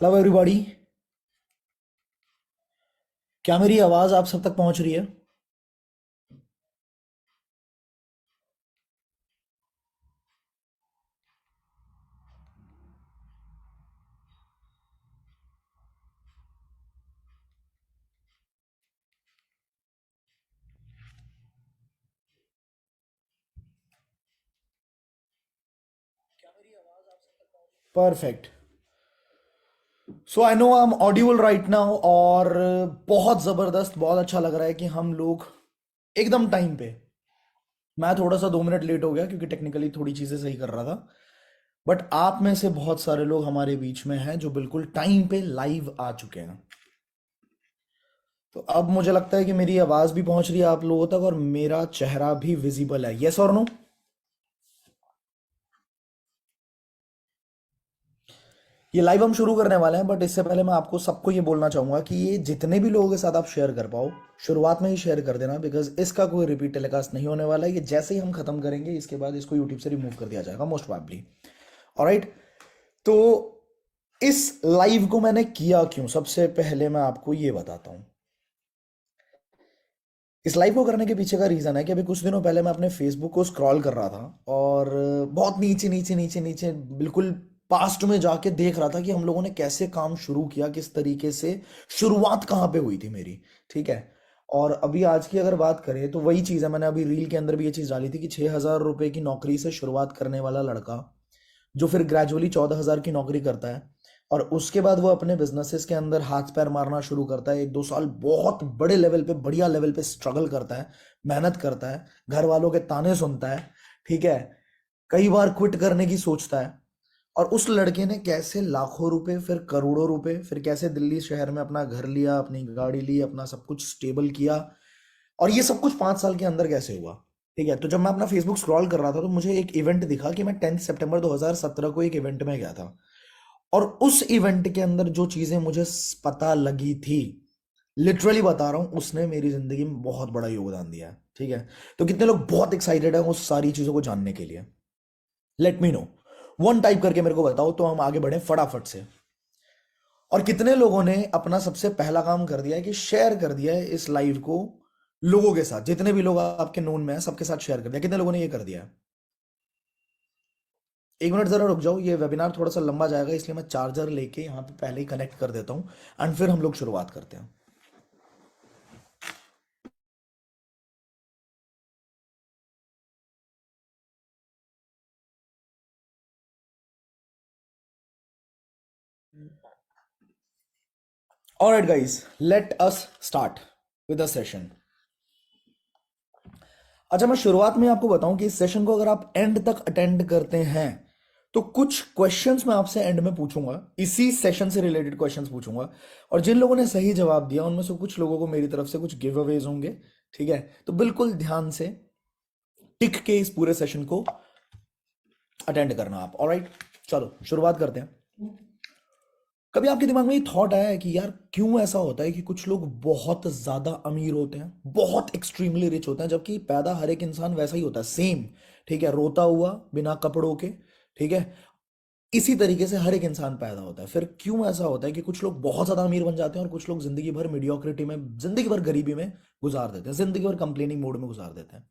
Hello everybody. क्या मेरी आवाज़ आप सब तक पहुंच रही है? Perfect. So I know I am audible right now और बहुत ज़बरदस्त, बहुत अच्छा लग रहा है कि हम लोग एकदम टाइम पे। मैं थोड़ा सा 2 मिनट लेट हो गया क्योंकि टेक्निकली थोड़ी चीज़ें सही कर रहा था। बट आप में से बहुत सारे लोग हमारे बीच में हैं जो बिल्कुल टाइम पे लाइव आ चुके हैं। तो अब मुझे लगता है कि मेरी आवाज़ भी पहुंच रही है आप लोगों तक और मेरा चेहरा भी विजिबल है। यस और नो? ये लाइव हम शुरू करने वाले हैं, बट इससे पहले मैं आपको सबको ये बोलना चाहूंगा कि ये जितने भी लोगों के साथ आप शेयर कर पाओ, शुरुआत में ही शेयर कर देना, बिकॉज इसका कोई रिपीट टेलीकास्ट नहीं होने वाला है। ये जैसे ही हम खत्म करेंगे इसके बाद इसको यूट्यूब से रिमूव कर दिया जाएगा मोस्ट प्रोबेबली। ऑलराइट। तो इस लाइव को मैंने किया क्यों, सबसे पहले मैं आपको ये बताता हूँ। इस लाइव को करने के पीछे का रीज़न है कि अभी कुछ दिनों पहले मैं अपने फेसबुक को स्क्रॉल कर रहा था और बहुत नीचे नीचे नीचे नीचे बिल्कुल पास्ट में जाके देख रहा था कि हम लोगों ने कैसे काम शुरू किया, किस तरीके से शुरुआत कहाँ पे हुई थी मेरी। ठीक है। और अभी आज की अगर बात करें तो वही चीज़ है, मैंने अभी रील के अंदर भी ये चीज़ डाली थी कि 6,000 रुपये की नौकरी से शुरुआत करने वाला लड़का जो फिर ग्रेजुअली 14,000 की नौकरी करता है और उसके बाद वो अपने बिजनेसेस के अंदर हाथ पैर मारना शुरू करता है। 1-2 साल बहुत बड़े लेवल पे, बढ़िया लेवल पे स्ट्रगल करता है, मेहनत करता है, घर वालों के ताने सुनता है। ठीक है। कई बार क्विट करने की सोचता है। और उस लड़के ने कैसे लाखों रुपए, फिर करोड़ों रुपए, फिर कैसे दिल्ली शहर में अपना घर लिया, अपनी गाड़ी ली, अपना सब कुछ स्टेबल किया। और ये सब कुछ 5 साल के अंदर कैसे हुआ। ठीक है। तो जब मैं अपना फेसबुक स्क्रॉल कर रहा था तो मुझे एक इवेंट दिखा कि मैं 10 सितंबर 2017 को एक इवेंट में गया था। और उस इवेंट के अंदर जो चीजें मुझे पता लगी थी, लिटरली बता रहा हूं, उसने मेरी जिंदगी में बहुत बड़ा योगदान दिया है। ठीक है। तो कितने लोग बहुत एक्साइटेड हैं उस सारी चीजों को जानने के लिए? Let me know. One type करके मेरे को बताओ तो हम आगे बढ़े फटाफट से। और कितने लोगों ने अपना सबसे पहला काम कर दिया है कि शेयर कर दिया है इस लाइव को लोगों के साथ, जितने भी लोग आपके नोन में हैं सबके साथ शेयर कर दिया? कितने लोगों ने ये कर दिया है? 1 मिनट जरा रुक जाओ, ये वेबिनार थोड़ा सा लंबा जाएगा इसलिए मैं चार्जर लेके यहाँ पे पहले ही कनेक्ट कर देता हूँ एंड फिर हम लोग शुरुआत करते हैं। Alright guys, let us start with the session. अच्छा, मैं शुरुआत में आपको बताऊं कि इस सेशन को अगर आप एंड तक अटेंड करते हैं तो कुछ क्वेश्चंस मैं आपसे एंड में पूछूंगा, इसी सेशन से रिलेटेड क्वेश्चंस पूछूंगा। और जिन लोगों ने सही जवाब दिया उनमें से कुछ लोगों को मेरी तरफ से कुछ गिव अवेज होंगे। ठीक है। तो बिल्कुल ध्यान से टिक के इस पूरे सेशन को अटेंड करना आप। ऑलराइट, चलो शुरुआत करते हैं। कभी आपके दिमाग में ये थॉट आया है कि यार क्यों ऐसा होता है कि कुछ लोग बहुत ज्यादा अमीर होते हैं, बहुत एक्सट्रीमली रिच होते हैं, जबकि पैदा हर एक इंसान वैसा ही होता है, सेम। ठीक है, रोता हुआ, बिना कपड़ों के। ठीक है। इसी तरीके से हर एक इंसान पैदा होता है। फिर क्यों ऐसा होता है कि कुछ लोग बहुत ज्यादा अमीर बन जाते हैं और कुछ लोग जिंदगी भर मीडियोक्रिटी में, जिंदगी भर गरीबी में गुजार देते हैं, जिंदगी भर कंप्लेनिंग मोड में गुजार देते हैं?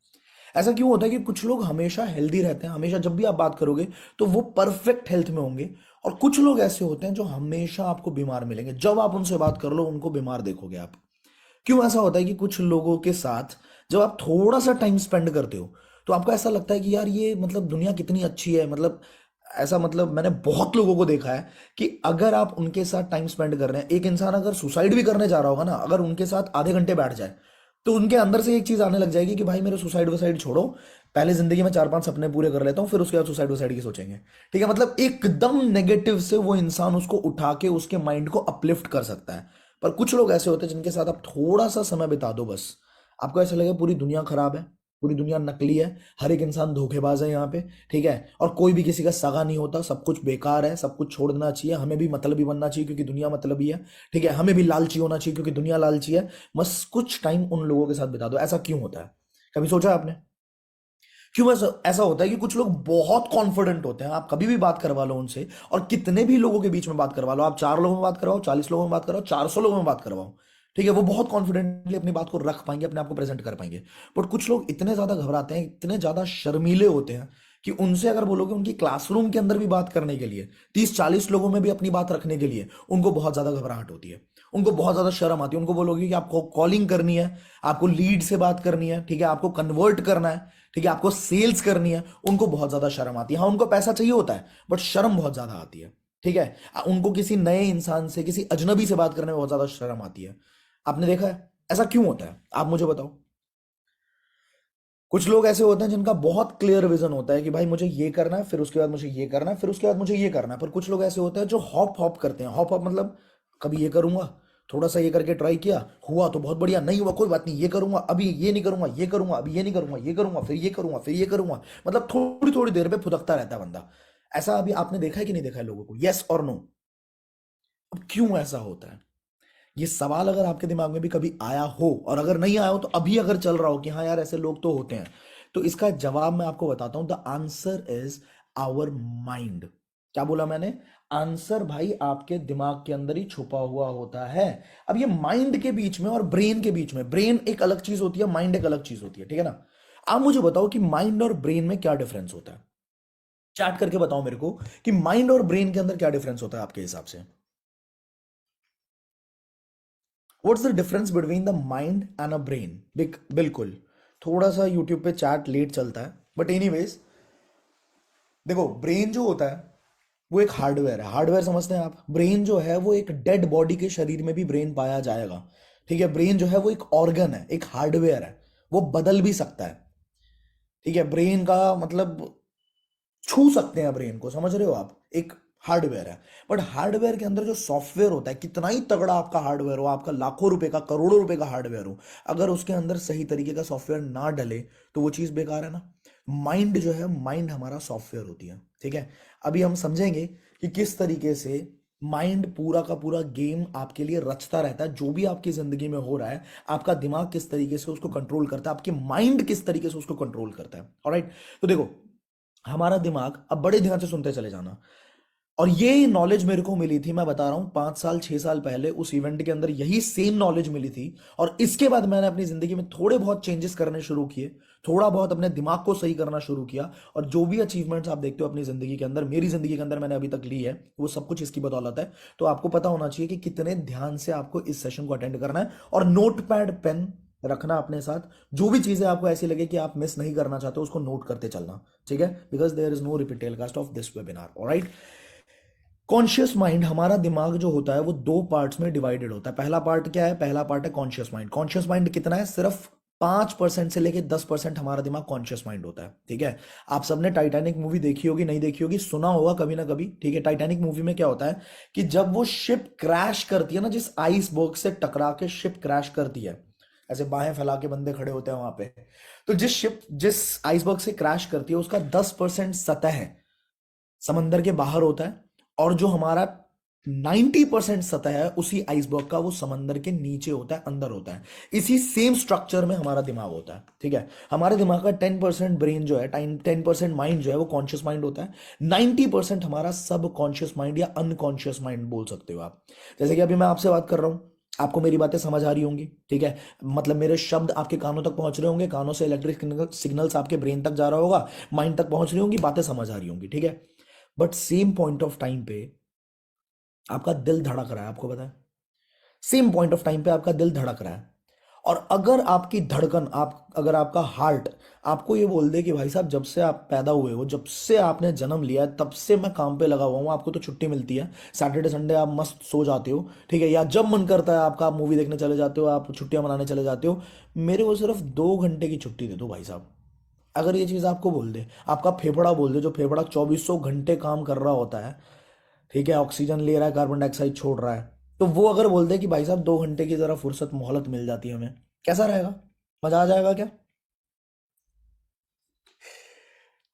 ऐसा क्यों होता है कि कुछ लोग हमेशा हेल्दी रहते हैं, हमेशा जब भी आप बात करोगे तो वो परफेक्ट हेल्थ में होंगे, और कुछ लोग ऐसे होते हैं जो हमेशा आपको बीमार मिलेंगे, जब आप उनसे बात कर लो उनको बीमार देखोगे आप? क्यों ऐसा होता है कि कुछ लोगों के साथ जब आप थोड़ा सा टाइम स्पेंड करते हो तो आपको ऐसा लगता है कि यार ये मतलब दुनिया कितनी अच्छी है, मतलब ऐसा, मतलब मैंने बहुत लोगों को देखा है कि अगर आप उनके साथ टाइम स्पेंड कर रहे हैं, एक इंसान अगर सुसाइड भी करने जा रहा होगा ना, अगर उनके साथ आधे घंटे बैठ जाए तो उनके अंदर से एक चीज आने लग जाएगी कि भाई मेरे सुसाइड वसाइड छोड़ो, पहले जिंदगी में 4-5 सपने पूरे कर लेता हूँ, फिर उसके बाद सुसाइड वसाइड की सोचेंगे। ठीक है। मतलब एकदम नेगेटिव से वो इंसान उसको उठा के उसके माइंड को अपलिफ्ट कर सकता है। पर कुछ लोग ऐसे होते हैं जिनके साथ आप थोड़ा सा समय बिता दो बस, आपको ऐसा लगेगा पूरी दुनिया खराब है, पूरी दुनिया नकली है, हर एक इंसान धोखेबाज है यहाँ पे। ठीक है। और कोई भी किसी का सगा नहीं होता, सब कुछ बेकार है, सब कुछ छोड़ देना चाहिए, हमें भी मतलबी बनना चाहिए क्योंकि दुनिया मतलबी है। ठीक है। हमें भी लालची होना चाहिए क्योंकि दुनिया लालची है। बस कुछ टाइम उन लोगों के साथ बिता दो। ऐसा क्यों होता है? कभी सोचा आपने? क्यों ऐसा ऐसा होता है कि कुछ लोग बहुत कॉन्फिडेंट होते हैं, आप कभी भी बात करवा लो उनसे, और कितने भी लोगों के बीच में बात करवा लो, आप 4 लोगों में बात करवाओ, 40 लोगों में बात करवाओ, 400 लोगों में बात करवाओ, ठीक है, वो बहुत कॉन्फिडेंटली अपनी बात को रख पाएंगे, अपने आप को प्रेजेंट कर पाएंगे। बट कुछ लोग इतने ज्यादा घबराते हैं, इतने ज्यादा शर्मीले होते हैं कि उनसे अगर बोलोगे उनकी क्लासरूम के अंदर भी बात करने के लिए, 30-40 लोगों में भी अपनी बात रखने के लिए, उनको बहुत ज्यादा घबराहट होती है, उनको बहुत ज्यादा शर्म आती है। उनको बोलोगे कि आपको कॉलिंग करनी है, आपको लीड से बात करनी है, ठीक है, आपको कन्वर्ट करना है, ठीक है, आपको सेल्स करनी है, उनको बहुत ज्यादा शर्म आती है। हाँ, उनको पैसा चाहिए होता है, बट शर्म बहुत ज्यादा आती है, ठीक है। उनको किसी नए इंसान से, किसी अजनबी से बात करने में बहुत ज्यादा शर्म आती है। आपने देखा है ऐसा क्यों होता है? आप मुझे बताओ। कुछ लोग ऐसे होते हैं जिनका बहुत क्लियर विजन होता है कि भाई मुझे ये करना है, फिर उसके बाद मुझे ये करना है, फिर उसके बाद मुझे ये करना है। पर कुछ लोग ऐसे होते हैं जो हॉप हॉप करते हैं। हॉप हॉप मतलब कभी ये करूंगा, थोड़ा सा ये करके ट्राई किया, हुआ तो बहुत बढ़िया, नहीं हुआ कोई बात नहीं, ये करूंगा, अभी ये नहीं करूंगा, ये करूंगा, अभी ये नहीं करूंगा, ये करूंगा, फिर ये करूंगा, फिर ये करूंगा। मतलब थोड़ी थोड़ी देर पे फुदकता रहता है बंदा। ऐसा अभी आपने देखा है कि नहीं देखा है लोगों को? यस और नो? अब क्यों ऐसा होता है? ये सवाल अगर आपके दिमाग में भी कभी आया हो, और अगर नहीं आया हो तो अभी अगर चल रहा हो कि हाँ यार ऐसे लोग तो होते हैं, तो इसका जवाब मैं आपको बताता हूं। The answer is our mind. क्या बोला मैंने? आंसर भाई आपके दिमाग के अंदर ही छुपा हुआ होता है। अब ये माइंड के बीच में और ब्रेन के बीच में, ब्रेन एक अलग चीज होती है, माइंड एक अलग चीज होती है, ठीक है ना। आप मुझे बताओ कि माइंड और ब्रेन में क्या डिफरेंस होता है। चैट करके बताओ मेरे को कि माइंड और ब्रेन के अंदर क्या डिफरेंस होता है आपके हिसाब से। What's the difference between the mind and a brain? बिल्कुल। थोड़ा सा यूट्यूब पे चैट लेट चलता है, बट एनीवेज, देखो ब्रेन जो होता है वो एक हार्डवेयर है। हार्डवेयर समझते हैं आप? ब्रेन जो है वो एक डेड बॉडी के शरीर में भी ब्रेन पाया जाएगा, ठीक है। ब्रेन जो है वो एक ऑर्गन है, एक हार्डवेयर है, वो बदल भी सकता है, ठीक है। ब्रेन का मतलब छू सकते हैं ब्रेन को, समझ रहे हो आप? एक हार्डवेयर है। बट हार्डवेयर के अंदर जो सॉफ्टवेयर होता है, कितना ही तगड़ा आपका हार्डवेयर हो, आपका लाखों रुपए का, करोड़ों रुपए का हार्डवेयर हो, अगर उसके अंदर सही तरीके का सॉफ्टवेयर ना डले तो वो चीज बेकार है ना। माइंड जो है, माइंड हमारा सॉफ्टवेयर होती है, ठीक है। अभी हम समझेंगे कि किस तरीके से माइंड पूरा का पूरा गेम आपके लिए रचता रहता है। जो भी आपकी जिंदगी में हो रहा है, आपका दिमाग किस तरीके से उसको कंट्रोल करता है, आपके माइंड किस तरीके से उसको कंट्रोल करता है। ऑलराइट, तो देखो, हमारा दिमाग, अब बड़े ध्यान से सुनते चले जाना, और ये नॉलेज मेरे को मिली थी, मैं बता रहा हूं, 5 साल 6 साल पहले उस इवेंट के अंदर यही सेम नॉलेज मिली थी। और इसके बाद मैंने अपनी जिंदगी में थोड़े बहुत चेंजेस करने शुरू किए, थोड़ा बहुत अपने दिमाग को सही करना शुरू किया, और जो भी अचीवमेंट्स आप देखते हो अपनी जिंदगी के अंदर, मेरी जिंदगी के अंदर मैंने अभी तक ली है, वो सब कुछ इसकी बदौलत है। तो आपको पता होना चाहिए कि कितने ध्यान से आपको इस सेशन को अटेंड करना है, और नोट पैड पेन रखना अपने साथ। जो भी चीजें आपको ऐसी लगे कि आप मिस नहीं करना चाहते, उसको नोट करते चलना, ठीक है, because there is no repeat telecast of this webinar. Alright, conscious mind, हमारा दिमाग जो होता है वो दो पार्ट्स में डिवाइडेड होता है। पहला पार्ट क्या है? पहला पार्ट है कॉन्शियस माइंड। कॉन्शियस माइंड कितना है? सिर्फ 5% से लेके 10% हमारा दिमाग कॉन्शियस माइंड होता है, ठीक है। आप सबने टाइटैनिक मूवी देखी होगी, नहीं देखी होगी, सुना होगा कभी ना कभी, ठीक है। टाइटैनिक मूवी में क्या होता है कि जब वो शिप क्रैश करती है ना, जिस आइसबर्ग से टकरा के शिप क्रैश करती है, ऐसे बाहें फैला के बंदे खड़े होते हैं वहां पे, तो जिस आइसबर्ग से क्रैश करती है उसका 10% सतह समंदर के बाहर होता है, और जो हमारा 90% सतह है उसी आइसबर्ग का, वो समंदर के नीचे होता है, अंदर होता है। इसी सेम स्ट्रक्चर में हमारा दिमाग होता है, ठीक है। हमारे दिमाग का 10% ब्रेन जो है, 10% माइंड जो है वो कॉन्शियस माइंड होता है। 90% हमारा सब कॉन्शियस माइंड या अनकॉन्शियस माइंड बोल सकते हो आप। जैसे कि अभी मैं आपसे बात कर रहा हूं, आपको मेरी बातें समझ आ रही होंगी, ठीक है। मतलब मेरे शब्द आपके कानों तक पहुंच रहे होंगे, कानों से इलेक्ट्रिक सिग्नल्स आपके ब्रेन तक जा रहा होगा, माइंड तक पहुंच रही होंगी, बातें समझ आ रही होंगी, ठीक है। But same point of time पे आपका दिल धड़क रहा है, आपको पता है? सेम पॉइंट ऑफ टाइम पे आपका दिल धड़क रहा है, और अगर आपकी धड़कन, अगर आपका हार्ट आपको ये बोल दे कि भाई साहब, जब से आप पैदा हुए हो, जब से आपने जन्म लिया है, तब से मैं काम पे लगा हुआ हूँ, आपको तो छुट्टी मिलती है, सैटरडे संडे आप मस्त सो जाते हो, ठीक है, या जब मन करता है आपका, आप मूवी देखने चले जाते हो, आप छुट्टियां मनाने चले जाते हो, मेरे को सिर्फ 2 घंटे की छुट्टी दे दो भाई साहब। अगर ये चीज आपको बोल दे, आपका फेफड़ा बोल दे, जो फेफड़ा 2400 घंटे काम कर रहा होता है, ठीक है, ऑक्सीजन ले रहा है, कार्बन डाइऑक्साइड छोड़ रहा है, तो वो अगर बोल दे कि भाई साहब 2 घंटे की जरा फुर्सत मोहलत मिल जाती है हमें, कैसा रहेगा? मजा आ जाएगा क्या?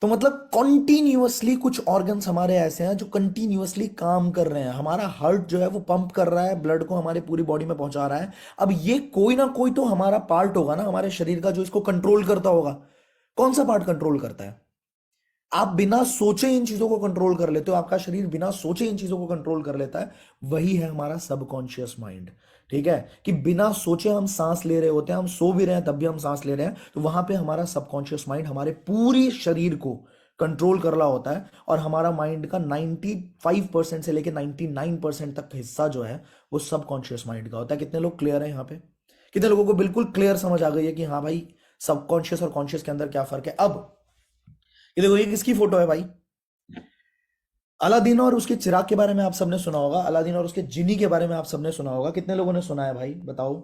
तो मतलब कॉन्टिन्यूअसली कुछ ऑर्गन्स हमारे ऐसे हैं जो कंटिन्यूअसली काम कर रहे हैं। हमारा हार्ट जो है वो पंप कर रहा है, ब्लड को हमारे पूरी बॉडी में पहुंचा रहा है। अब ये कोई ना कोई तो हमारा पार्ट होगा ना हमारे शरीर का, जो इसको कंट्रोल करता होगा। कौन सा पार्ट कंट्रोल करता है? आप बिना सोचे इन चीजों को कंट्रोल कर लेते हो, आपका शरीर बिना सोचे इन चीजों को कंट्रोल कर लेता है। वही है हमारा सबकॉन्शियस माइंड। ठीक है, कि बिना सोचे हम सांस ले रहे होते हैं, हम सो भी रहे हैं तब भी हम सांस ले रहे हैं, तो वहां पे हमारा सबकॉन्शियस माइंड हमारे पूरी शरीर को कंट्रोल कर रहा होता है। और हमारा माइंड का 95% से लेकर 99% तक हिस्सा जो है वो सबकॉन्शियस माइंड का होता है। कितने लोग क्लियर है यहाँ पे? कितने लोगों को बिल्कुल क्लियर समझ आ गई है कि हाँ भाई, सबकॉन्शियस और कॉन्शियस के अंदर क्या फर्क है? अब ये देखो, ये किसकी फोटो है भाई? अलादीन और उसके चिराग के बारे में आप सबने सुना होगा, अलादीन और उसके जिनी के बारे में आप सबने सुना होगा। कितने लोगों ने सुना है भाई, बताओ।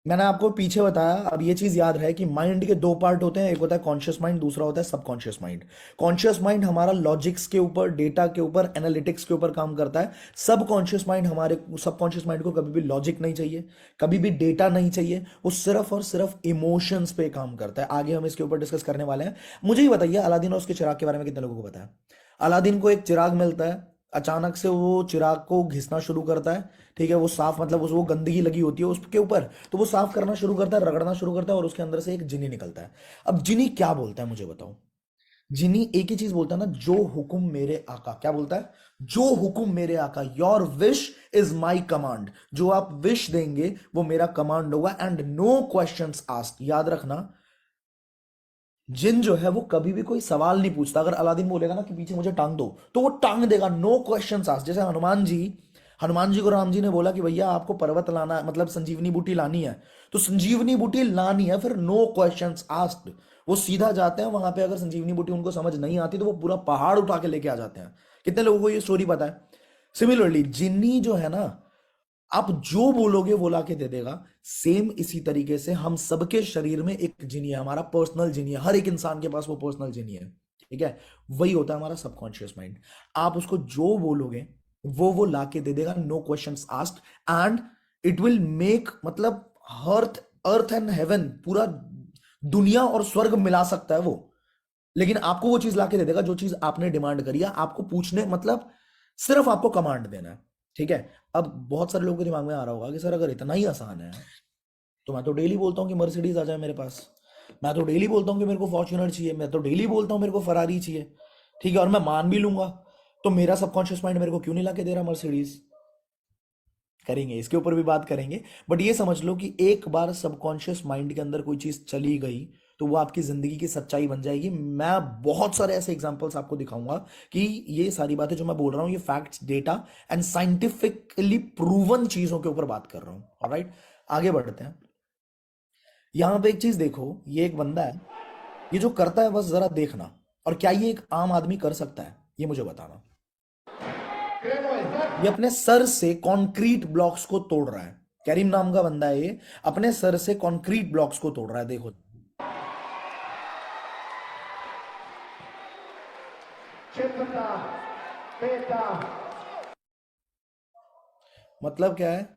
मैंने आपको पीछे बताया, अब ये चीज याद रहे कि माइंड के दो पार्ट होते हैं, एक होता है कॉन्शियस माइंड, दूसरा होता है सबकॉन्शियस माइंड। कॉन्शियस माइंड हमारा लॉजिक्स के ऊपर, डेटा के ऊपर, एनालिटिक्स के ऊपर काम करता है। सबकॉन्शियस माइंड हमारे सबकॉन्शियस माइंड को कभी भी लॉजिक नहीं चाहिए, कभी भी डेटा नहीं चाहिए, वो सिर्फ और सिर्फ इमोशंस पे काम करता है। आगे हम इसके ऊपर डिस्कस करने वाले हैं। मुझे ही बताइए, अलादीन और उसके चिराग के बारे में कितने लोगों को पता है? अलादीन को एक चिराग मिलता है, अचानक से वो चिराग को घिसना शुरू करता है। ठीक है, वो साफ, मतलब वो गंदगी लगी होती है उसके ऊपर, तो वो साफ करना शुरू करता है, रगड़ना शुरू करता है, और उसके अंदर से एक जिनी निकलता है। अब जिनी क्या बोलता है मुझे बताओ? जिनी एक ही चीज बोलता है ना, जो हुक्म मेरे आका। क्या बोलता है? जो हुक्म मेरे आका, your wish is my command. जो आप विश देंगे वो मेरा कमांड होगा, एंड नो क्वेश्चंस आस्क्ड। याद रखना, जिन जो है वो कभी भी कोई सवाल नहीं पूछता। अगर अलादीन बोलेगा ना कि पीछे मुझे टांग दो, तो वो टांग देगा, नो क्वेश्चंस आस्क्ड। जैसे हनुमान जी को राम जी ने बोला कि भैया आपको पर्वत लाना है, मतलब संजीवनी बूटी लानी है, तो संजीवनी बूटी लानी है, फिर नो क्वेश्चंस आस्क्ड। वो सीधा जाते हैं वहां पे, अगर संजीवनी बूटी उनको समझ नहीं आती तो वो पूरा पहाड़ उठा के लेके आ जाते हैं। कितने लोगों को ये स्टोरी पता है? सिमिलरली जिन्नी जो है ना, आप जो बोलोगे वो लाके दे देगा। सेम इसी तरीके से हम सबके शरीर में एक जिनी है, हमारा पर्सनल जिनी है। हर एक इंसान के पास वो पर्सनल जिनी है। ठीक है, वही होता है हमारा सबकॉन्शियस माइंड। आप उसको जो बोलोगे वो लाके दे देगा, no questions asked. And it will make, मतलब अर्थ अर्थ एंड हेवन, पूरा दुनिया और स्वर्ग मिला सकता है वो। लेकिन आपको वो चीज लाके दे देगा जो चीज आपने डिमांड करी है। आपको पूछने, मतलब सिर्फ आपको कमांड देना है। ठीक है, अब बहुत सारे लोगों के दिमाग में आ रहा होगा कि सर अगर इतना ही आसान है तो मैं तो डेली बोलता हूँ कि मर्सिडीज आ जाए मेरे पास, मैं तो डेली बोलता हूँ कि मेरे को फॉर्च्यूनर चाहिए, मैं तो डेली बोलता हूँ मेरे को फरारी चाहिए। ठीक है, और मैं मान भी लूंगा, तो मेरा सबकॉन्शियस माइंड मेरे को क्यों नहीं लाके दे रहा मर्सिडीज? करेंगे, इसके ऊपर भी बात करेंगे। बट ये समझ लो कि एक बार सबकॉन्शियस माइंड के अंदर कोई चीज चली गई तो वो आपकी जिंदगी की सच्चाई बन जाएगी। मैं बहुत सारे ऐसे एग्जांपल्स आपको दिखाऊंगा कि ये सारी बातें जो मैं बोल रहा हूँ, ये facts, data and scientifically proven चीजों के ऊपर बात कर रहा हूँ। ऑलराइट, आगे बढ़ते हैं। यहां पे एक चीज देखो, ये एक बंदा है, ये जो करता है बस जरा देखना। और क्या ये एक आम आदमी कर सकता है, ये मुझे बताना। ये अपने सर से कंक्रीट ब्लॉक्स को तोड़ रहा है। करीम नाम का बंदा है, ये अपने सर से कंक्रीट ब्लॉक्स को तोड़ रहा है। देखो, मतलब क्या है?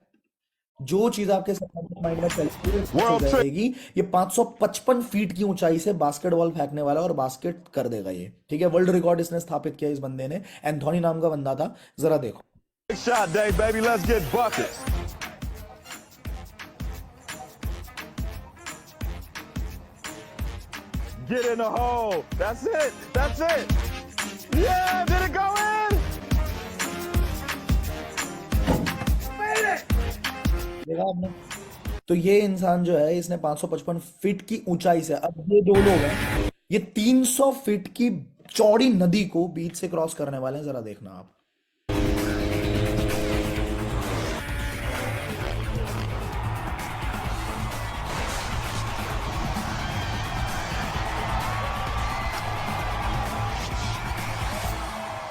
जो चीज आपके सबकॉन्शियस माइंड में चलेगी वो चीज World Trade. रहेगी। ये 555 फीट की ऊंचाई से बास्केटबॉल फेंकने वाला और बास्केट कर देगा ये। ठीक है, वर्ल्ड रिकॉर्ड इसने स्थापित किया, इस बंदे ने। एंथोनी नाम का बंदा था, जरा देखो। Big shot day, baby. Let's get buckets. Get in the hole. That's it. That's it. Yeah, did it go in? Made it. देखा आपने? तो ये इंसान जो है, इसने 555 फीट की ऊंचाई से, अब ये दो लोग हैं, ये 300 फीट की चौड़ी नदी को बीच से क्रॉस करने वाले हैं। जरा देखना आप।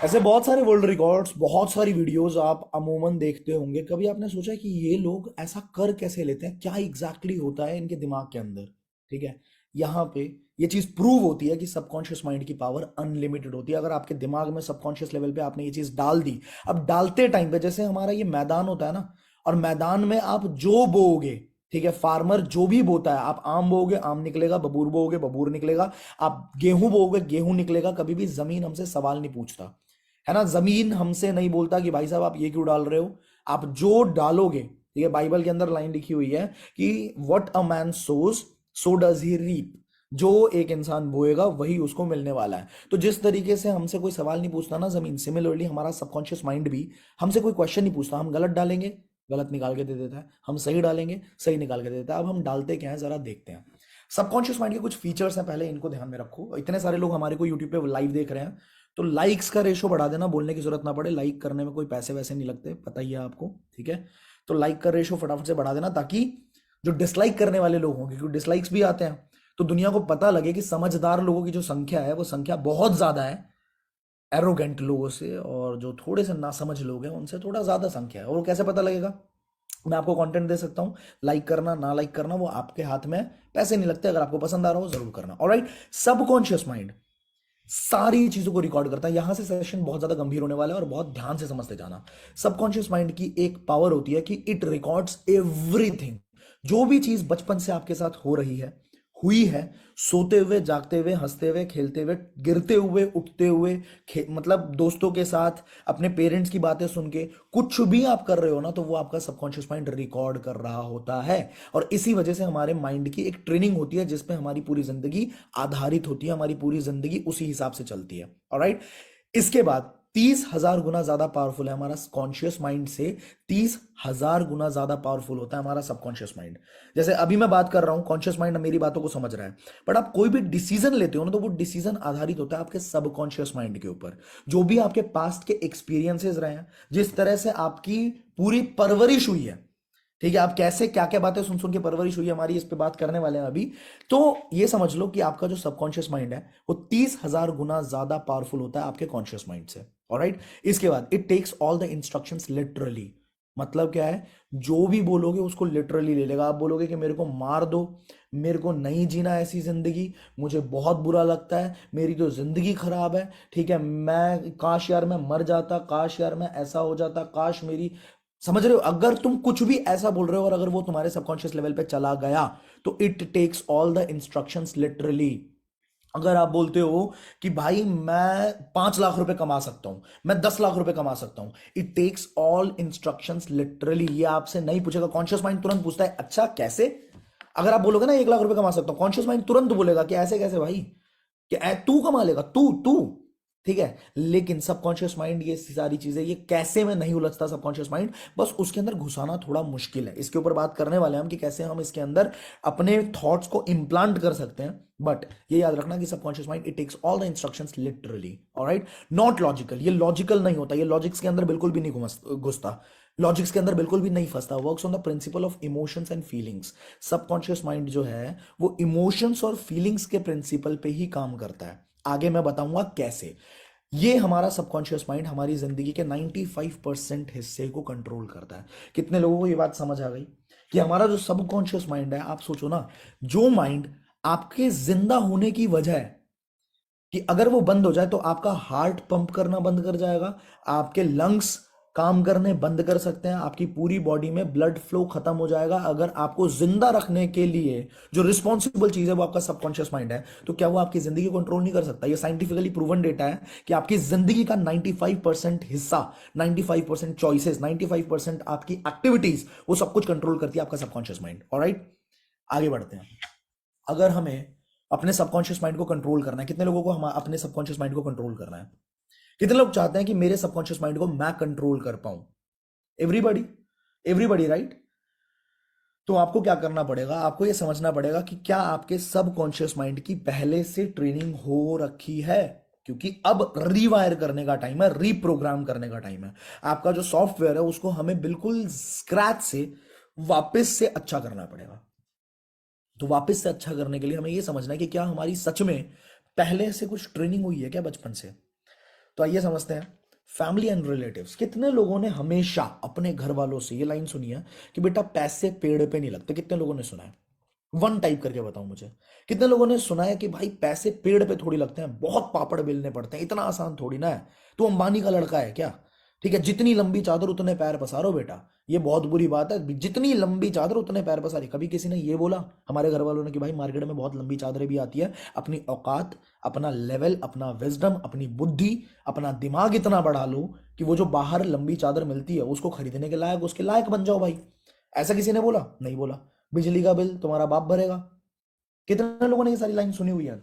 ऐसे बहुत सारे वर्ल्ड रिकॉर्ड्स, बहुत सारी वीडियोस आप अमूमन देखते होंगे। कभी आपने सोचा कि ये लोग ऐसा कर कैसे लेते हैं? क्या एग्जैक्टली होता है इनके दिमाग के अंदर? ठीक है, यहाँ पे ये चीज प्रूव होती है कि सबकॉन्शियस माइंड की पावर अनलिमिटेड होती है। अगर आपके दिमाग में सबकॉन्शियस लेवल पे आपने ये चीज डाल दी, अब डालते टाइम पे, जैसे हमारा ये मैदान होता है ना, और मैदान में आप जो बोओगे, ठीक है, फार्मर जो भी बोता है, आप आम बोओगे आम निकलेगा, बबूर बोओगे बबूर निकलेगा, आप गेहूं बोओगे गेहूं निकलेगा। कभी भी जमीन हमसे सवाल नहीं पूछता, है ना? जमीन हमसे नहीं बोलता कि भाई साहब आप ये क्यों डाल रहे हो। आप जो डालोगे, ठीक है, बाइबल के अंदर लाइन लिखी हुई है कि what a man sows so does he reap. जो एक इंसान बोएगा वही उसको मिलने वाला है। तो जिस तरीके से हमसे कोई सवाल नहीं पूछता ना जमीन, सिमिलरली हमारा सबकॉन्शियस माइंड भी हमसे कोई क्वेश्चन नहीं पूछता। हम गलत डालेंगे, गलत निकाल के दे देता है, हम सही डालेंगे, सही निकाल के दे देता है। अब हम डालते क्या है जरा देखते हैं। सबकॉन्शियस माइंड के कुछ फीचर्स हैं, पहले इनको ध्यान में रखो। इतने सारे लोग हमारे को यूट्यूब पे लाइव देख रहे हैं, तो लाइक्स का रेशो बढ़ा देना, बोलने की जरूरत ना पड़े। लाइक करने में कोई पैसे वैसे नहीं लगते, पता ही है आपको, ठीक है। तो लाइक का रेशो फटाफट से बढ़ा देना, ताकि जो डिसलाइक करने वाले लोग होंगे, क्योंकि डिसलाइक्स भी आते हैं, तो दुनिया को पता लगे कि समझदार लोगों की जो संख्या है वो संख्या बहुत ज्यादा है एरोगेंट लोगों से, और जो थोड़े से नासमझ लोग हैं उनसे थोड़ा ज्यादा संख्या है। और वो कैसे पता लगेगा? मैं आपको कंटेंट दे सकता हूं, लाइक करना ना लाइक करना वो आपके हाथ में है, पैसे नहीं लगते। अगर आपको पसंद आ रहा हो जरूर करना। ऑलराइट, सबकॉन्शियस माइंड सारी चीजों को रिकॉर्ड करता है। यहां से सेशन बहुत ज्यादा गंभीर होने वाला है और बहुत ध्यान से समझते जाना। सबकॉन्शियस माइंड की एक पावर होती है कि इट रिकॉर्ड्स एवरीथिंग। जो भी चीज बचपन से आपके साथ हो रही है, हुई है, सोते हुए, जागते हुए, हंसते हुए, खेलते हुए, गिरते हुए, उठते हुए, मतलब दोस्तों के साथ, अपने पेरेंट्स की बातें सुन के, कुछ भी आप कर रहे हो ना, तो वो आपका सबकॉन्शियस माइंड रिकॉर्ड कर रहा होता है। और इसी वजह से हमारे माइंड की एक ट्रेनिंग होती है जिसपे हमारी पूरी जिंदगी आधारित होती है, हमारी पूरी जिंदगी उसी हिसाब से चलती है। ऑलराइट, इसके बाद 30,000 गुना ज्यादा पावरफुल है हमारा कॉन्शियस माइंड से। 30,000 गुना ज्यादा पावरफुल होता है हमारा सबकॉन्शियस माइंड। जैसे अभी मैं बात कर रहा हूं, कॉन्शियस माइंड मेरी बातों को समझ रहा है, बट आप कोई भी डिसीजन लेते हो ना, तो वो डिसीजन आधारित होता है आपके सबकॉन्शियस माइंड के ऊपर। जो भी आपके पास्ट के एक्सपीरियंसेस रहे हैं, जिस तरह से आपकी पूरी परवरिश हुई है, ठीक है, आप कैसे क्या क्या बातें सुन सुन के परवरिश हुई है हमारी, इस पे बात करने वाले हैं अभी। तो ये समझ लो कि आपका जो सबकॉन्शियस माइंड है वो 30,000 गुना ज्यादा पावरफुल होता है आपके कॉन्शियस माइंड से। ऑलराइट, इसके बाद it takes all the instructions literally. मतलब क्या है? जो भी बोलोगे उसको लिटरली ले लेगा। आप बोलोगे कि मेरे को मार दो, मेरे को नहीं जीना ऐसी जिंदगी, मुझे बहुत बुरा लगता है, मेरी तो जिंदगी खराब है, ठीक है, मैं काश यार मैं मर जाता, काश यार मैं ऐसा हो जाता, काश मेरी, समझ रहे हो? अगर तुम कुछ भी ऐसा बोल रहे हो और अगर वो तुम्हारे सबकॉन्शियस लेवल पे चला गया, तो it takes all the instructions literally. अगर आप बोलते हो कि भाई मैं 5 लाख रुपए कमा सकता हूं, मैं 10 लाख रुपए कमा सकता हूं, it takes all instructions literally. ये आपसे नहीं पूछेगा, कॉन्शियस माइंड तुरंत पूछता है अच्छा कैसे। अगर आप बोलोगे ना 1 लाख रुपए कमा सकता हूं, कॉन्शियस माइंड तुरंत बोलेगा कि ऐसे कैसे भाई, कि तू कमा लेगा, तू तू ठीक है। लेकिन सबकॉन्शियस माइंड ये सारी चीजें, ये कैसे में नहीं उलझता सबकॉन्शियस माइंड, बस उसके अंदर घुसाना थोड़ा मुश्किल है। इसके ऊपर बात करने वाले हैं हम कि कैसे हम इसके अंदर अपने थॉट्स को इम्प्लांट कर सकते हैं। बट ये याद रखना कि subconscious mind it takes all the instructions literally. Alright, not logical. ये लॉजिकल नहीं होता, ये लॉजिक्स के अंदर बिल्कुल भी नहीं घुसता, लॉजिक्स के अंदर बिल्कुल भी नहीं फंसता। Works on the principle of emotions and feelings. Subconscious mind जो है वो इमोशंस और फीलिंग्स के प्रिंसिपल पे ही काम करता है। आगे मैं बताऊंगा कैसे। ये हमारा सबकॉन्शियस माइंड हमारी जिंदगी के 95% हिस्से को कंट्रोल करता है। कितने लोगों को ये बात समझ आ गई कि हमारा जो सबकॉन्शियस माइंड है, आप सोचो ना, जो माइंड आपके जिंदा होने की वजह है, कि अगर वो बंद हो जाए तो आपका हार्ट पंप करना बंद कर जाएगा, आपके लंग्स काम करने बंद कर सकते हैं, आपकी पूरी बॉडी में ब्लड फ्लो खत्म हो जाएगा। अगर आपको जिंदा रखने के लिए जो रिस्पॉन्सिबल चीज है वो आपका सबकॉन्शियस माइंड है, तो क्या वो आपकी जिंदगी को कंट्रोल नहीं कर सकता? ये साइंटिफिकली प्रूवन डेटा है कि आपकी जिंदगी का 95% हिस्सा, 95% चॉइसेस, 95% आपकी एक्टिविटीज, वो सब कुछ कंट्रोल करती है आपका सबकॉन्शियस माइंड। ऑलराइट, आगे बढ़ते हैं। अगर हमें अपने सबकॉन्शियस माइंड को कंट्रोल करना है, कितने लोगों को हम अपने सबकॉन्शियस माइंड को कंट्रोल करना है? कितने लोग चाहते हैं कि मेरे सबकॉन्शियस माइंड को मैं कंट्रोल कर पाऊं? Everybody, everybody, right. तो आपको क्या करना पड़ेगा? आपको यह समझना पड़ेगा कि क्या आपके सबकॉन्शियस माइंड की पहले से ट्रेनिंग हो रखी है, क्योंकि अब रीवायर करने का टाइम है, रीप्रोग्राम करने का टाइम है। आपका जो सॉफ्टवेयर है उसको हमें बिल्कुल स्क्रैच से वापस से अच्छा करना पड़ेगा। तो वापस से अच्छा करने के लिए हमें यह समझना है कि क्या हमारी सच में पहले से कुछ ट्रेनिंग हुई है क्या बचपन से। तो आइए समझते हैं। Family and relatives. कितने लोगों ने हमेशा अपने घर वालों से ये लाइन सुनी है कि बेटा पैसे पेड़ पे नहीं लगते? कितने लोगों ने सुना है? वन टाइप करके बताओ मुझे। कितने लोगों ने सुना है कि भाई पैसे पेड़ पे थोड़ी लगते हैं, बहुत पापड़ बेलने पड़ते हैं, इतना आसान थोड़ी ना है, तू अंबानी का लड़का है क्या? ठीक है, जितनी लंबी चादर उतने पैर पसारो बेटा। ये बहुत बुरी बात है, जितनी लंबी चादर उतने पैर पसारी। कभी किसी ने ये बोला हमारे घर वालों ने कि भाई मार्केट में बहुत लंबी चादरें भी आती है, अपनी औकात, अपना लेवल, अपना विजडम, अपनी बुद्धि, अपना दिमाग इतना बढ़ा लो कि वो जो बाहर लंबी चादर मिलती है उसको खरीदने के लायक, उसके लायक बन जाओ भाई। ऐसा किसी ने बोला? नहीं बोला। बिजली का बिल तुम्हारा बाप भरेगा, कितने लोगों ने ये सारी लाइन सुनी हुई है?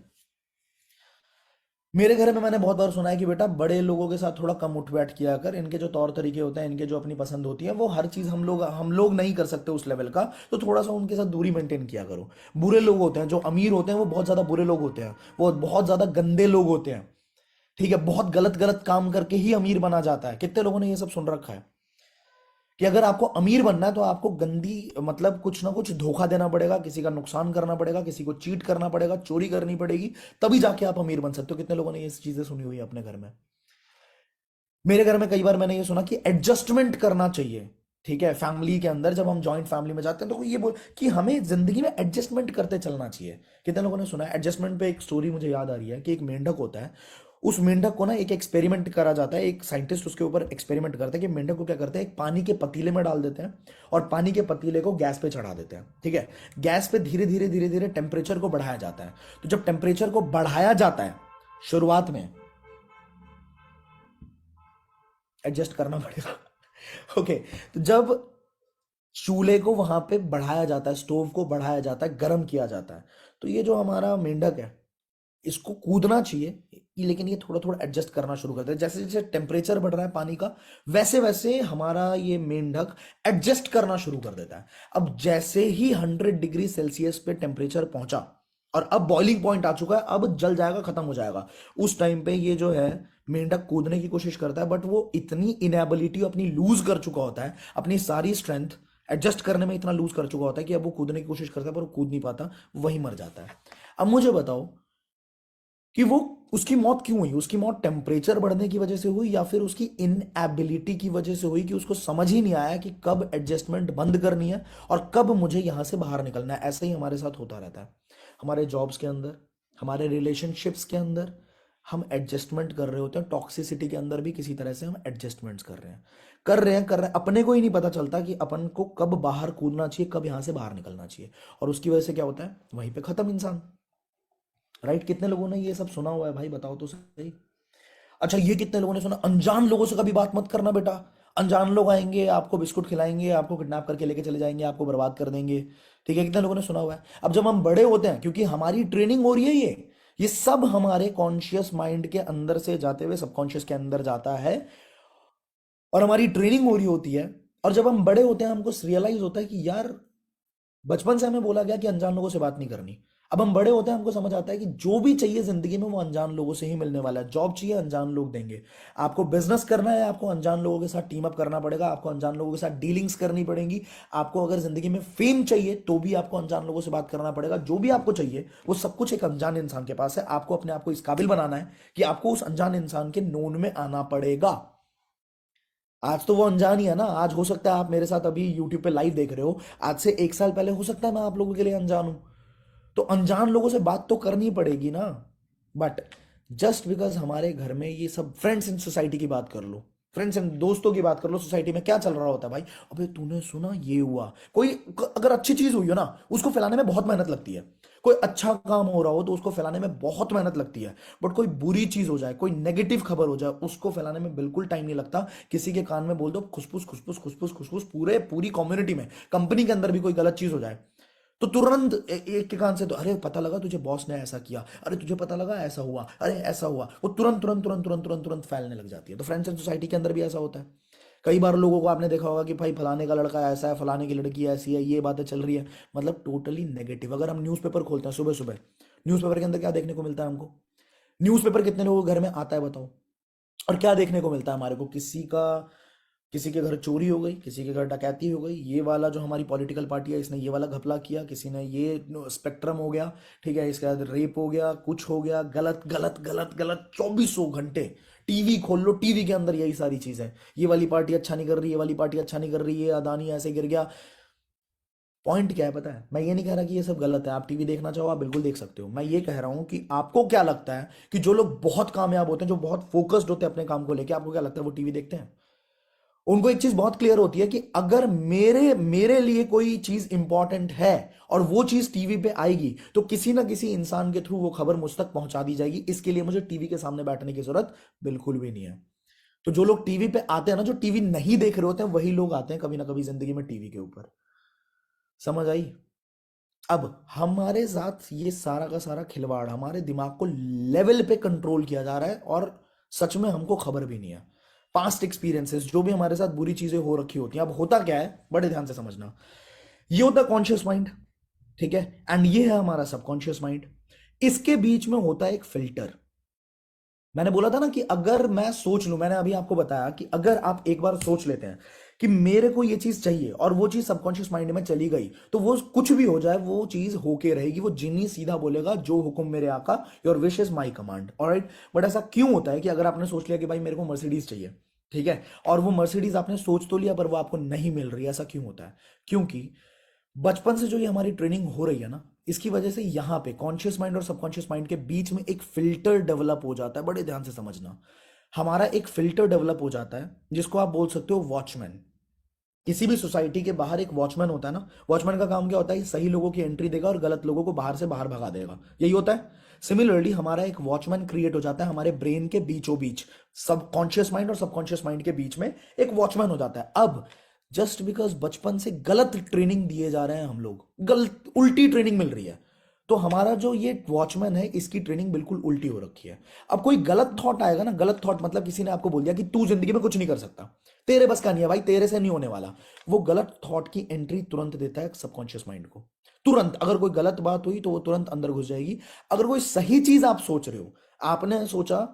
मेरे घर में मैंने बहुत बार सुना है कि बेटा बड़े लोगों के साथ थोड़ा कम उठ बैठ किया कर, इनके जो तौर तरीके होते हैं, इनके जो अपनी पसंद होती है, वो हर चीज़ हम लोग नहीं कर सकते उस लेवल का, तो थोड़ा सा उनके साथ दूरी मेंटेन किया करो। बुरे लोग होते हैं, जो अमीर होते हैं वो बहुत ज़्यादा बुरे लोग होते हैं, वो बहुत ज़्यादा गंदे लोग होते हैं। ठीक है, बहुत गलत गलत काम करके ही अमीर बना जाता है। कितने लोगों ने ये सब सुन रखा है कि अगर आपको अमीर बनना है तो आपको गंदी, मतलब कुछ ना कुछ धोखा देना पड़ेगा, किसी का नुकसान करना पड़ेगा, किसी को चीट करना पड़ेगा, चोरी करनी पड़ेगी, तभी जाके आप अमीर बन सकते हो। कितने लोगों ने ये चीजें सुनी हुई है अपने घर में? मेरे घर में कई बार मैंने ये सुना कि एडजस्टमेंट करना चाहिए। ठीक है, फैमिली के अंदर जब हम जॉइंट फैमिली में जाते हैं तो ये बोल कि हमें जिंदगी में एडजस्टमेंट करते चलना चाहिए। कितने लोगों ने सुना है एडजस्टमेंट पे? एक स्टोरी मुझे याद आ रही है कि एक मेंढक होता है, उस मेंढक को ना एक एक्सपेरिमेंट करा जाता है, एक साइंटिस्ट उसके ऊपर एक्सपेरिमेंट करते हैं कि मेंढक को क्या करते हैं, एक पानी के पतीले में डाल देते हैं और पानी के पतीले को गैस पे चढ़ा देते हैं। ठीक है, गैस पे धीरे धीरे धीरे धीरे टेम्परेचर को बढ़ाया जाता है। तो जब टेम्परेचर को बढ़ाया जाता है शुरुआत में, एडजस्ट करना पड़ेगा। ओके, तो जब चूल्हे को वहां पे बढ़ाया जाता है, स्टोव को बढ़ाया जाता है, गर्म किया जाता है, तो ये जो हमारा मेंढक है, इसको कूदना चाहिए, लेकिन ये थोड़ा थोड़ा एडजस्ट करना शुरू करता है। जैसे जैसे टेम्परेचर बढ़ रहा है पानी का, वैसे वैसे हमारा ये मेंढक एडजस्ट करना शुरू कर देता है। अब जैसे ही 100 डिग्री सेल्सियस पे टेम्परेचर पहुंचा और अब बॉइलिंग पॉइंट आ चुका है, अब जल जाएगा, खत्म हो जाएगा, उस टाइम पे ये जो है मेंढक कूदने की कोशिश करता है, बट वो इतनी इनएबिलिटी अपनी लूज कर चुका होता है, अपनी सारी स्ट्रेंथ एडजस्ट करने में इतना लूज कर चुका होता है कि अब वो कूदने की कोशिश करता है पर वो कूद नहीं पाता, वही मर जाता है। अब मुझे बताओ कि वो, उसकी मौत क्यों हुई? उसकी मौत टेम्परेचर बढ़ने की वजह से हुई या फिर उसकी इनएबिलिटी की वजह से हुई कि उसको समझ ही नहीं आया कि कब एडजस्टमेंट बंद करनी है और कब मुझे यहां से बाहर निकलना है। ऐसा ही हमारे साथ होता रहता है, हमारे जॉब्स के अंदर, हमारे रिलेशनशिप्स के अंदर हम एडजस्टमेंट कर रहे होते हैं। टॉक्सिसिटी के अंदर भी किसी तरह से हम एडजस्टमेंट्स कर रहे हैं, कर रहे हैं, अपने को ही नहीं पता चलता कि अपन को कब बाहर कूदना चाहिए, कब यहां से बाहर निकलना चाहिए, और उसकी वजह से क्या होता है, वहीं पे खत्म इंसान। राइट? कितने लोगों ने ये सब सुना हुआ है भाई, बताओ तो सही। अच्छा, ये कितने लोगों ने सुना, अनजान लोगों से कभी बात मत करना बेटा, अनजान लोग आएंगे, आपको बिस्कुट खिलाएंगे, आपको किडनैप करके लेके चले जाएंगे, आपको बर्बाद कर देंगे। ठीक है, कितने लोगों ने सुना हुआ है? अब जब हम बड़े होते हैं, क्योंकि हमारी ट्रेनिंग हो रही है, ये सब हमारे कॉन्शियस माइंड के अंदर से जाते हुए सबकॉन्शियस के अंदर जाता है और हमारी ट्रेनिंग हो रही होती है। और जब हम बड़े होते हैं हमको रियलाइज होता है कि यार, बचपन से हमें बोला गया कि अनजान लोगों से बात नहीं करनी। अब हम बड़े होते हैं, हमको समझ आता है कि जो भी चाहिए जिंदगी में वो अनजान लोगों से ही मिलने वाला है। जॉब चाहिए, अनजान लोग देंगे। आपको बिजनेस करना है, आपको अनजान लोगों के साथ टीम अप करना पड़ेगा, आपको अनजान लोगों के साथ डीलिंग्स करनी पड़ेंगी। आपको अगर जिंदगी में फेम चाहिए तो भी आपको अनजान लोगों से बात करना पड़ेगा। जो भी आपको चाहिए वो सब कुछ एक अनजान इंसान के पास है। आपको अपने आप को इस काबिल बनाना है कि आपको उस अनजान इंसान के नोन में आना पड़ेगा। आज तो वो अनजान ही है ना। आज हो सकता है आप मेरे साथ अभी यूट्यूब पे लाइव देख रहे हो, आज से 1 साल पहले हो सकता है मैं आप लोगों के लिए अनजान हूं। तो अनजान लोगों से बात तो करनी पड़ेगी ना। बट जस्ट बिकॉज हमारे घर में ये सब, फ्रेंड्स इन सोसाइटी की बात कर लो, फ्रेंड्स एंड दोस्तों की बात कर लो, सोसाइटी में क्या चल रहा होता है भाई, अबे तूने सुना ये हुआ, कोई अगर अच्छी चीज हुई हो ना, उसको फैलाने में बहुत मेहनत लगती है। कोई अच्छा काम हो रहा हो तो उसको फैलाने में बहुत मेहनत लगती है। बट कोई बुरी चीज हो जाए, कोई नेगेटिव खबर हो जाए, उसको फैलाने में बिल्कुल टाइम नहीं लगता। किसी के कान में बोल दो खुसफुस खुसफुस खुसफुस खुसफुस, पूरी कम्युनिटी में, कंपनी के अंदर भी कोई गलत चीज हो जाए तो तुरंत एक के कान से तो, अरे पता लगा तुझे बॉस ने ऐसा किया, अरे तुझे पता लगा ऐसा हुआ, अरे ऐसा हुआ, वो तुरंत तुरंत तुरंत तुरंत तुरंत तुरंत फैलने लग जाती है। तो फ्रेंड्स एंड सोसाइटी के अंदर भी ऐसा होता है। कई बार लोगों को आपने देखा होगा कि भाई फलाने का लड़का ऐसा है, फलाने की लड़की ऐसी है, ये बातें चल रही है, मतलब टोटली नेगेटिव। अगर हम न्यूज़पेपर खोलते हैं सुबह सुबह, न्यूज़पेपर के अंदर क्या देखने को मिलता है हमको? न्यूज़पेपर कितने लोगों के घर में आता है बताओ? और क्या देखने को मिलता है हमारे को? किसी के घर चोरी हो गई, किसी के घर डकैती हो गई, ये वाला जो हमारी पॉलिटिकल पार्टी है इसने ये वाला घपला किया, किसी ने ये स्पेक्ट्रम हो गया, ठीक है, इसके बाद रेप हो गया, कुछ हो गया, गलत गलत गलत गलत, 2400 घंटे टीवी खोल लो, टीवी के अंदर यही सारी चीजें। ये वाली पार्टी अच्छा नहीं कर रही, ये वाली पार्टी अच्छा नहीं कर रही, ये अदानी ऐसे गिर गया। पॉइंट क्या है पता है? मैं ये नहीं कह रहा कि ये सब गलत है, आप टीवी देखना चाहो आप बिल्कुल देख सकते हो। मैं ये कह रहा हूं कि आपको क्या लगता है कि जो लोग बहुत कामयाब होते हैं, जो बहुत फोकस्ड होते हैं अपने काम को लेकर, आपको क्या लगता है वो टीवी देखते हैं? उनको एक चीज बहुत क्लियर होती है कि अगर मेरे मेरे लिए कोई चीज इंपॉर्टेंट है और वो चीज टीवी पे आएगी तो किसी ना किसी इंसान के थ्रू वो खबर मुझ तक पहुंचा दी जाएगी। इसके लिए मुझे टीवी के सामने बैठने की जरूरत बिल्कुल भी नहीं है। तो जो लोग टीवी पे आते हैं ना, जो टीवी नहीं देख रहे होते हैं, वही लोग आते हैं कभी ना कभी जिंदगी में टीवी के ऊपर। समझ आई? अब हमारे साथ ये सारा का सारा खिलवाड़ हमारे दिमाग को लेवल पे कंट्रोल किया जा रहा है और सच में हमको खबर भी नहीं है। पास्ट एक्सपीरियंसेस जो भी हमारे साथ बुरी चीजें हो रखी होती हैं, अब होता क्या है बड़े ध्यान से समझना, ये होता है कॉन्शियस माइंड, ठीक है, एंड ये है हमारा सबकॉन्शियस माइंड। इसके बीच में होता है एक फिल्टर। मैंने बोला था ना कि अगर मैं सोच लूं, मैंने अभी आपको बताया कि अगर आप एक बार सोच लेते हैं कि मेरे को ये चीज चाहिए और वो चीज सबकॉन्शियस माइंड में चली गई, तो वो कुछ भी हो जाए वो चीज होके रहेगी। वो जिन्नी सीधा बोलेगा, जो हुक्म मेरे आका, your wish is my command, alright. But ऐसा क्यों होता है कि अगर आपने सोच लिया कि भाई मेरे को मर्सिडीज चाहिए, ठीक है, और वो मर्सिडीज आपने सोच तो लिया पर वो आपको नहीं मिल रही, ऐसा क्यों होता है? क्योंकि बचपन से जो ये हमारी ट्रेनिंग हो रही है ना, इसकी वजह से यहां पे कॉन्शियस माइंड और सबकॉन्शियस माइंड के बीच में एक फिल्टर डेवलप हो जाता है। बड़े ध्यान से समझना, हमारा एक फिल्टर डेवलप हो जाता है जिसको आप बोल सकते हो वॉचमैन। किसी भी सोसाइटी के बाहर एक वॉचमैन होता है ना, वॉचमैन का काम क्या होता है? सही लोगों की एंट्री देगा और गलत लोगों को बाहर से बाहर भगा देगा, यही होता है। सिमिलरली हमारा एक वॉचमैन क्रिएट हो जाता है हमारे ब्रेन के बीचों बीच, सब कॉन्शियस माइंड और सबकॉन्शियस माइंड के बीच में एक वॉचमैन हो जाता है। अब जस्ट बिकॉज बचपन से गलत ट्रेनिंग दिए जा रहे हैं हम लोग, गलत उल्टी ट्रेनिंग मिल रही है, तो हमारा जो ये वॉचमैन है इसकी ट्रेनिंग बिल्कुल उल्टी हो रखी है। अब कोई गलत थॉट आएगा ना, गलत थॉट मतलब किसी ने आपको बोल दिया कि तू जिंदगी में कुछ नहीं कर सकता, तेरे बस का नहीं है भाई, तेरे से नहीं होने वाला, वो गलत थॉट की एंट्री तुरंत देता है सबकॉन्शियस माइंड को। तुरंत अगर कोई गलत बात हुई तो वो तुरंत अंदर घुस जाएगी। अगर कोई सही चीज आप सोच रहे हो, आपने सोचा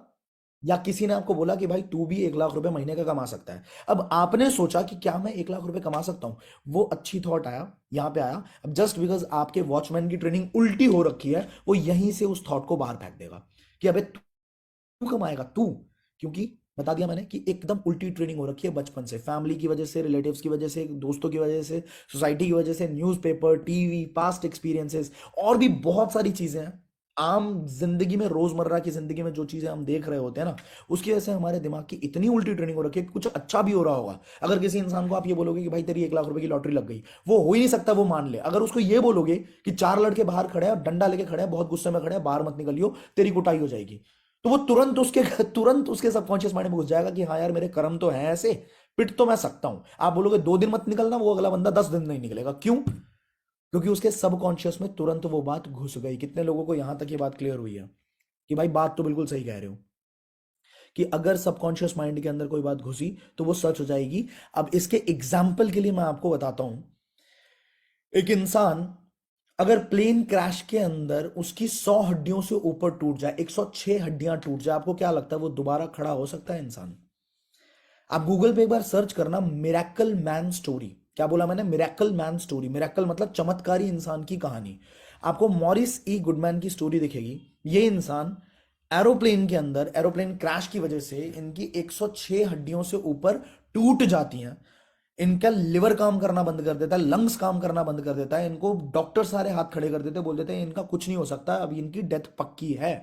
या किसी ने आपको बोला कि भाई तू भी 1 लाख रुपए महीने का कमा सकता है, अब आपने सोचा कि क्या मैं 1 लाख रुपए कमा सकता हूं, वो अच्छी थॉट आया, यहां पे आया। अब जस्ट बिकॉज आपके वॉचमैन की ट्रेनिंग उल्टी हो रखी है, वो यहीं से उस थॉट को बाहर फेंक देगा कि अबे तू कमाएगा तू, क्योंकि बता दिया मैंने कि एकदम उल्टी ट्रेनिंग हो रखी है बचपन से, फैमिली की वजह से, रिलेटिव्स की वजह से, दोस्तों की वजह से, सोसाइटी की वजह से, न्यूज़पेपर, टीवी, पास्ट एक्सपीरियंसेस, और भी बहुत सारी चीजें हैं। आम जिंदगी में, रोजमर्रा की जिंदगी में जो चीजें हम देख रहे होते हैं ना, उसकी वजह से हमारे दिमाग की इतनी उल्टी ट्रेनिंग हो रखी है कि कुछ अच्छा भी हो रहा होगा। अगर किसी इंसान को आप ये बोलोगे कि भाई तेरी 1 लाख रुपए की लॉटरी लग गई, वो हो ही नहीं सकता, वो मान ले। अगर उसको ये बोलोगे कि 4 लड़के बाहर खड़े हैं, डंडा लेके खड़े हैं, बहुत गुस्से में खड़े हैं, बाहर मत निकलियो, तेरी कुटाई हो जाएगी, तो वो तुरंत उसके सबकॉन्शियस माइंड में घुस जाएगा कि हाँ यार मेरे कर्म तो हैं ऐसे, पिट तो मैं सकता हूं। आप बोलोगे 2 दिन मत निकलना, वो अगला बंदा 10 दिन नहीं निकलेगा। क्यों? क्योंकि उसके सबकॉन्शियस में तुरंत वो बात घुस गई। कितने लोगों को यहां तक ये बात क्लियर हुई है कि भाई बात तो बिल्कुल सही कह रहे हो कि अगर सबकॉन्शियस माइंड के अंदर कोई बात घुसी तो वो सच हो जाएगी। अब इसके एग्जाम्पल के लिए मैं आपको बताता हूं, एक इंसान अगर प्लेन क्रैश के अंदर उसकी 100 हड्डियों से ऊपर टूट जाए, 106 हड्डियां टूट जाए, आपको क्या लगता है वो दोबारा खड़ा हो सकता है इंसान? आप गूगल पे एक बार सर्च करना मिरेकल मैन स्टोरी। क्या बोला मैंने? Miracle man story. मिरेकल मतलब चमत्कारी इंसान की कहानी। आपको मॉरिस ई गुडमैन की स्टोरी दिखेगी। ये इंसान एरोप्लेन के अंदर, एरोप्लेन क्रैश की वजह से इनकी 106 हड्डियों से ऊपर टूट जाती हैं। इनका लिवर काम करना बंद कर देता है, लंग्स काम करना बंद कर देता है, इनको डॉक्टर सारे हाथ खड़े कर देते, बोल देते हैं इनका कुछ नहीं हो सकता, अभी इनकी डेथ पक्की है।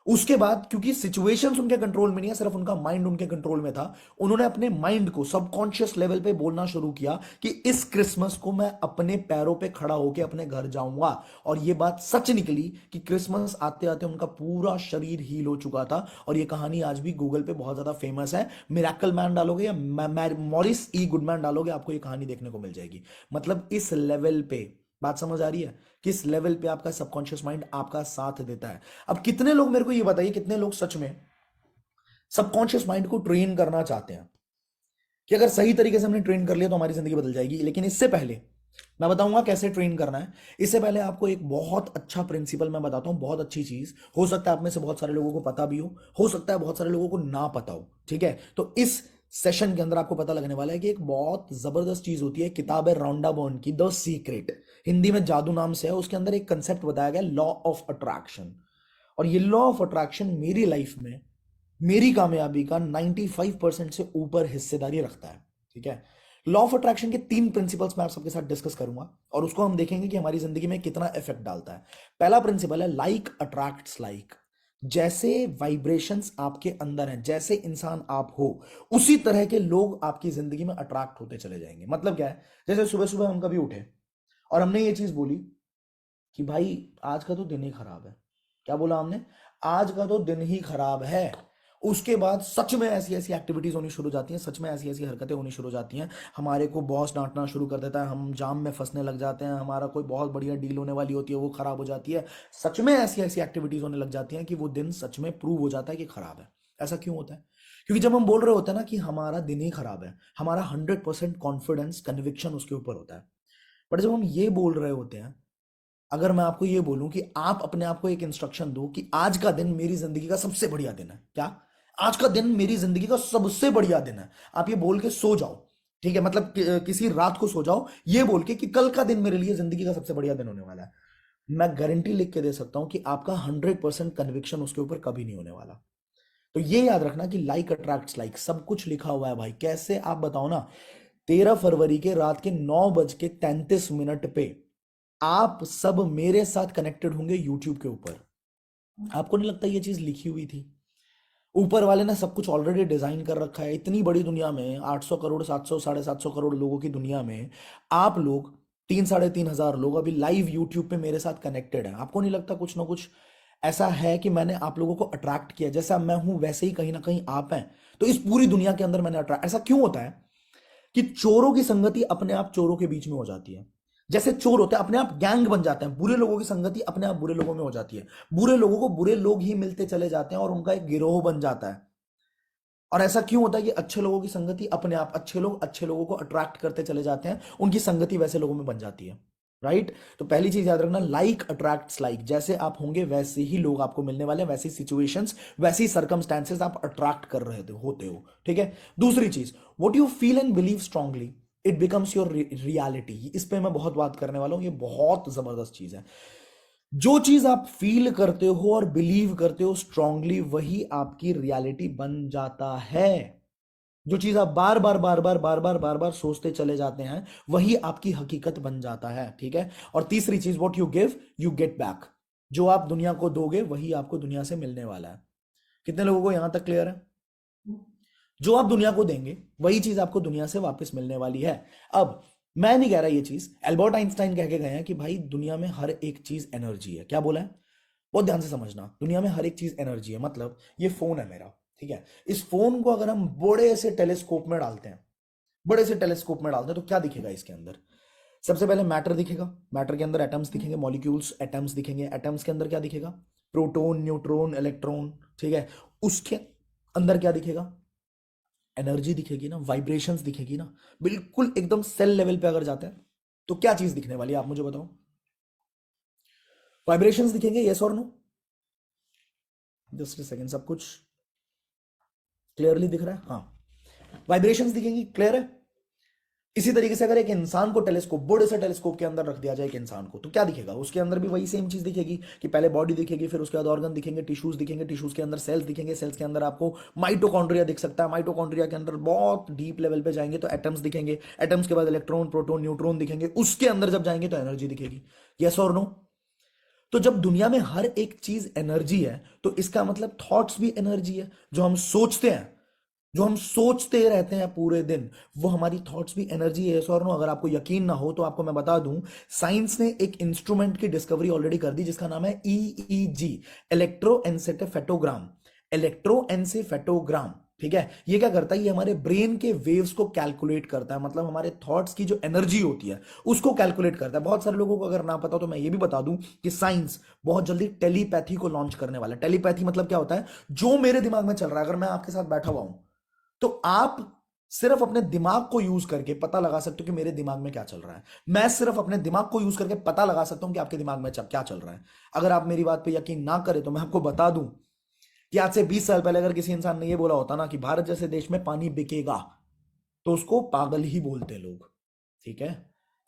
उसके बाद क्योंकि सिचुएशंस उनके कंट्रोल में नहीं है, सिर्फ उनका माइंड उनके कंट्रोल में था, उन्होंने अपने माइंड को सबकॉन्शियस लेवल पे बोलना शुरू किया कि इस क्रिसमस को मैं अपने पैरों पे खड़ा होकर अपने घर जाऊंगा। और ये बात सच निकली कि क्रिसमस आते आते उनका पूरा शरीर हील हो चुका था। और ये कहानी आज भी गूगल पे बहुत ज्यादा फेमस है। मिरेकल मैन डालोगे या मॉरिस ई गुडमैन डालोगे, आपको ये कहानी देखने को मिल जाएगी। मतलब इस लेवल पे बात समझ आ रही है? किस लेवल पे आपका सबकॉन्शियस माइंड आपका साथ देता है। अब कितने लोग, मेरे को ये बताइए, कितने लोग सच में सबकॉन्शियस माइंड को ट्रेन करना चाहते हैं कि अगर सही तरीके से हमने ट्रेन कर लिया तो हमारी जिंदगी बदल जाएगी? लेकिन इससे पहले मैं बताऊंगा कैसे ट्रेन करना है। इससे पहले आपको एक बहुत अच्छा प्रिंसिपल मैं बताता हूं, बहुत अच्छी चीज। हो सकता है आप में से बहुत सारे लोगों को पता भी हो सकता है बहुत सारे लोगों को ना पता हो, ठीक है? तो इस सेशन के अंदर आपको पता लगने वाला है कि एक बहुत जबरदस्त चीज होती है। किताब है रॉन्डा बर्न की, द सीक्रेट, हिंदी में जादू नाम से है। उसके अंदर एक कंसेप्ट बताया गया, लॉ ऑफ अट्रैक्शन। और ये लॉ ऑफ अट्रैक्शन मेरी लाइफ में, मेरी कामयाबी का 95% से ऊपर हिस्सेदारी रखता है, ठीक है? लॉ ऑफ अट्रैक्शन के 3 प्रिंसिपल्स मैं आप सबके साथ डिस्कस करूंगा और उसको हम देखेंगे कि हमारी जिंदगी में कितना इफेक्ट डालता है। पहला प्रिंसिपल है लाइक अट्रैक्ट्स लाइक। जैसे वाइब्रेशंस आपके अंदर हैं, जैसे इंसान आप हो, उसी तरह के लोग आपकी जिंदगी में अट्रैक्ट होते चले जाएंगे। मतलब क्या है? जैसे सुबह सुबह हम कभी उठे और हमने ये चीज बोली कि भाई आज का तो दिन ही खराब है। क्या बोला हमने? आज का तो दिन ही खराब है। उसके बाद सच में ऐसी ऐसी एक्टिविटीज होनी शुरू हो जाती हैं, सच में ऐसी ऐसी हरकतें होनी शुरू हो जाती हैं, हमारे को बॉस डांटना शुरू कर देता है, हम जाम में फंसने लग जाते हैं, हमारा कोई बहुत बढ़िया डील होने वाली होती है वो खराब हो जाती है। सच में ऐसी ऐसी एक्टिविटीज होने लग जाती हैं कि वो दिन सच में प्रूव हो जाता है कि खराब है। ऐसा क्यों होता है? क्योंकि जब हम बोल रहे होते हैं ना कि हमारा दिन ही खराब है, हमारा 100% कॉन्फिडेंस कन्विक्शन उसके ऊपर होता है। बट जब हम ये बोल रहे होते हैं, अगर मैं आपको ये बोलूं कि आप अपने आप को एक इंस्ट्रक्शन दो कि आज का दिन मेरी जिंदगी का सबसे बढ़िया दिन है, क्या आज का दिन मेरी जिंदगी का सबसे बढ़िया दिन है, आप ये बोल के सो जाओ, ठीक है, मतलब किसी रात को सो जाओ ये बोल के कि कल का दिन मेरे लिए जिंदगी का सबसे बढ़िया दिन होने वाला है, मैं गारंटी लिख के दे सकता हूं कि आपका 100% कन्विक्शन उसके ऊपर कभी नहीं होने वाला। तो ये याद रखना कि लाइक अट्रैक्ट्स लाइक, सब कुछ लिखा हुआ है भाई। कैसे? आप बताओ ना, 13 फरवरी के रात के 9:33 पे आप सब मेरे साथ कनेक्टेड होंगे यूट्यूब के ऊपर। आपको नहीं लगता ये चीज लिखी हुई थी? ऊपर वाले ने सब कुछ ऑलरेडी डिजाइन कर रखा है। इतनी बड़ी दुनिया में 800 करोड़ 700 750 करोड़ लोगों की दुनिया में आप लोग 3 3.5 हजार लोग अभी लाइव यूट्यूब पे मेरे साथ कनेक्टेड हैं। आपको नहीं लगता कुछ ना कुछ ऐसा है कि मैंने आप लोगों को अट्रैक्ट किया? जैसा मैं हूं वैसे ही कहीं ना कहीं आप हैं। तो इस पूरी दुनिया के अंदर मैंने अट्रैक्ट, ऐसा क्यों होता है कि चोरों की संगति अपने आप चोरों के बीच में हो जाती है? जैसे चोर होते हैं अपने आप गैंग बन जाते हैं, बुरे लोगों की संगति अपने आप बुरे लोगों में हो जाती है, बुरे लोगों को बुरे लोग ही मिलते चले जाते हैं और उनका एक गिरोह बन जाता है। और ऐसा क्यों होता है कि अच्छे लोगों की संगति अपने आप अच्छे लोग अच्छे लोगों को अट्रैक्ट करते चले जाते हैं, उनकी संगति वैसे लोगों में बन जाती है, राइट? तो पहली चीज याद रखना, लाइक अट्रैक्ट्स लाइक, जैसे आप होंगे वैसे ही लोग आपको मिलने वाले हैं, वैसी सिचुएशंस वैसी सर्कमस्टेंसेस आप अट्रैक्ट कर रहे होते हो, ठीक है? दूसरी चीज, what you feel and believe strongly it becomes your reality. इस पे मैं बहुत बात करने वाला हूं, ये बहुत जबरदस्त चीज है। जो चीज आप फील करते हो और बिलीव करते हो स्ट्रांगली, वही आपकी रियलिटी बन जाता है। जो चीज आप बार बार बार बार बार बार बार बार सोचते चले जाते हैं, वही आपकी हकीकत बन जाता है, ठीक है? और तीसरी चीज, what you give you get back. जो आप दुनिया को दोगे वही आपको दुनिया से मिलने वाला है। कितने लोगों को यहां तक क्लियर है? जो आप दुनिया को देंगे वही चीज आपको दुनिया से वापस मिलने वाली है। अब मैं नहीं कह रहा ये चीज, एल्बर्ट आइंस्टाइन कह के गए हैं कि भाई दुनिया में हर एक चीज एनर्जी है। क्या बोला है? बहुत ध्यान से समझना, दुनिया में हर एक चीज एनर्जी है। मतलब ये फोन है मेरा, ठीक है? इस फोन को अगर हम बड़े से टेलीस्कोप में डालते हैं, बड़े से टेलीस्कोप में डालते हैं, तो क्या दिखेगा इसके अंदर? सबसे पहले मैटर दिखेगा, मैटर के अंदर एटम्स दिखेंगे, मॉलिक्यूल्स एटम्स दिखेंगे, एटम्स के अंदर क्या दिखेगा? प्रोटॉन न्यूट्रॉन इलेक्ट्रॉन, ठीक है? उसके अंदर क्या दिखेगा? एनर्जी दिखेगी ना, वाइब्रेशंस दिखेगी ना। बिल्कुल एकदम सेल लेवल पे अगर जाते हैं तो क्या चीज दिखने वाली है, आप मुझे बताओ? वाइब्रेशंस दिखेंगे, यस और नो? जस्ट सेकंड, सब कुछ क्लियरली दिख रहा है? हाँ, वाइब्रेशंस दिखेंगी, क्लियर है? इसी तरीके से अगर एक इंसान को टेलीस्कोप, बड़े से टेलीस्कोप के अंदर रख दिया जाए एक इंसान को, तो क्या दिखेगा? उसके अंदर भी वही सेम चीज दिखेगी कि पहले बॉडी दिखेगी, फिर उसके बाद ऑर्गन दिखेंगे, टिश्यूज दिखेंगे, टिश्यूज के अंदर सेल्स दिखेंगे, सेल्स के अंदर आपको माइटोकॉन्ड्रिया दिख सकता है, माइटोकॉन्ड्रिया के अंदर बहुत डीप लेवल पे जाएंगे तो एटम्स दिखेंगे, एटम्स के बाद इलेक्ट्रॉन प्रोटॉन न्यूट्रॉन दिखेंगे, उसके अंदर जब जाएंगे तो एनर्जी दिखेगी, यस और नो? तो जब दुनिया में हर एक चीज एनर्जी है, तो इसका मतलब थॉट्स भी एनर्जी है। जो हम सोचते हैं, जो हम सोचते रहते हैं पूरे दिन, वो हमारी थॉट्स भी एनर्जी है, और नो? अगर आपको यकीन ना हो तो आपको मैं बता दूं, साइंस ने एक इंस्ट्रूमेंट की डिस्कवरी ऑलरेडी कर दी जिसका नाम है ईईजी, इलेक्ट्रोएन्सेफेटोग्राम। इलेक्ट्रोएन्सेफेटोग्राम, ठीक है? ये क्या करता है? ये हमारे ब्रेन के वेव्स को कैलकुलेट करता है, मतलब हमारे थॉट्स की जो एनर्जी होती है उसको कैलकुलेट करता है। बहुत सारे लोगों को अगर ना पता हो तो मैं ये भी बता दूं कि साइंस बहुत जल्दी टेलीपैथी को लॉन्च करने वाला है। टेलीपैथी मतलब क्या होता है? जो मेरे दिमाग में चल रहा है, अगर मैं आपके साथ बैठा हुआ हूं तो आप सिर्फ अपने दिमाग को यूज करके पता लगा सकते हो कि मेरे दिमाग में क्या चल रहा है। मैं सिर्फ अपने दिमाग को यूज करके पता लगा सकता हूं कि आपके दिमाग में क्या चल रहा है। अगर आप मेरी बात पे यकीन ना करें तो मैं आपको बता दूं कि आज से 20 साल पहले अगर किसी इंसान ने यह बोला होता ना कि भारत जैसे देश में पानी बिकेगा, तो उसको पागल ही बोलते लोग, ठीक है?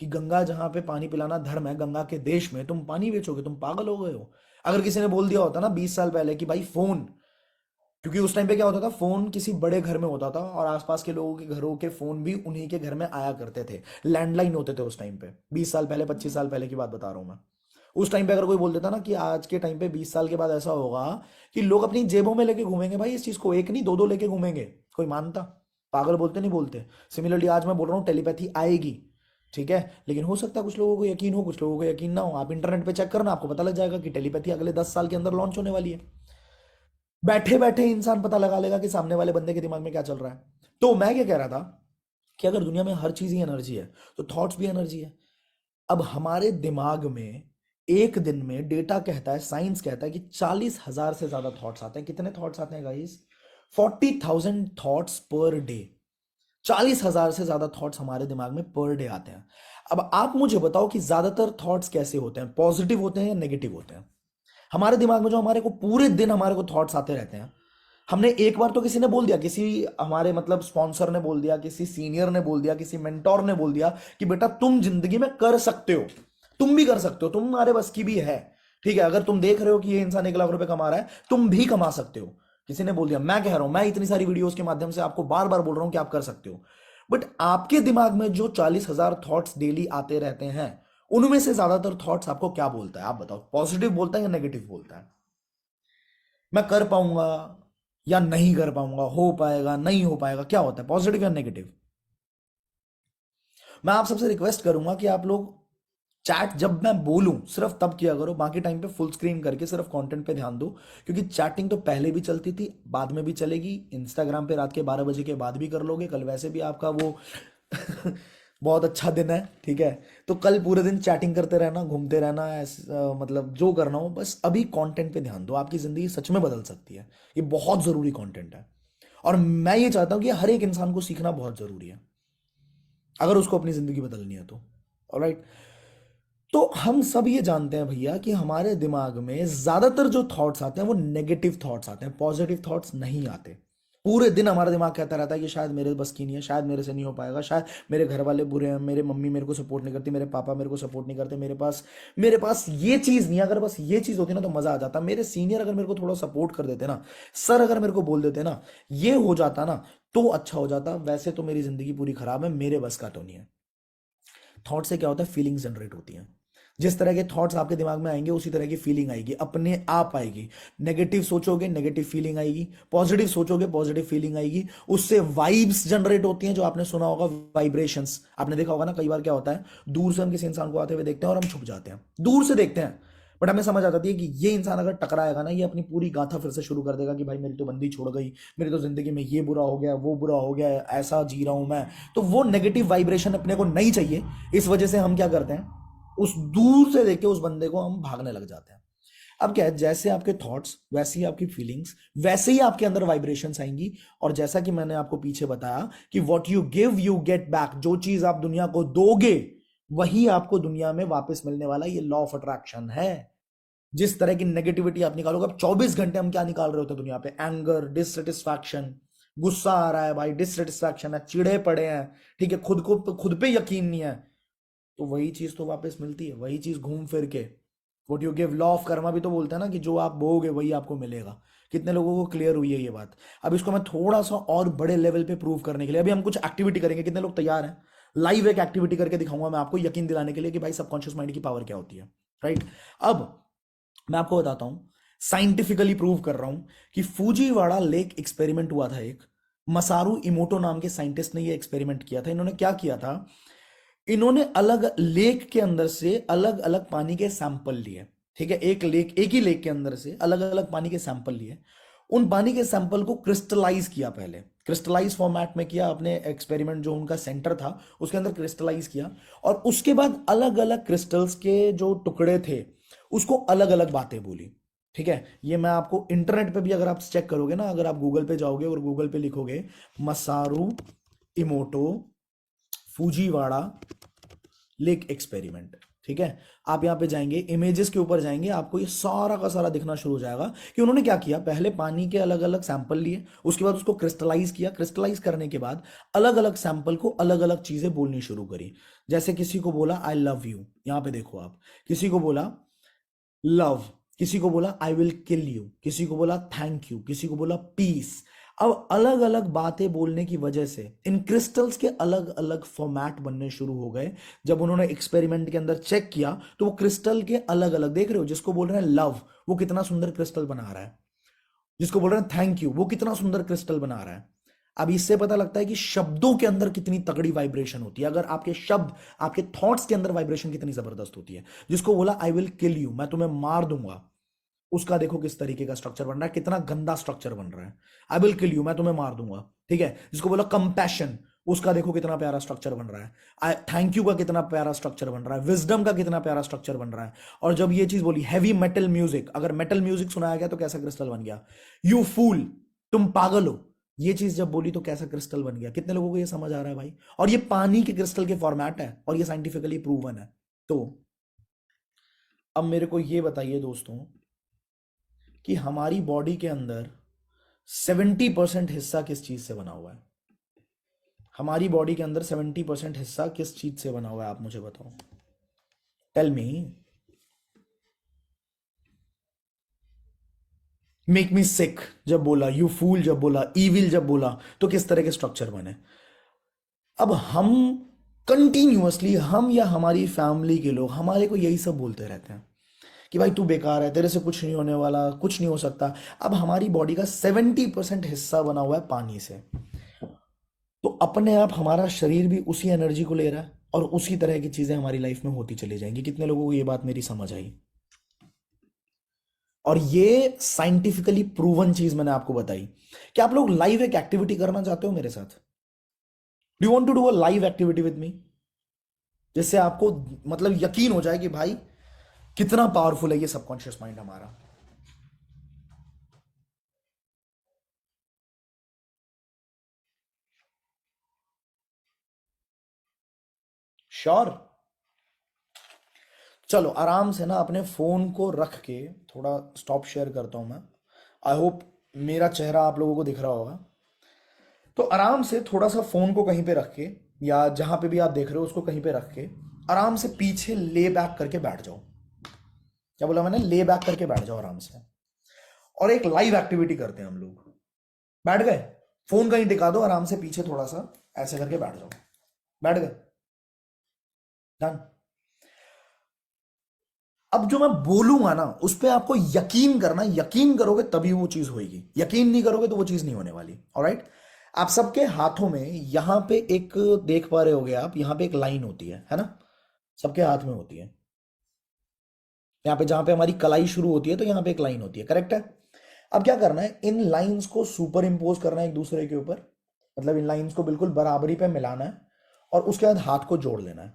कि गंगा जहां पे पानी पिलाना धर्म है, गंगा के देश में तुम पानी बेचोगे, तुम पागल हो गए हो। अगर किसी ने बोल दिया होता ना 20 साल पहले कि भाई फोन, क्योंकि उस टाइम पे क्या होता था, फोन किसी बड़े घर में होता था और आसपास के लोगों के घरों के फोन भी उन्हीं के घर में आया करते थे, लैंडलाइन होते थे उस टाइम पे। 20 साल पहले 25 साल पहले की बात बता रहा हूं मैं। उस टाइम पे अगर कोई बोल देता ना कि आज के टाइम पे 20 साल के बाद ऐसा होगा कि लोग अपनी जेबों में लेके घूमेंगे, भाई इस चीज को एक नहीं दो दो लेके घूमेंगे, कोई मानता? पागल बोलते नहीं बोलते। सिमिलरली आज मैं बोल रहा हूँ टेलीपैथी आएगी, ठीक है? लेकिन हो सकता है कुछ लोगों को यकीन हो, कुछ लोगों को यकीन ना हो। आप इंटरनेट पे चेक करना, आपको पता लग जाएगा कि टेलीपैथी अगले 10 साल के अंदर लॉन्च होने वाली है। बैठे बैठे इंसान पता लगा लेगा कि सामने वाले बंदे के दिमाग में क्या चल रहा है। तो मैं क्या कह रहा था कि अगर दुनिया में हर चीज ही एनर्जी है तो थॉट्स भी एनर्जी है। अब हमारे दिमाग में एक दिन में डेटा कहता है, साइंस कहता है कि 40,000 से ज्यादा थॉट्स आते हैं। कितने थॉट्स आते हैं गाइस? 40,000 thoughts per day. 40,000 से ज्यादा थॉट्स हमारे दिमाग में पर डे आते हैं। अब आप मुझे बताओ कि ज्यादातर थॉट्स कैसे होते हैं, पॉजिटिव होते हैं या नेगेटिव होते हैं? हमारे दिमाग में जो हमारे को पूरे दिन हमारे को थॉट्स आते रहते हैं, हमने एक बार तो किसी ने बोल दिया, किसी हमारे मतलब स्पॉन्सर ने बोल दिया, किसी सीनियर ने बोल दिया, किसी मेंटोर ने बोल दिया कि बेटा तुम जिंदगी में कर सकते हो, तुम भी कर सकते हो, तुम्हारे बस की भी है। ठीक है, अगर तुम देख रहे हो कि ये इंसान 1 लाख रुपए कमा रहा है, तुम भी कमा सकते हो। किसी ने बोल दिया। मैं कह रहा हूं, मैं इतनी सारी वीडियोस के माध्यम से आपको बार बार बोल रहा हूं कि आप कर सकते हो। बट आपके दिमाग में जो 40,000 थॉट्स डेली आते रहते हैं, उनमें से ज्यादातर थॉट्स आपको क्या बोलता है? आप बताओ, पॉजिटिव बोलता है या नेगेटिव बोलता है? मैं कर पाऊंगा या नहीं कर पाऊंगा, हो पाएगा नहीं हो पाएगा, क्या होता है, पॉजिटिव या नेगेटिव? मैं आप सबसे रिक्वेस्ट करूंगा कि आप लोग चैट जब मैं बोलूं सिर्फ तब किया करो, बाकी टाइम पे फुल स्क्रीन करके सिर्फ कंटेंट पे ध्यान दो। क्योंकि चैटिंग तो पहले भी चलती थी, बाद में भी चलेगी। इंस्टाग्राम पे रात के 12 बजे के बाद भी कर लोगे। कल वैसे भी आपका वो बहुत अच्छा दिन है, ठीक है? तो कल पूरे दिन चैटिंग करते रहना, घूमते रहना, मतलब जो करना हो, बस अभी कंटेंट पे ध्यान दो। आपकी जिंदगी सच में बदल सकती है। ये बहुत जरूरी कंटेंट है और मैं ये चाहता हूं कि हर एक इंसान को सीखना बहुत जरूरी है अगर उसको अपनी जिंदगी बदलनी है तो। ऑलराइट। तो हम सब ये जानते हैं भैया कि हमारे दिमाग में ज्यादातर जो थॉट्स आते हैं वो नेगेटिव थॉट्स आते हैं, पॉजिटिव थॉट्स नहीं आते। पूरे दिन हमारा दिमाग कहता रहता है कि शायद मेरे बस की नहीं है, शायद मेरे से नहीं हो पाएगा, शायद मेरे घर वाले बुरे हैं, मेरे मम्मी मेरे को सपोर्ट नहीं करती, मेरे पापा मेरे को सपोर्ट नहीं करते, मेरे पास ये चीज नहीं है। अगर बस ये चीज होती ना तो मजा आ जाता। मेरे सीनियर अगर मेरे को थोड़ा सपोर्ट कर देते ना, सर अगर मेरे को बोल देते ना, ये हो जाता ना तो अच्छा हो जाता। वैसे तो मेरी जिंदगी पूरी खराब है, मेरे बस का तो नहीं है। थॉट से क्या होता है, फीलिंग्स जनरेट होती हैं। जिस तरह के थॉट्स आपके दिमाग में आएंगे उसी तरह की फीलिंग आएगी, अपने आप आएगी। नेगेटिव सोचोगे नेगेटिव फीलिंग आएगी, पॉजिटिव सोचोगे पॉजिटिव फीलिंग आएगी। उससे वाइब्स जनरेट होती हैं, जो आपने सुना होगा, वाइब्रेशंस। आपने देखा होगा ना, कई बार क्या होता है, दूर से हम किसी इंसान को आते हुए देखते हैं और हम छुप जाते हैं, दूर से देखते हैं, बट हमें समझ आ जाती है कि ये इंसान अगर टकराएगा ना, ये अपनी पूरी गाथा फिर से शुरू कर देगा कि भाई मेरी तो बंदी छोड़ गई, मेरी तो जिंदगी में ये बुरा हो गया, वो बुरा हो गया, ऐसा जी रहा हूं मैं। तो वो नेगेटिव वाइब्रेशन अपने को नहीं चाहिए। इस वजह से हम क्या करते हैं, उस दूर से देख के उस बंदे को हम भागने लग जाते हैं। अब क्या है, जैसे आपके थॉट्स वैसे ही आपकी फीलिंग्स, वैसे ही आपके अंदर वाइब्रेशंस आएंगी। और जैसा कि मैंने आपको पीछे बताया कि what you give you get back, जो चीज आप दुनिया को दोगे वही आपको दुनिया में वापस मिलने वाला, ये लॉ ऑफ अट्रैक्शन है। जिस तरह की नेगेटिविटी आप निकालोगे, अब 24 घंटे हम क्या निकाल रहे होते हैं दुनिया पे, एंगर, डिससेटिस्फैक्शन, गुस्सा आ रहा है भाई, डिससेटिस्फैक्शन है, चिड़े पड़े हैं, ठीक है, खुद पे यकीन नहीं है, तो वही चीज तो वापस मिलती है, वही चीज घूम फिर के। What you give, law of Karma भी तो बोलते हैं ना कि जो आप बोओगे वही आपको मिलेगा। कितने लोगों को क्लियर हुई है ये बात? अब इसको मैं थोड़ा सा और बड़े लेवल पे प्रूव करने के लिए अभी हम कुछ एक्टिविटी करेंगे। कितने लोग तैयार हैं? लाइव एक एक्टिविटी करके दिखाऊंगा मैं आपको, यकीन दिलाने के लिए कि भाई सबकॉन्शियस माइंड की पावर क्या होती है। राइट। अब मैं आपको बताता हूं, साइंटिफिकली प्रूव कर रहा हूं कि फूजीवाड़ा लेक एक्सपेरिमेंट हुआ था एक। मसारू इमोटो नाम के साइंटिस्ट ने ये एक्सपेरिमेंट किया था। इन्होंने क्या किया था, इन्होंने अलग लेक के अंदर से अलग अलग पानी के सैंपल लिए। ठीक है, एक ही लेक के अंदर से अलग अलग पानी के सैंपल लिए। उन पानी के सैंपल को क्रिस्टलाइज किया, पहले क्रिस्टलाइज फॉर्मेट में किया। अपने एक्सपेरिमेंट जो उनका सेंटर था उसके अंदर क्रिस्टलाइज किया, और उसके बाद अलग अलग क्रिस्टल्स के जो टुकड़े थे उसको अलग अलग बातें बोली। ठीक है, ये मैं आपको इंटरनेट पे भी अगर आप चेक करोगे ना, अगर आप गूगल पे जाओगे और गूगल पे लिखोगे मसारू इमोटो फूजीवाड़ा लेक एक्सपेरिमेंट, ठीक है, आप यहां पे जाएंगे, इमेजेस के ऊपर जाएंगे, आपको ये सारा का सारा दिखना शुरू हो जाएगा कि उन्होंने क्या किया। पहले पानी के अलग अलग सैंपल लिए, उसके बाद उसको क्रिस्टलाइज किया। क्रिस्टलाइज करने के बाद अलग अलग सैंपल को अलग अलग चीजें बोलनी शुरू करी। जैसे किसी को बोला आई लव यू, यहां पे देखो आप, किसी को बोला लव, किसी को बोला आई विल किल यू, किसी को बोला थैंक यू, किसी को बोला पीस। अब अलग अलग बातें बोलने की वजह से इन क्रिस्टल्स के अलग अलग फॉर्मेट बनने शुरू हो गए। जब उन्होंने एक्सपेरिमेंट के अंदर चेक किया तो वो क्रिस्टल के अलग अलग, देख रहे हो, जिसको बोल रहे हैं लव वो कितना सुंदर क्रिस्टल बना रहा है, जिसको बोल रहे हैं थैंक यू वो कितना सुंदर क्रिस्टल बना रहा है। अब इससे पता लगता है कि शब्दों के अंदर कितनी तगड़ी वाइब्रेशन होती है। अगर आपके शब्द, आपके थॉट्स के अंदर वाइब्रेशन कितनी जबरदस्त होती है। जिसको बोला आई विल किल यू, मैं तुम्हें मार दूंगा, उसका देखो किस तरीके का स्ट्रक्चर बन रहा है, कितना गंदा स्ट्रक्चर बन रहा है। आई विल किल यू, मैं तुम्हें मार दूंगा, ठीक है। जिसको बोला कंपैशन, उसका देखो कितना प्यारा स्ट्रक्चर बन रहा है। आई थैंक यू का कितना प्यारा स्ट्रक्चर बन रहा है, विजडम का कितना प्यारा स्ट्रक्चर बन रहा है। और जब ये चीज बोली हैवी मेटल म्यूजिक, अगर मेटल म्यूजिक सुनाया गया तो कैसा क्रिस्टल बन गया। यू फूल, तुम पागल हो, ये चीज जब बोली तो कैसा क्रिस्टल बन गया। कितने लोगों को ये समझ आ रहा है भाई। और ये पानी के क्रिस्टल के फॉर्मेट है और ये साइंटिफिकली प्रूवन है। तो अब मेरे को ये बताइए दोस्तों कि हमारी बॉडी के अंदर 70% हिस्सा किस चीज से बना हुआ है। हमारी बॉडी के अंदर 70% हिस्सा किस चीज से बना हुआ है, आप मुझे बताओ। टेल मी, मेक मी सिक जब बोला, यू फूल जब बोला, ईविल जब बोला, तो किस तरह के स्ट्रक्चर बने। अब हम कंटिन्यूअसली, हम या हमारी फैमिली के लोग हमारे को यही सब बोलते रहते हैं कि भाई तू बेकार है, तेरे से कुछ नहीं होने वाला, कुछ नहीं हो सकता। अब हमारी बॉडी का 70% हिस्सा बना हुआ है पानी से, तो अपने आप हमारा शरीर भी उसी एनर्जी को ले रहा है और उसी तरह की चीजें हमारी लाइफ में होती चली जाएंगी। कितने लोगों को ये बात मेरी समझ आई। और ये साइंटिफिकली प्रूवन चीज मैंने आपको बताई। कि आप लोग लाइव एक एक्टिविटी करना चाहते हो मेरे साथ? Do you want to do a live activity with me, जिससे आपको मतलब यकीन हो जाए कि भाई कितना पावरफुल है ये सबकॉन्शियस माइंड हमारा। श्योर? चलो आराम से ना अपने फोन को रख के थोड़ा स्टॉप शेयर करता हूं मैं। आई होप मेरा चेहरा आप लोगों को दिख रहा होगा। तो आराम से थोड़ा सा फोन को कहीं पे रख के, या जहां पे भी आप देख रहे हो उसको कहीं पे रख के आराम से पीछे ले बैक करके बैठ जाओ। क्या बोला मैंने? ले बैक करके बैठ जाओ आराम से। और एक लाइव एक्टिविटी करते हैं हम लोग। बैठ गए? फोन कहीं टिका दो, आराम से पीछे थोड़ा सा ऐसे करके बैठ जाओ। बैठ गए? डन। अब जो मैं बोलूंगा ना उस पर आपको यकीन करना, यकीन करोगे तभी वो चीज होगी, यकीन नहीं करोगे तो वो चीज नहीं होने वाली। ऑलराइट? आप सबके हाथों में यहां पे एक, देख पा रहे होगे आप, यहां पे एक लाइन होती है ना? सबके हाथ में होती है। यहाँ पे जहां पे हमारी कलाई शुरू होती है तो यहाँ पे एक लाइन होती है, करेक्ट है? अब क्या करना है, इन लाइंस को सुपर इम्पोज करना है एक दूसरे के ऊपर। मतलब इन लाइंस को बिल्कुल बराबरी पे मिलाना है और उसके बाद हाथ को जोड़ लेना है।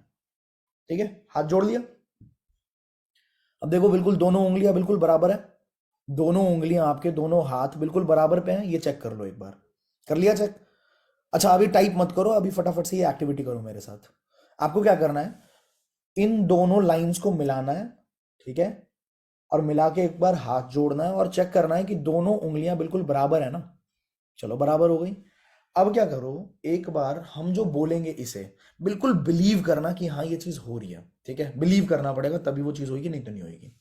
ठीक है, हाथ जोड़ लिया। अब देखो बिल्कुल दोनों उंगलियां बिल्कुल बराबर है। दोनों उंगलियां, आपके दोनों हाथ बिल्कुल बराबर पे हैं, ये चेक कर लो एक बार। कर लिया चेक? अच्छा अभी टाइप मत करो, अभी फटाफट से ये एक्टिविटी करो मेरे साथ। आपको क्या करना है, इन दोनों लाइंस को मिलाना है, ठीक है? और मिला के एक बार हाथ जोड़ना है और चेक करना है कि दोनों उंगलियां बिल्कुल बराबर है ना। चलो बराबर हो गई। अब क्या करो, एक बार हम जो बोलेंगे इसे बिल्कुल बिलीव करना कि हाँ ये चीज हो रही है। ठीक है, बिलीव करना पड़ेगा तभी वो चीज होगी, नहीं तो नहीं होगी।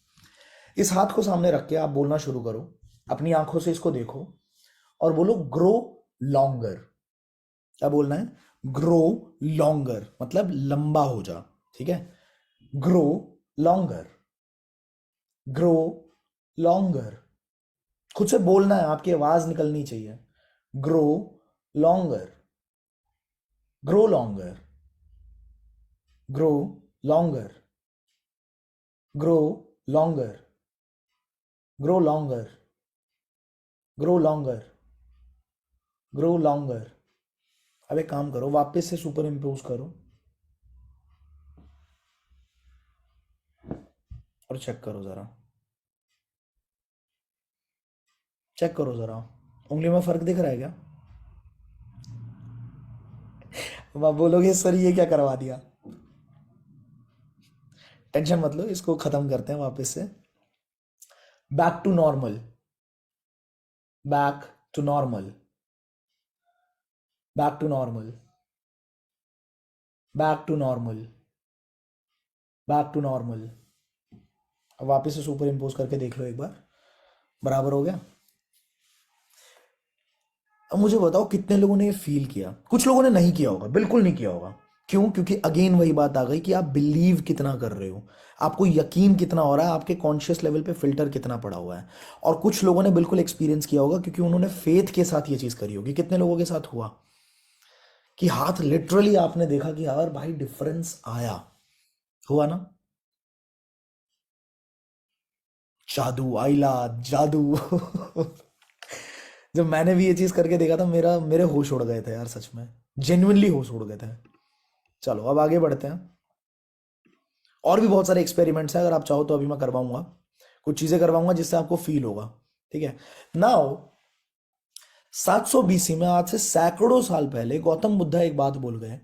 इस हाथ को सामने रख के आप बोलना शुरू करो, अपनी आंखों से इसको देखो और बोलो ग्रो लॉन्गर। क्या बोलना है? ग्रो लॉन्गर, मतलब लंबा हो जा। ठीक है, ग्रो लॉन्गर, ग्रो लॉन्गर। खुद से बोलना है, आपकी आवाज निकलनी चाहिए। Grow longer, grow longer, grow longer, grow longer, grow longer, grow longer, grow longer. अब एक काम करो, वापस से सुपर इम्पोज करो और चेक करो जरा, चेक करो जरा, उंगली में फर्क दिख रहा है क्या? अब आप बोलोगे सर ये क्या करवा दिया। टेंशन मत लो, इसको खत्म करते हैं वापस से। Back to normal, back to normal, back to normal, back to normal, back to normal. अब वापस से सुपर इम्पोज करके देख लो एक बार, बराबर हो गया? अब मुझे बताओ कितने लोगों ने ये फील किया। कुछ लोगों ने नहीं किया होगा, बिल्कुल नहीं किया होगा। क्यों? क्योंकि अगेन वही बात आ गई कि आप बिलीव कितना कर रहे हो, आपको यकीन कितना हो रहा है, आपके कॉन्शियस लेवल पे फिल्टर कितना पड़ा हुआ है। और कुछ लोगों ने बिल्कुल एक्सपीरियंस किया होगा क्योंकि उन्होंने फेथ के साथ ये चीज करी होगी। कितने लोगों के साथ हुआ कि हाथ लिटरली आपने देखा कि यार भाई डिफरेंस आया? हुआ ना? जादू आइला जादू। जब मैंने भी ये चीज करके देखा था मेरे होश उड़ गए थे यार, सच में जेन्युइनली होश उड़ गए थे। चलो अब आगे बढ़ते हैं। और भी बहुत सारे एक्सपेरिमेंट्स हैं, अगर आप चाहो तो अभी मैं करवाऊंगा, कुछ चीजें करवाऊंगा जिससे आपको फील होगा। ठीक है। नाउ 700 बीसी में, आज से सैकड़ों साल पहले, गौतम बुद्ध एक बात बोल गए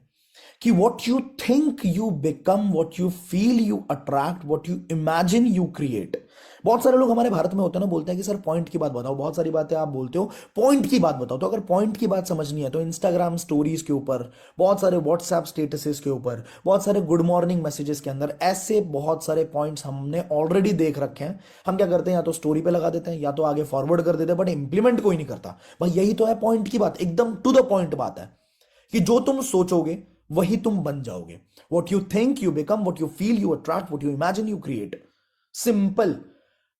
कि what you think you become, what you feel you attract, what you imagine you create. बहुत सारे लोग हमारे भारत में होते हैं ना, बोलते हैं कि सर पॉइंट की बात बताओ, बहुत सारी बातें आप बोलते हो, पॉइंट की बात बताओ। तो अगर पॉइंट की बात समझनी है तो इंस्टाग्राम स्टोरीज के ऊपर, बहुत सारे व्हाट्सएप स्टेटसेस के ऊपर, बहुत सारे गुड मॉर्निंग मैसेजेस के अंदर ऐसे बहुत सारे पॉइंट्स हमने ऑलरेडी देख रखे हैं। हम क्या करते हैं, या तो स्टोरी पे लगा देते हैं या तो आगे फॉरवर्ड कर देते हैं, बट इंप्लीमेंट कोई नहीं करता। भाई यही तो है पॉइंट की बात, एकदम टू द पॉइंट बात है कि जो तुम सोचोगे वही तुम बन जाओगे। What you think you become, what you feel you attract, what you imagine you create. Simple.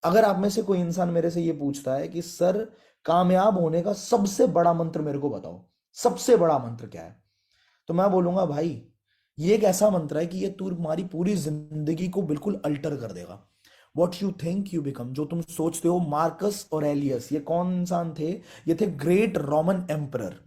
अगर आप में से कोई इंसान मेरे से ये पूछता है कि सर कामयाब होने का सबसे बड़ा मंत्र मेरे को बताओ, सबसे बड़ा मंत्र क्या है, तो मैं बोलूंगा भाई ये एक ऐसा मंत्र है कि ये तुम्हारी पूरी जिंदगी को बिल्कुल अल्टर कर देगा। What you think you become, जो तुम सोचते हो। मार्कस ऑरेलियस, ये कौन इंसान थे, ये थे ग्रेट रोमन एम्परर।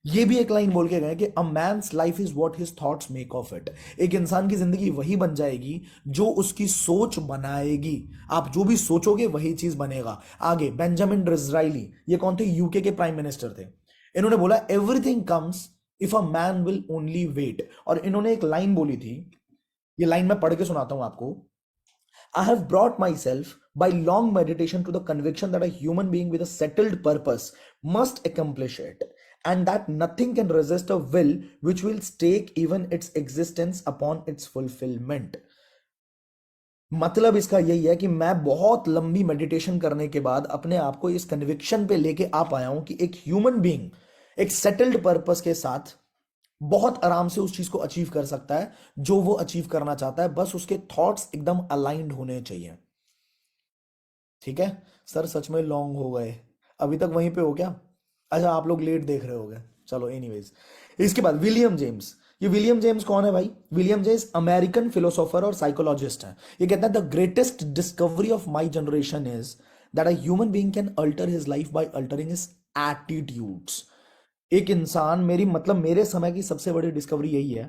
ये भी एक लाइन बोल के गए कि a man's life is what his thoughts make of it. एक इंसान की जिंदगी वही बन जाएगी जो उसकी सोच बनाएगी। आप जो भी सोचोगे वही चीज बनेगा। आगे बेंजामिन डिज़राइली, ये कौन थे, यूके के प्राइम मिनिस्टर थे। इन्होंने बोला everything comes if a man will only wait. और इन्होंने एक लाइन बोली थी, ये लाइन मैं पढ़ के सुनाता हूं आपको। I have brought myself by long meditation to the conviction that a human being with a settled purpose must accomplish it, and that nothing can resist a will which will stake even its existence upon its fulfillment. मतलब इसका यही है कि मैं बहुत लंबी meditation करने के बाद अपने आप को इस कन्विक्शन पे लेके आ पाया हूं कि एक ह्यूमन बीइंग एक सेटल्ड पर्पस के साथ बहुत आराम से उस चीज को अचीव कर सकता है जो वो अचीव करना चाहता है, बस उसके थॉट्स एकदम अलाइंड होने चाहिए। ठीक है। सर सच में लॉन्ग हो गए, अभी तक वहीं पे हो क्या? अच्छा आप लोग लेट देख रहे होगे, चलो एनीवेज। इसके बाद विलियम जेम्स। ये विलियम जेम्स कौन है भाई? विलियम जेम्स अमेरिकन फिलोसोफर और साइकोलॉजिस्ट है। ये कहता है the greatest discovery of my generation is that a human being can alter his life by altering his attitudes. एक इंसान, मेरी मतलब मेरे समय की सबसे बड़ी डिस्कवरी यही है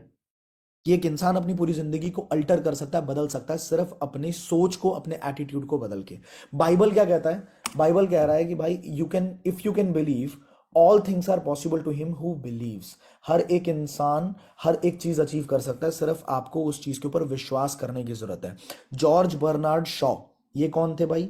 कि एक इंसान अपनी पूरी जिंदगी को अल्टर कर सकता है, बदल सकता है, सिर्फ अपनी सोच को, अपने एटीट्यूड को बदल के। बाइबल क्या कहता है? बाइबल कह रहा है कि भाई you can, if you can believe, all things are possible to him who believes. हर एक इंसान हर एक चीज अचीव कर सकता है, सिर्फ आपको उस चीज के ऊपर विश्वास करने की जरूरत है। जॉर्ज बर्नार्ड शॉ, ये कौन थे भाई?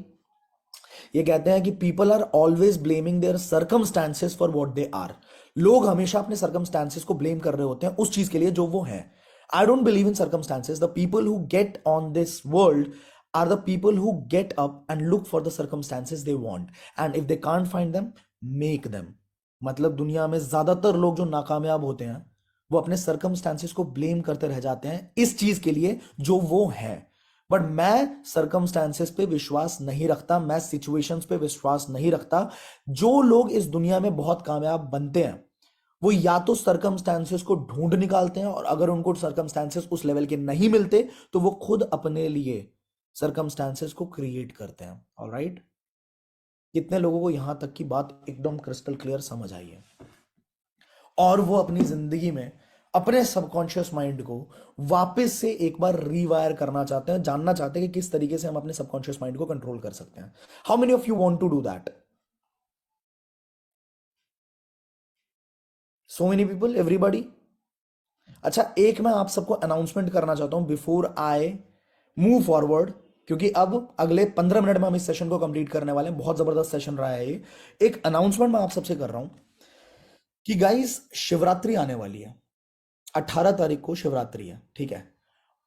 ये कहते हैं कि people are always blaming their circumstances for what they are. लोग हमेशा अपने सर्कमस्टांसेस को ब्लेम कर रहे होते हैं उस चीज के लिए जो वो हैं। I don't believe in circumstances. The people who get on this world are the people who get up and look for the circumstances they want, and if they can't find them, make them. मतलब दुनिया में ज्यादातर लोग जो नाकामयाब होते हैं वो अपने सर्कमस्टांसेस को ब्लेम करते रह जाते हैं इस चीज के लिए जो वो है। बट मैं सर्कमस्टांसेस पे विश्वास नहीं रखता, मैं सिचुएशंस पे विश्वास नहीं रखता। जो लोग इस दुनिया में बहुत कामयाब बनते हैं वो या तो सर्कमस्टांसेस को ढूंढ निकालते हैं, और अगर उनको सर्कमस्टांसेस उस लेवल के नहीं मिलते तो वो खुद अपने लिए सर्कमस्टांसेस को क्रिएट करते हैं। ऑलराइट, कितने लोगों को यहां तक की बात एकदम क्रिस्टल क्लियर समझ आई है, और वो अपनी जिंदगी में अपने सबकॉन्शियस माइंड को वापस से एक बार रीवायर करना चाहते हैं, जानना चाहते हैं कि किस तरीके से हम अपने सबकॉन्शियस माइंड को कंट्रोल कर सकते हैं। How many of you want to do that? So many people, everybody. अच्छा एक मैं आप सबको अनाउंसमेंट करना चाहता हूं बिफोर आई मूव फॉरवर्ड, क्योंकि अब अगले 15 मिनट में हम इस सेशन को कंप्लीट करने वाले हैं। बहुत जबरदस्त सेशन रहा है ये। एक अनाउंसमेंट मैं आप सबसे कर रहा हूं कि गाइस शिवरात्रि आने वाली है, 18 तारीख को शिवरात्रि है, ठीक है।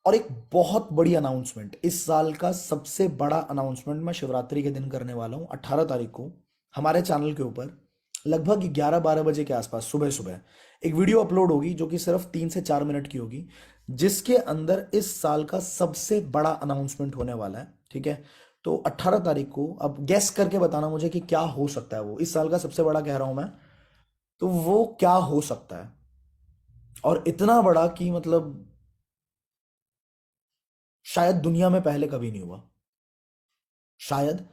और एक बहुत बड़ी अनाउंसमेंट, इस साल का सबसे बड़ा अनाउंसमेंट मैं शिवरात्रि के दिन करने वाला हूं। 18 तारीख को हमारे चैनल के ऊपर लगभग 11-12 बजे के आसपास सुबह सुबह एक वीडियो अपलोड होगी जो कि सिर्फ 3 से 4 मिनट की होगी, जिसके अंदर इस साल का सबसे बड़ा अनाउंसमेंट होने वाला है, ठीक है। तो 18 तारीख को अब गेस करके बताना मुझे कि क्या हो सकता है। वो इस साल का सबसे बड़ा कह रहा हूं मैं, तो वो क्या हो सकता है, और इतना बड़ा कि मतलब शायद दुनिया में पहले कभी नहीं हुआ, शायद,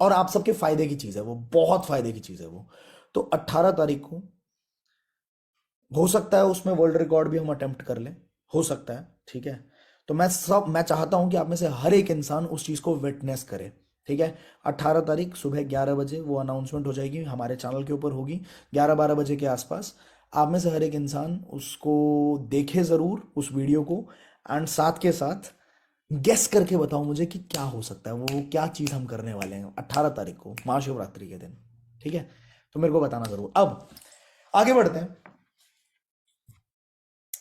और आप सबके फायदे की चीज है वो, बहुत फायदे की चीज है वो। तो 18 तारीख को हो सकता है उसमें वर्ल्ड रिकॉर्ड भी हम अटेम्प्ट कर लें, हो सकता है, ठीक है। तो मैं चाहता हूं कि आप में से हर एक इंसान उस चीज को विटनेस करे, ठीक है। 18 तारीख सुबह 11 बजे वो अनाउंसमेंट हो जाएगी, हमारे चैनल के ऊपर होगी 11-12 बजे के आसपास। आप में से हर एक इंसान उसको देखे ज़रूर, उस वीडियो को, एंड साथ के साथ गेस करके बताओ मुझे कि क्या हो सकता है, वो क्या चीज़ हम करने वाले हैं 18 तारीख को, महाशिवरात्रि के दिन, ठीक है। तो मेरे को बताना ज़रूर। अब आगे बढ़ते हैं।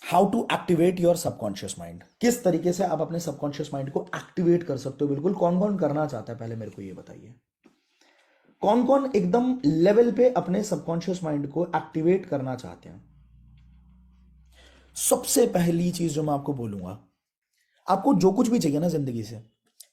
How to activate your subconscious mind, किस तरीके से आप अपने सबकॉन्शियस माइंड को एक्टिवेट कर सकते हो, बिल्कुल कौन कौन करना चाहता है पहले मेरे को ये बताइए। कौन कौन एकदम लेवल पे अपने सबकॉन्शियस माइंड को एक्टिवेट करना चाहते हैं। सबसे पहली चीज जो मैं आपको बोलूंगा, आपको जो कुछ भी चाहिए ना जिंदगी से,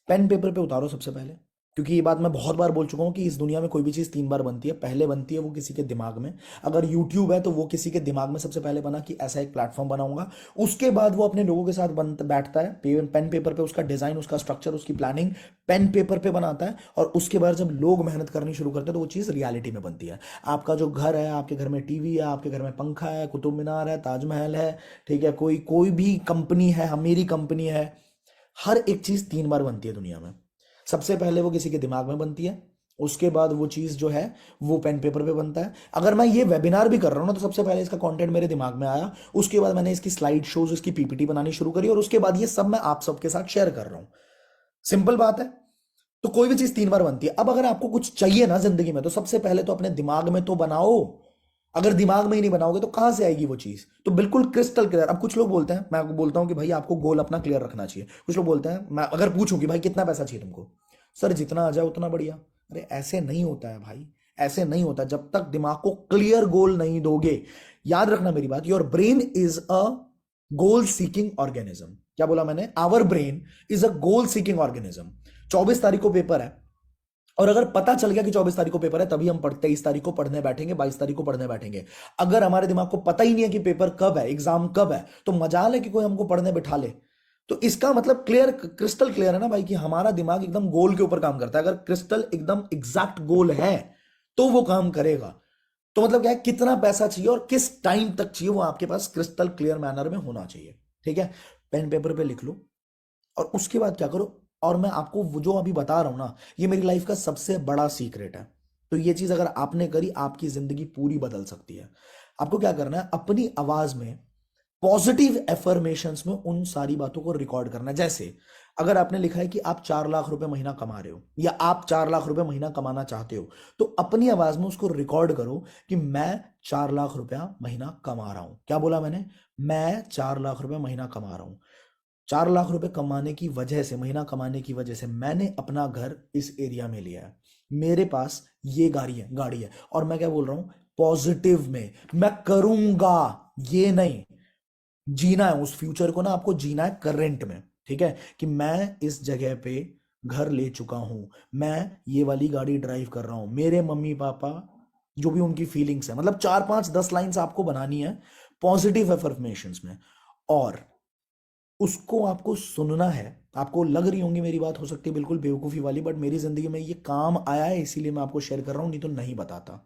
पेन पेपर पे उतारो सबसे पहले। क्योंकि ये बात मैं बहुत बार बोल चुका हूं कि इस दुनिया में कोई भी चीज़ 3 बार बनती है। पहले बनती है वो किसी के दिमाग में, अगर यूट्यूब है तो वो किसी के दिमाग में सबसे पहले बना कि ऐसा एक प्लेटफॉर्म बनाऊंगा। उसके बाद वो अपने लोगों के साथ बैठता है, पेन पेपर पे उसका डिज़ाइन, उसका स्ट्रक्चर, उसकी प्लानिंग पेन पेपर पे बनाता है, और उसके बाद जब लोग मेहनत करनी शुरू करते हैं तो वो चीज़ रियलिटी में बनती है। आपका जो घर है, आपके घर में टीवी है, आपके घर में पंखा है, कुतुब मीनार है, ताजमहल है, ठीक है, कोई कोई भी कंपनी है, मेरी कंपनी है, हर एक चीज 3 बार बनती है दुनिया में। सबसे पहले वो किसी के दिमाग में बनती है, उसके बाद वो चीज जो है वो पेन पेपर पे बनता है। अगर मैं ये वेबिनार भी कर रहा हूं ना, तो सबसे पहले इसका कंटेंट मेरे दिमाग में आया, उसके बाद मैंने इसकी स्लाइड शोज, इसकी पीपीटी बनानी शुरू करी, और उसके बाद ये सब मैं आप सबके साथ शेयर कर रहा हूं। सिंपल बात है। तो कोई भी चीज 3 बार बनती है। अब अगर आपको कुछ चाहिए ना जिंदगी में, तो सबसे पहले तो अपने दिमाग में तो बनाओ। अगर दिमाग में ही नहीं बनाओगे तो कहां से आएगी वो चीज। तो बिल्कुल क्रिस्टल क्लियर। अब कुछ लोग बोलते हैं, मैं आपको बोलता हूं कि भाई आपको गोल अपना क्लियर रखना चाहिए। कुछ लोग बोलते हैं, मैं अगर पूछूं कि भाई कितना पैसा चाहिए तुमको, सर जितना आ जाए उतना बढ़िया। अरे ऐसे नहीं होता है भाई, ऐसे नहीं होता। जब तक दिमाग को क्लियर गोल नहीं दोगे, याद रखना मेरी बात, your brain is a goal seeking organism. क्या बोला मैंने? Our brain is a goal seeking organism. 24 तारीख को पेपर है, और अगर पता चल गया कि 24 तारीख को पेपर है, तभी हम 23 तारीख को पढ़ने बैठेंगे, 22 तारीख को पढ़ने बैठेंगे। अगर हमारे दिमाग को पता ही नहीं है कि पेपर कब है, एग्जाम कब है, तो मजाल है कि कोई हमको पढ़ने बिठा ले। तो इसका मतलब क्लियर, क्रिस्टल क्लियर है ना भाई, कि हमारा दिमाग एकदम गोल के ऊपर काम करता है। अगर क्रिस्टल एकदम एग्जैक्ट गोल है तो वो काम करेगा। तो मतलब क्या है, कितना पैसा चाहिए और किस टाइम तक चाहिए, वो आपके पास क्रिस्टल क्लियर मैनर में होना चाहिए, ठीक है। पेन पेपर पे लिख लो, और उसके बाद क्या करो, और मैं आपको वो जो अभी बता रहा हूं ना, ये मेरी लाइफ का सबसे बड़ा सीक्रेट है। तो ये चीज अगर आपने करी, आपकी जिंदगी पूरी बदल सकती है। आपको क्या करना है, अपनी आवाज में पॉजिटिव एफर्मेशंस में उन सारी बातों को रिकॉर्ड करना है। जैसे अगर आपने लिखा है कि आप 4 लाख रुपए महीना कमा रहे हो, या आप 4 लाख रुपए महीना कमाना चाहते हो, तो अपनी आवाज में उसको रिकॉर्ड करो कि मैं 4 लाख रुपया महीना कमा रहा हूं। क्या बोला मैंने? मैं 4 लाख रुपए महीना कमा रहा हूं। 4 लाख रुपए कमाने की वजह से, महीना कमाने की वजह से मैंने अपना घर इस एरिया में लिया है, मेरे पास ये गाड़ी है, और मैं क्या बोल रहा हूं, पॉजिटिव में मैं करूंगा, ये नहीं। जीना है उस फ्यूचर को ना, आपको जीना है करंट में, ठीक है, कि मैं इस जगह पे घर ले चुका हूं, मैं ये वाली गाड़ी ड्राइव कर रहा हूं, मेरे मम्मी पापा, जो भी उनकी फीलिंग्स है, मतलब 4 5 10 लाइंस आपको बनानी है पॉजिटिव एफर्मेशंस में, और उसको आपको सुनना है। आपको लग रही होंगी मेरी बात, हो सकती है बिल्कुल बेवकूफ़ी वाली, बट मेरी ज़िंदगी में ये काम आया है, इसीलिए मैं आपको शेयर कर रहा हूँ, नहीं तो नहीं बताता।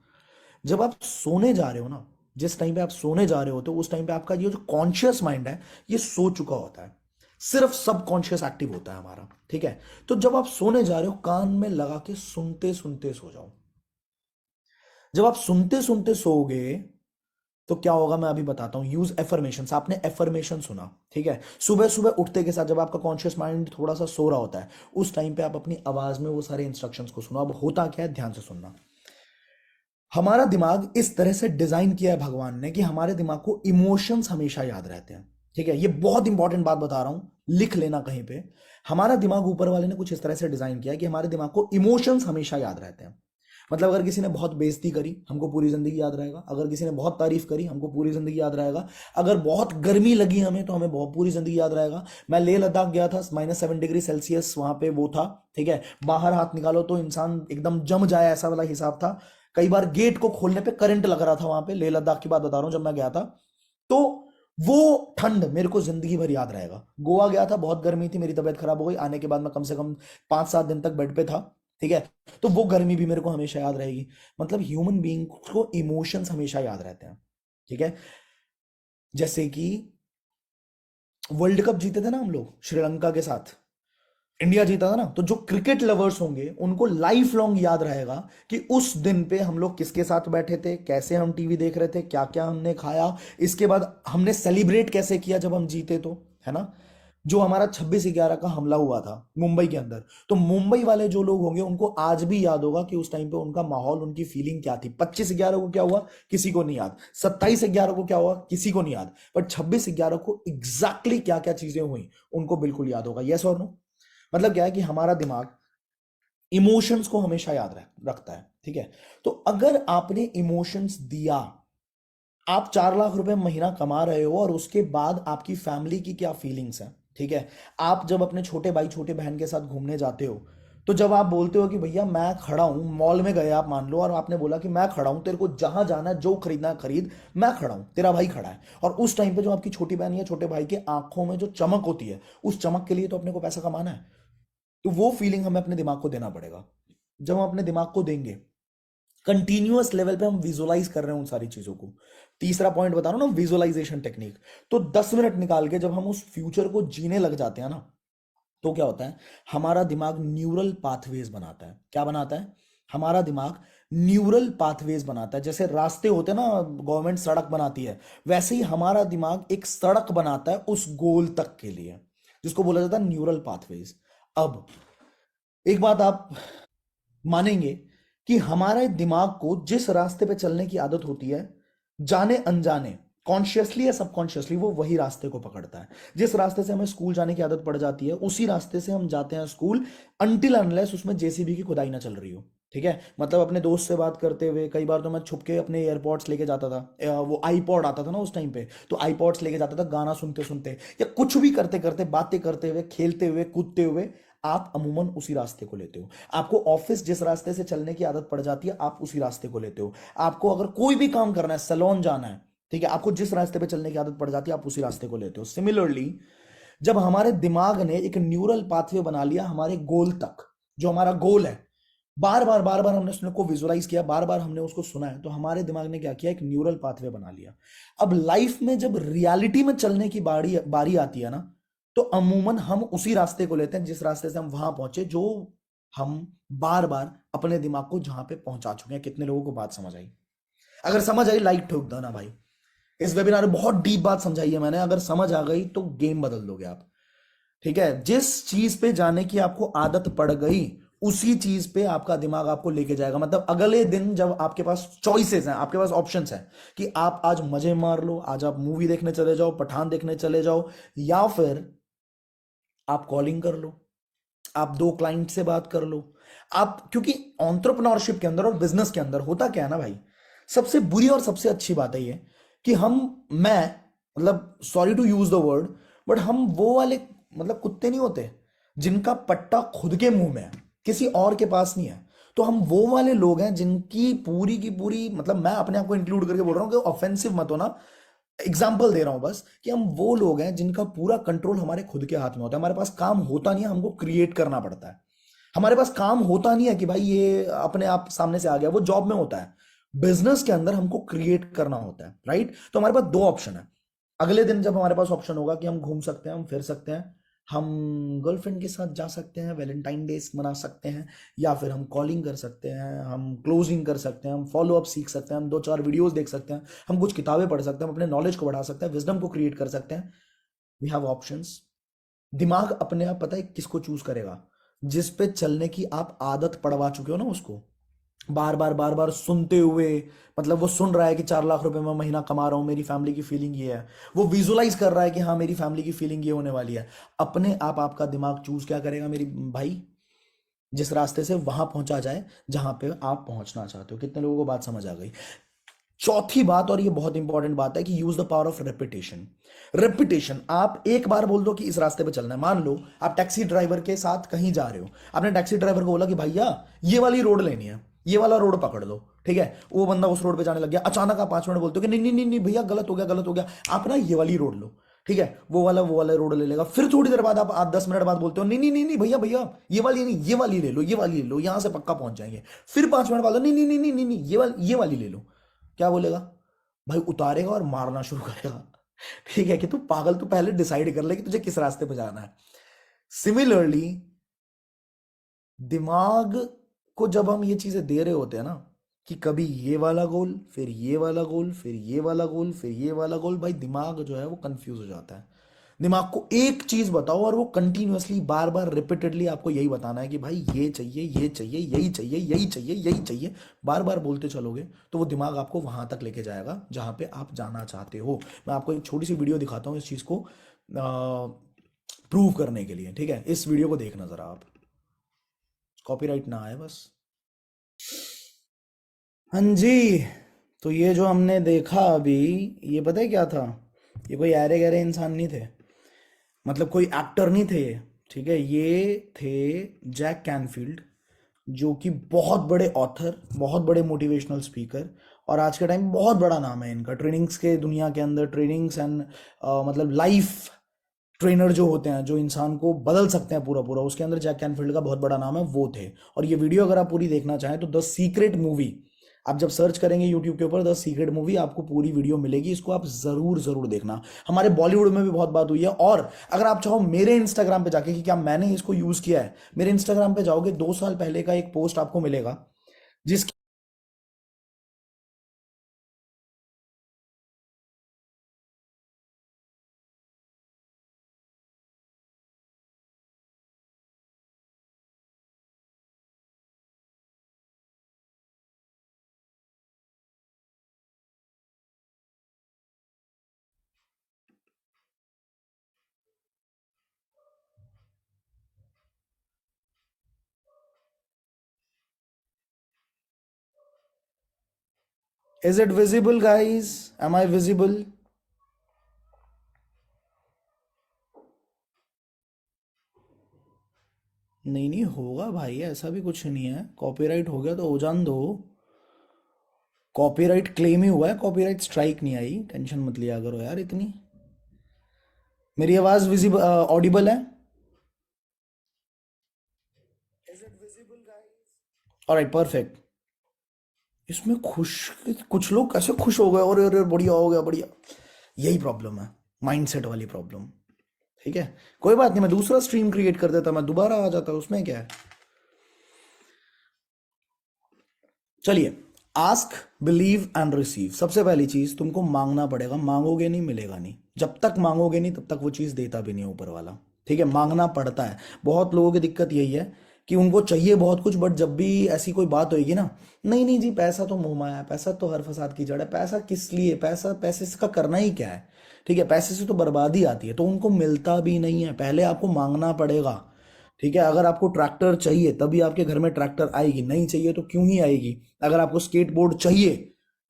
जब आप सोने जा रहे हो ना, जिस टाइम पे आप सोने जा रहे हो, तो उस टाइम पे आपका ये जो कॉन्शियस माइंड है, ये सो चुका होता है, सिर्फ सब कॉन्शियस एक्टिव होता है हमारा, ठीक है। तो जब आप सोने जा रहे हो, कान में लगा के सुनते सुनते सो जाओ। जब आप सुनते सुनते सोओगे तो क्या होगा, मैं अभी बताता हूं। Use affirmation. आपने एफर्मेशन सुना, ठीक है, सुबह सुबह उठते के साथ, जब आपका कॉन्शियस माइंड थोड़ा सा सो रहा होता है, उस टाइम पे आप अपनी आवाज में वो सारे इंस्ट्रक्शंस को सुनो। अब होता क्या है, ध्यान से सुनना। हमारा दिमाग इस तरह से डिजाइन किया है भगवान ने, कि हमारे दिमाग को इमोशंस हमेशा याद रहते हैं, ठीक है। ये बहुत इंपॉर्टेंट बात बता रहा हूं, लिख लेना कहीं पे। हमारा दिमाग ऊपर वाले ने कुछ इस तरह से डिजाइन किया है कि हमारे दिमाग को इमोशंस हमेशा याद रहते हैं। मतलब अगर किसी ने बहुत बेइज्जती करी, हमको पूरी जिंदगी याद रहेगा। अगर किसी ने बहुत तारीफ करी, हमको पूरी जिंदगी याद रहेगा। अगर बहुत गर्मी लगी हमें, तो हमें बहुत पूरी जिंदगी याद रहेगा। मैं लेह लद्दाख गया था, -7 डिग्री सेल्सियस वहां पे वो था, ठीक है, बाहर हाथ निकालो तो इंसान एकदम जम जाए, ऐसा वाला हिसाब था। कई बार गेट को खोलने पे करंट लग रहा था वहां पे। लेह लद्दाख की बात बता रहा हूं, जब मैं गया था, तो वो ठंड मेरे को जिंदगी भर याद रहेगा। गोवा गया था, बहुत गर्मी थी, मेरी तबीयत खराब हो गई, आने के बाद मैं कम से कम 5 7 दिन तक बेड पे था, ठीक है। तो वो गर्मी भी मेरे को हमेशा याद रहेगी। मतलब ह्यूमन बीइंग को इमोशंस हमेशा याद रहते हैं। ठीक है। जैसे कि वर्ल्ड कप जीते थे ना हम लोग श्रीलंका के साथ, इंडिया जीता था ना, तो जो क्रिकेट लवर्स होंगे उनको लाइफ लॉन्ग याद रहेगा कि उस दिन पे हम लोग किसके साथ बैठे थे, कैसे हम टीवी देख रहे थे, क्या क्या हमने खाया, इसके बाद हमने सेलिब्रेट कैसे किया जब हम जीते तो, है ना। जो हमारा 26/11 का हमला हुआ था मुंबई के अंदर, तो मुंबई वाले जो लोग होंगे उनको आज भी याद होगा कि उस टाइम पे उनका माहौल, उनकी फीलिंग क्या थी। 25/11 को क्या हुआ किसी को नहीं याद, 27/11 को क्या हुआ किसी को नहीं याद, पर 26/11 को एग्जैक्टली क्या क्या चीजें हुई उनको बिल्कुल याद होगा। यस और नो। मतलब क्या है कि हमारा दिमाग इमोशंस को हमेशा याद रखता है। ठीक है। तो अगर आपने इमोशंस दिया, आप 4 लाख रुपए महीना कमा रहे हो और उसके बाद आपकी फैमिली की क्या फीलिंग्स हैं। ठीक है। आप जब अपने छोटे भाई छोटे बहन के साथ घूमने जाते हो, तो जब आप बोलते हो कि भैया मैं खड़ा हूं, मॉल में गए आप मान लो, और आपने बोला कि मैं खड़ा हूं, तेरे को जहां जाना है जो खरीदना है खरीद, मैं खड़ा हूं, तेरा भाई खड़ा है, और उस टाइम पे जो आपकी छोटी बहन या छोटे भाई के आंखों में जो चमक होती है, उस चमक के लिए तो अपने को पैसा कमाना है। तो वो फीलिंग हमें अपने दिमाग को देना पड़ेगा। जब हम अपने दिमाग को देंगे, कंटिन्यूअस लेवल पे हम विजुअलाइज कर रहे हैं उन सारी चीजों को। तीसरा पॉइंट बता रहा हूं ना, विजुअलाइजेशन टेक्निक। तो 10 मिनट निकाल के जब हम उस फ्यूचर को जीने लग जाते हैं ना, तो क्या होता है, हमारा दिमाग न्यूरल पाथवेज बनाता है। क्या बनाता है, हमारा दिमाग न्यूरल पाथवेज बनाता है। जैसे रास्ते होते हैं ना, गवर्नमेंट सड़क बनाती है, वैसे ही हमारा दिमाग एक सड़क बनाता है उस गोल तक के लिए, जिसको बोला जाता है न्यूरल पाथवेज। अब एक बात आप मानेंगे कि हमारे दिमाग को जिस रास्ते पे चलने की आदत होती है, जाने अनजाने, कॉन्शियसली या सबकॉन्शियसली, वो वही रास्ते को पकड़ता है। जिस रास्ते से हमें स्कूल जाने की आदत पड़ जाती है, उसी रास्ते से हम जाते हैं स्कूल, अनटिल अनलेस उसमें जेसीबी की खुदाई ना चल रही हो। ठीक है। मतलब अपने दोस्त से बात करते हुए, कई बार तो मैं छुप के अपने एयरपॉड्स लेके जाता था, वो आईपॉड आता था ना उस टाइम पे, तो आईपॉड्स लेके जाता था, गाना सुनते सुनते या कुछ भी करते करते, बातें करते हुए, खेलते हुए, कूदते हुए, आप अमूमन उसी रास्ते को लेते हो। आपको ऑफिस जिस रास्ते से चलने की आदत पड़ जाती है, आप उसी रास्ते को लेते हो। आपको अगर कोई भी काम करना है, सैलून जाना है, ठीक है, आपको जिस रास्ते पे चलने की आदत पड़ जाती है, आप उसी रास्ते को लेते हो। सिमिलरली, जब हमारे दिमाग ने एक न्यूरल पाथवे बना लिया हमारे गोल तक, जो हमारा गोल है, बार बार हमने उसको विजुअलाइज किया, बार बार हमने उसको सुना है, तो हमारे दिमाग ने क्या किया, एक न्यूरल पाथवे बना लिया। अब लाइफ में जब रियलिटी में चलने की बारी बारी आती है ना, तो अमूमन हम उसी रास्ते को लेते हैं जिस रास्ते से हम वहां पहुंचे, जो हम बार बार अपने दिमाग को जहां पे पहुंचा चुके हैं। कितने लोगों को बात समझ आई? अगर समझ आई लाइक ठोक दो ना भाई। इस वेबिनार में बहुत डीप बात समझाई है मैंने, अगर समझ आ गई तो गेम बदल दोगे आप। ठीक है। जिस चीज पे जाने की आपको आदत पड़ गई, उसी चीज पे आपका दिमाग आपको लेके जाएगा। मतलब अगले दिन जब आपके पास चॉइसेस हैं, आपके पास ऑप्शंस हैं कि आप आज मजे मार लो, आज आप मूवी देखने चले जाओ, पठान देखने चले जाओ, या फिर आप कॉलिंग कर लो, आप 2 क्लाइंट से बात कर लो। आप, क्योंकि एंटरप्रेन्योरशिप के अंदर और बिजनेस के अंदर होता क्या है ना भाई, सबसे बुरी और सबसे अच्छी बात है ये कि मैं मतलब, sorry to use the word, but हम वो वाले मतलब कुत्ते नहीं होते जिनका पट्टा खुद के मुंह में है, किसी और के पास नहीं है। तो हम वो वाले लोग हैं जिनकी पूरी की पूरी, मतलब मैं अपने आप को इंक्लूड करके बोल रहा हूं कि ऑफेंसिव मत होना, एग्जाम्पल दे रहा हूं बस, कि हम वो लोग हैं जिनका पूरा कंट्रोल हमारे खुद के हाथ में होता है। हमारे पास काम होता नहीं है, हमको क्रिएट करना पड़ता है। हमारे पास काम होता नहीं है कि भाई ये अपने आप सामने से आ गया, वो जॉब में होता है। बिजनेस के अंदर हमको क्रिएट करना होता है, राइट। तो हमारे पास 2 ऑप्शन है। अगले दिन जब हमारे पास ऑप्शन होगा कि हम घूम सकते हैं, हम फिर सकते हैं, हम गर्लफ्रेंड के साथ जा सकते हैं, वैलेंटाइन डे मना सकते हैं, या फिर हम कॉलिंग कर सकते हैं, हम क्लोजिंग कर सकते हैं, हम फॉलो अप सीख सकते हैं, हम 2-4 वीडियोस देख सकते हैं, हम कुछ किताबें पढ़ सकते हैं, हम अपने नॉलेज को बढ़ा सकते हैं, विजडम को क्रिएट कर सकते हैं। We have options. दिमाग अपने आप पता है किसको चूज करेगा, जिस पे चलने की आप आदत पड़वा चुके हो ना उसको, बार बार सुनते हुए। मतलब वो सुन रहा है कि 4 लाख रुपए मैं महीना कमा रहा हूं, मेरी फैमिली की फीलिंग ये है, वो विजुअलाइज कर रहा है कि हाँ मेरी फैमिली की फीलिंग ये होने वाली है। अपने आप आपका दिमाग चूज क्या करेगा मेरी भाई, जिस रास्ते से वहां पहुंचा जाए जहां पे आप पहुंचना चाहते हो। कितने लोगों को बात समझ आ गई? चौथी बात, और ये बहुत इंपॉर्टेंट बात है, कि use the power of repetition. Repetition, आप एक बार बोल दो कि इस रास्ते पे चलना है। मान लो आप टैक्सी ड्राइवर के साथ कहीं जा रहे हो, आपने टैक्सी ड्राइवर को बोला कि भैया ये वाली रोड लेनी है, ये वाला रोड पकड़ लो, ठीक है। वो बंदा उस रोड पे जाने लग गया, अचानक आप 5 मिनट बोलते हो कि नहीं नहीं नहीं नहीं भैया गलत हो गया, गलत हो गया, आप ना ये वाली रोड लो। ठीक है, वो वाला रोड ले लेगा। फिर थोड़ी देर बाद आप 8-10 मिनट बाद बोलते हो नहीं नहीं नहीं नहीं भैया भैया, ये वाली नहीं, ये वाली ले लो, ये वाली ले लो, यहां से पक्का पहुंच जाएंगे। फिर 5 मिनट बाद नहीं नहीं नहीं नहीं नहीं नहीं, ये वाली ले लो। क्या बोलेगा भाई? उतारेगा और मारना शुरू करेगा। ठीक है कि तू पागल, तू पहले डिसाइड कर ले कि तुझे किस रास्ते पे जाना है। सिमिलरली दिमाग को जब हम ये चीजें दे रहे होते हैं ना, कि कभी ये वाला गोल, फिर ये वाला गोल, फिर ये वाला गोल, फिर ये वाला गोल, भाई दिमाग जो है वो कंफ्यूज हो जाता है। दिमाग को एक चीज बताओ और वो कंटिन्यूअसली बार बार रिपीटेडली आपको यही बताना है कि भाई ये चाहिए, ये चाहिए, यही चाहिए, यही चाहिए, यही चाहिए। बार बार बोलते चलोगे तो वो दिमाग आपको वहां तक लेके जाएगा जहां पे आप जाना चाहते हो। मैं आपको एक छोटी सी वीडियो दिखाता हूँ इस चीज को प्रूव करने के लिए। ठीक है, इस वीडियो को देखना जरा आप, कॉपीराइट ना आए बस। हाँ जी, तो ये जो हमने देखा अभी, ये पता है क्या था? ये कोई ऐरे गहरे इंसान नहीं थे, मतलब कोई एक्टर नहीं थे ये। ठीक है, ये थे जैक कैनफील्ड, जो कि बहुत बड़े ऑथर, बहुत बड़े मोटिवेशनल स्पीकर, और आज के टाइम बहुत बड़ा नाम है इनका ट्रेनिंग्स के दुनिया के अंदर। ट्रेनिंग्स एंड मतलब लाइफ ट्रेनर जो होते हैं, जो इंसान को बदल सकते हैं पूरा पूरा, उसके अंदर जैक कैनफील्ड का बहुत बड़ा नाम है, वो थे। और ये वीडियो अगर आप पूरी देखना चाहें तो द सीक्रेट मूवी, आप जब सर्च करेंगे यूट्यूब के ऊपर द सीक्रेट मूवी, आपको पूरी वीडियो मिलेगी। इसको आप जरूर जरूर देखना। हमारे बॉलीवुड में भी बहुत बात हुई है। और अगर आप चाहो मेरे इंस्टाग्राम पे जाके कि क्या मैंने इसको यूज किया है, मेरे इंस्टाग्राम पे जाओगे 2 साल पहले का एक पोस्ट आपको मिलेगा जिसकी is it visible guys? Am I visible? नहीं नहीं होगा भाई, ऐसा भी कुछ नहीं है। कॉपीराइट हो गया तो हो जान दो। कॉपीराइट क्लेम ही हुआ है, कॉपीराइट स्ट्राइक नहीं आई। टेंशन मत लिया करो यार इतनी। मेरी आवाज विजिबल ऑडिबल है? Alright, perfect. इसमें खुश, कुछ लोग कैसे खुश हो गए और अरे बढ़िया हो गया, बढ़िया। यही प्रॉब्लम है, माइंडसेट वाली प्रॉब्लम। ठीक है, कोई बात नहीं, मैं दूसरा स्ट्रीम क्रिएट कर देता, मैं दोबारा आ जाता, उसमें क्या है। चलिए, आस्क, बिलीव एंड रिसीव। सबसे पहली चीज, तुमको मांगना पड़ेगा। मांगोगे नहीं मिलेगा नहीं। जब तक मांगोगे नहीं तब तक वो चीज देता भी नहीं ऊपर वाला। ठीक है, मांगना पड़ता है। बहुत लोगों की दिक्कत यही है कि उनको चाहिए बहुत कुछ, बट जब भी ऐसी कोई बात होगी ना, नहीं नहीं जी पैसा तो मुंह माया है, पैसा तो हर फसाद की जड़ है, पैसा किस लिए, पैसा पैसे से का करना ही क्या है। ठीक है, पैसे से तो बर्बादी आती है, तो उनको मिलता भी नहीं है। पहले आपको मांगना पड़ेगा। ठीक है, अगर आपको ट्रैक्टर चाहिए तभी आपके घर में ट्रैक्टर आएगी, नहीं चाहिए तो क्यों ही आएगी। अगर आपको स्केटबोर्ड चाहिए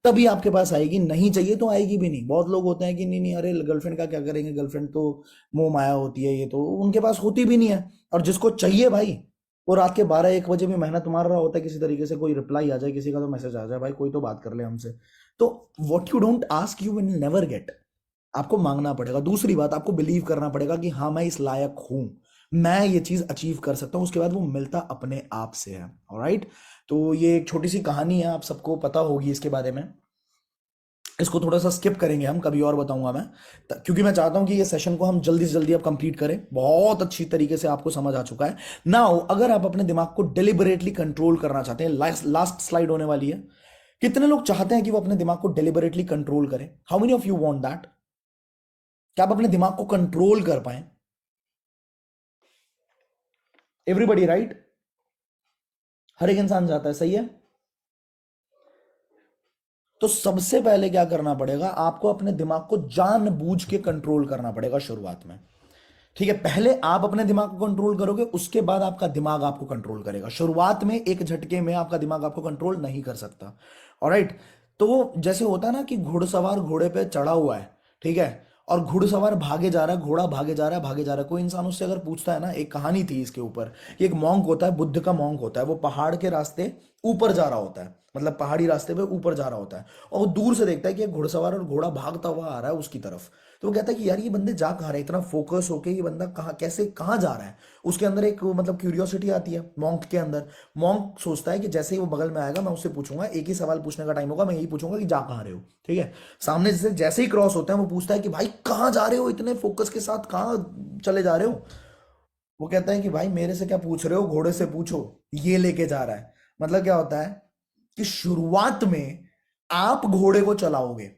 तभी आपके पास आएगी, नहीं चाहिए तो आएगी भी नहीं। बहुत लोग होते हैं कि नहीं नहीं अरे गर्लफ्रेंड का क्या करेंगे, गर्लफ्रेंड तो मोह माया होती है, ये तो उनके पास होती भी नहीं है। और जिसको चाहिए भाई, वो रात के 12-1 बजे भी मेहनत मार रहा होता है किसी तरीके से, कोई रिप्लाई आ जाए, किसी का तो मैसेज आ जाए, भाई कोई तो बात कर ले हमसे। तो what you don't ask you will never get. आपको मांगना पड़ेगा। दूसरी बात, आपको बिलीव करना पड़ेगा कि हाँ मैं इस लायक हूं, मैं ये चीज अचीव कर सकता हूं। उसके बाद वो मिलता अपने आप से है। ऑलराइट, तो ये एक छोटी सी कहानी है, आप सबको पता होगी इसके बारे में। इसको थोड़ा सा स्किप करेंगे हम, कभी और बताऊंगा मैं, क्योंकि मैं चाहता हूं कि ये सेशन को हम जल्दी से जल्दी अब कंप्लीट करें। बहुत अच्छी तरीके से आपको समझ आ चुका है नाउ। अगर आप अपने दिमाग को डिलिबरेटली कंट्रोल करना चाहते हैं, लास्ट स्लाइड होने वाली है। कितने लोग चाहते हैं कि वो अपने दिमाग को डिलिबरेटली कंट्रोल करें? How many of you want that? क्या आप अपने दिमाग को कंट्रोल कर पाए? Everybody, right? हर एक इंसान चाहता है, सही है। तो सबसे पहले क्या करना पड़ेगा, आपको अपने दिमाग को जानबूझ के कंट्रोल करना पड़ेगा शुरुआत में। ठीक है, पहले आप अपने दिमाग को कंट्रोल करोगे, उसके बाद आपका दिमाग आपको कंट्रोल करेगा। शुरुआत में एक झटके में आपका दिमाग आपको कंट्रोल नहीं कर सकता। ऑलराइट, तो जैसे होता है ना कि घुड़सवार घोड़े पे चढ़ा हुआ है, ठीक है, और घुड़सवार भागे जा रहा है, घोड़ा भागे जा रहा है, भागे जा रहा है। कोई इंसान उससे अगर पूछता है ना, एक कहानी थी इसके ऊपर, कि एक मॉन्क होता है, बुद्ध का मॉन्क होता है, वो पहाड़ के रास्ते ऊपर जा रहा होता है, मतलब पहाड़ी रास्ते पे ऊपर जा रहा होता है, और वो दूर से देखता है कि एक घुड़सवार और घोड़ा भागता हुआ आ रहा है उसकी तरफ। तो वो कहता है कि यार ये बंदे जा कहाँ रहे हैं, इतना फोकस होके ये बंदा कहाँ कैसे कहाँ जा रहा है। उसके अंदर एक मतलब क्यूरियोसिटी आती है मॉन्क के अंदर। मॉन्क सोचता है कि जैसे ही वो बगल में आएगा मैं उससे पूछूंगा, एक ही सवाल पूछने का टाइम होगा, मैं यही पूछूंगा कि जा कहाँ रहे हो। ठीक है, सामने से जैसे ही क्रॉस होता है वो पूछता है कि भाई कहाँ जा रहे हो, इतने फोकस के साथ कहाँ चले जा रहे हो। वो कहता है कि भाई मेरे से क्या पूछ रहे हो, घोड़े से पूछो, ये लेके जा रहा है। मतलब क्या होता है कि शुरुआत में आप घोड़े को चलाओगे,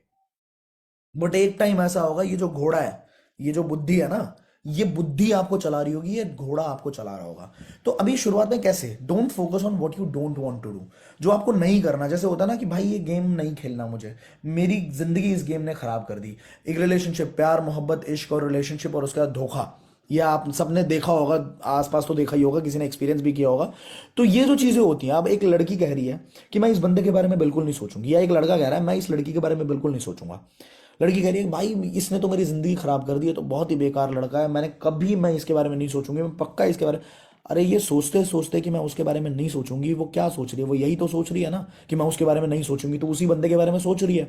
बट एक टाइम ऐसा होगा ये जो घोड़ा है, ये जो बुद्धि है ना, ये बुद्धि आपको चला रही होगी, ये घोड़ा आपको चला रहा होगा। तो अभी शुरुआत में कैसे, don't focus on what you don't want to do, जो आपको नहीं करना। जैसे होता है ना कि भाई ये गेम नहीं खेलना मुझे, मेरी जिंदगी इस गेम ने खराब कर दी। एक रिलेशनशिप, प्यार मोहब्बत इश्क और रिलेशनशिप, और उसके बाद धोखा, ये आप सबने देखा होगा, आसपास तो देखा ही होगा, किसी ने एक्सपीरियंस भी किया होगा। तो ये जो चीजें होती हैं, अब एक लड़की कह रही है कि मैं इस बंदे के बारे में बिल्कुल नहीं सोचूंगी, या एक लड़का कह रहा है मैं इस लड़की के बारे में बिल्कुल नहीं सोचूंगा। लड़की कह रही है भाई इसने तो मेरी जिंदगी खराब कर दी है, तो बहुत ही बेकार लड़का है, मैं इसके बारे में नहीं सोचूंगी, मैं पक्का इसके बारे में। अरे ये सोचते सोचते कि मैं उसके बारे में नहीं सोचूंगी, वो क्या सोच रही है, वो यही तो सोच रही है ना कि मैं उसके बारे में नहीं सोचूंगी, तो उसी बंदे के बारे में सोच रही है।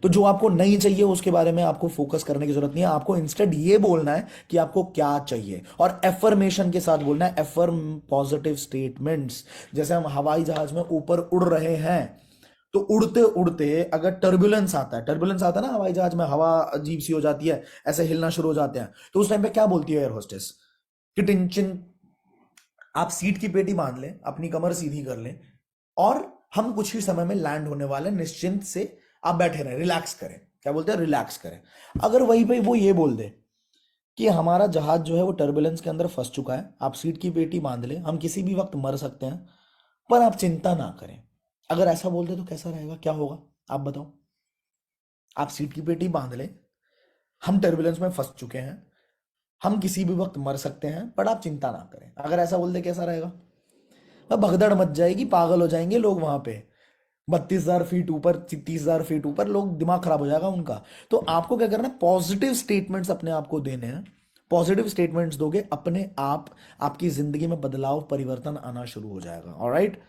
तो जो आपको नहीं चाहिए उसके बारे में आपको फोकस करने की जरूरत नहीं है, आपको इंस्टेड ये बोलना है कि आपको क्या चाहिए, और एफर्मेशन के साथ बोलना है, एफर्म पॉजिटिव स्टेटमेंट्स। जैसे हम हवाई जहाज में ऊपर उड़ रहे हैं, तो उड़ते उड़ते अगर टर्बुलेंस आता है ना हवाई जहाज में, हवा अजीब सी हो जाती है, ऐसे हिलना शुरू हो जाते हैं, तो उस टाइम पे क्या बोलती है एयर होस्टेस कि टेंशन, आप सीट की पेटी बांध लें, अपनी कमर सीधी कर लें, और हम कुछ ही समय में लैंड होने वाले हैं, निश्चिंत से आप बैठे रहें, रिलैक्स करें। क्या बोलते हैं, रिलैक्स करें। अगर वहीं पे वो ये बोल दे कि हमारा जहाज जो है वो टर्बुलेंस के अंदर फंस चुका है, आप सीट की पेटी बांध लें, हम किसी भी वक्त मर सकते हैं, पर आप चिंता ना करें। अगर ऐसा बोल दे तो कैसा रहेगा, क्या होगा आप बताओ। आप सीट की पेटी बांध लें, हम टर्बुलेंस में फंस चुके हैं, हम किसी भी वक्त मर सकते हैं, पर आप चिंता ना करें, अगर ऐसा बोल दे कैसा रहेगा। अब भगदड़ मच जाएगी, पागल हो जाएंगे लोग वहां पे, 32,000 फीट ऊपर, 30,000 फीट ऊपर, लोग दिमाग खराब हो जाएगा उनका। तो आपको क्या करना है, पॉजिटिव स्टेटमेंट्स अपने आप को देने हैं। पॉजिटिव स्टेटमेंट्स दोगे, अपने आप आपकी जिंदगी में बदलाव परिवर्तन आना शुरू हो जाएगा। ऑलराइट,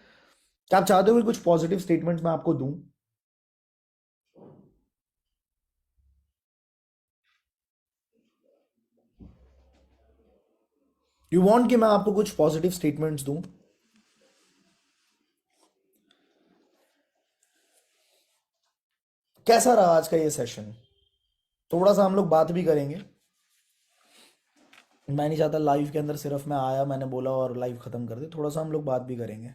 क्या आप चाहते हो कि कुछ पॉजिटिव स्टेटमेंट्स मैं आपको दूं? यू वांट कि मैं आपको कुछ पॉजिटिव स्टेटमेंट्स दूं? कैसा रहा आज का ये सेशन? थोड़ा सा हम लोग बात भी करेंगे। मैं नहीं चाहता लाइव के अंदर सिर्फ मैं आया, मैंने बोला और लाइव खत्म कर दे, थोड़ा सा हम लोग बात भी करेंगे।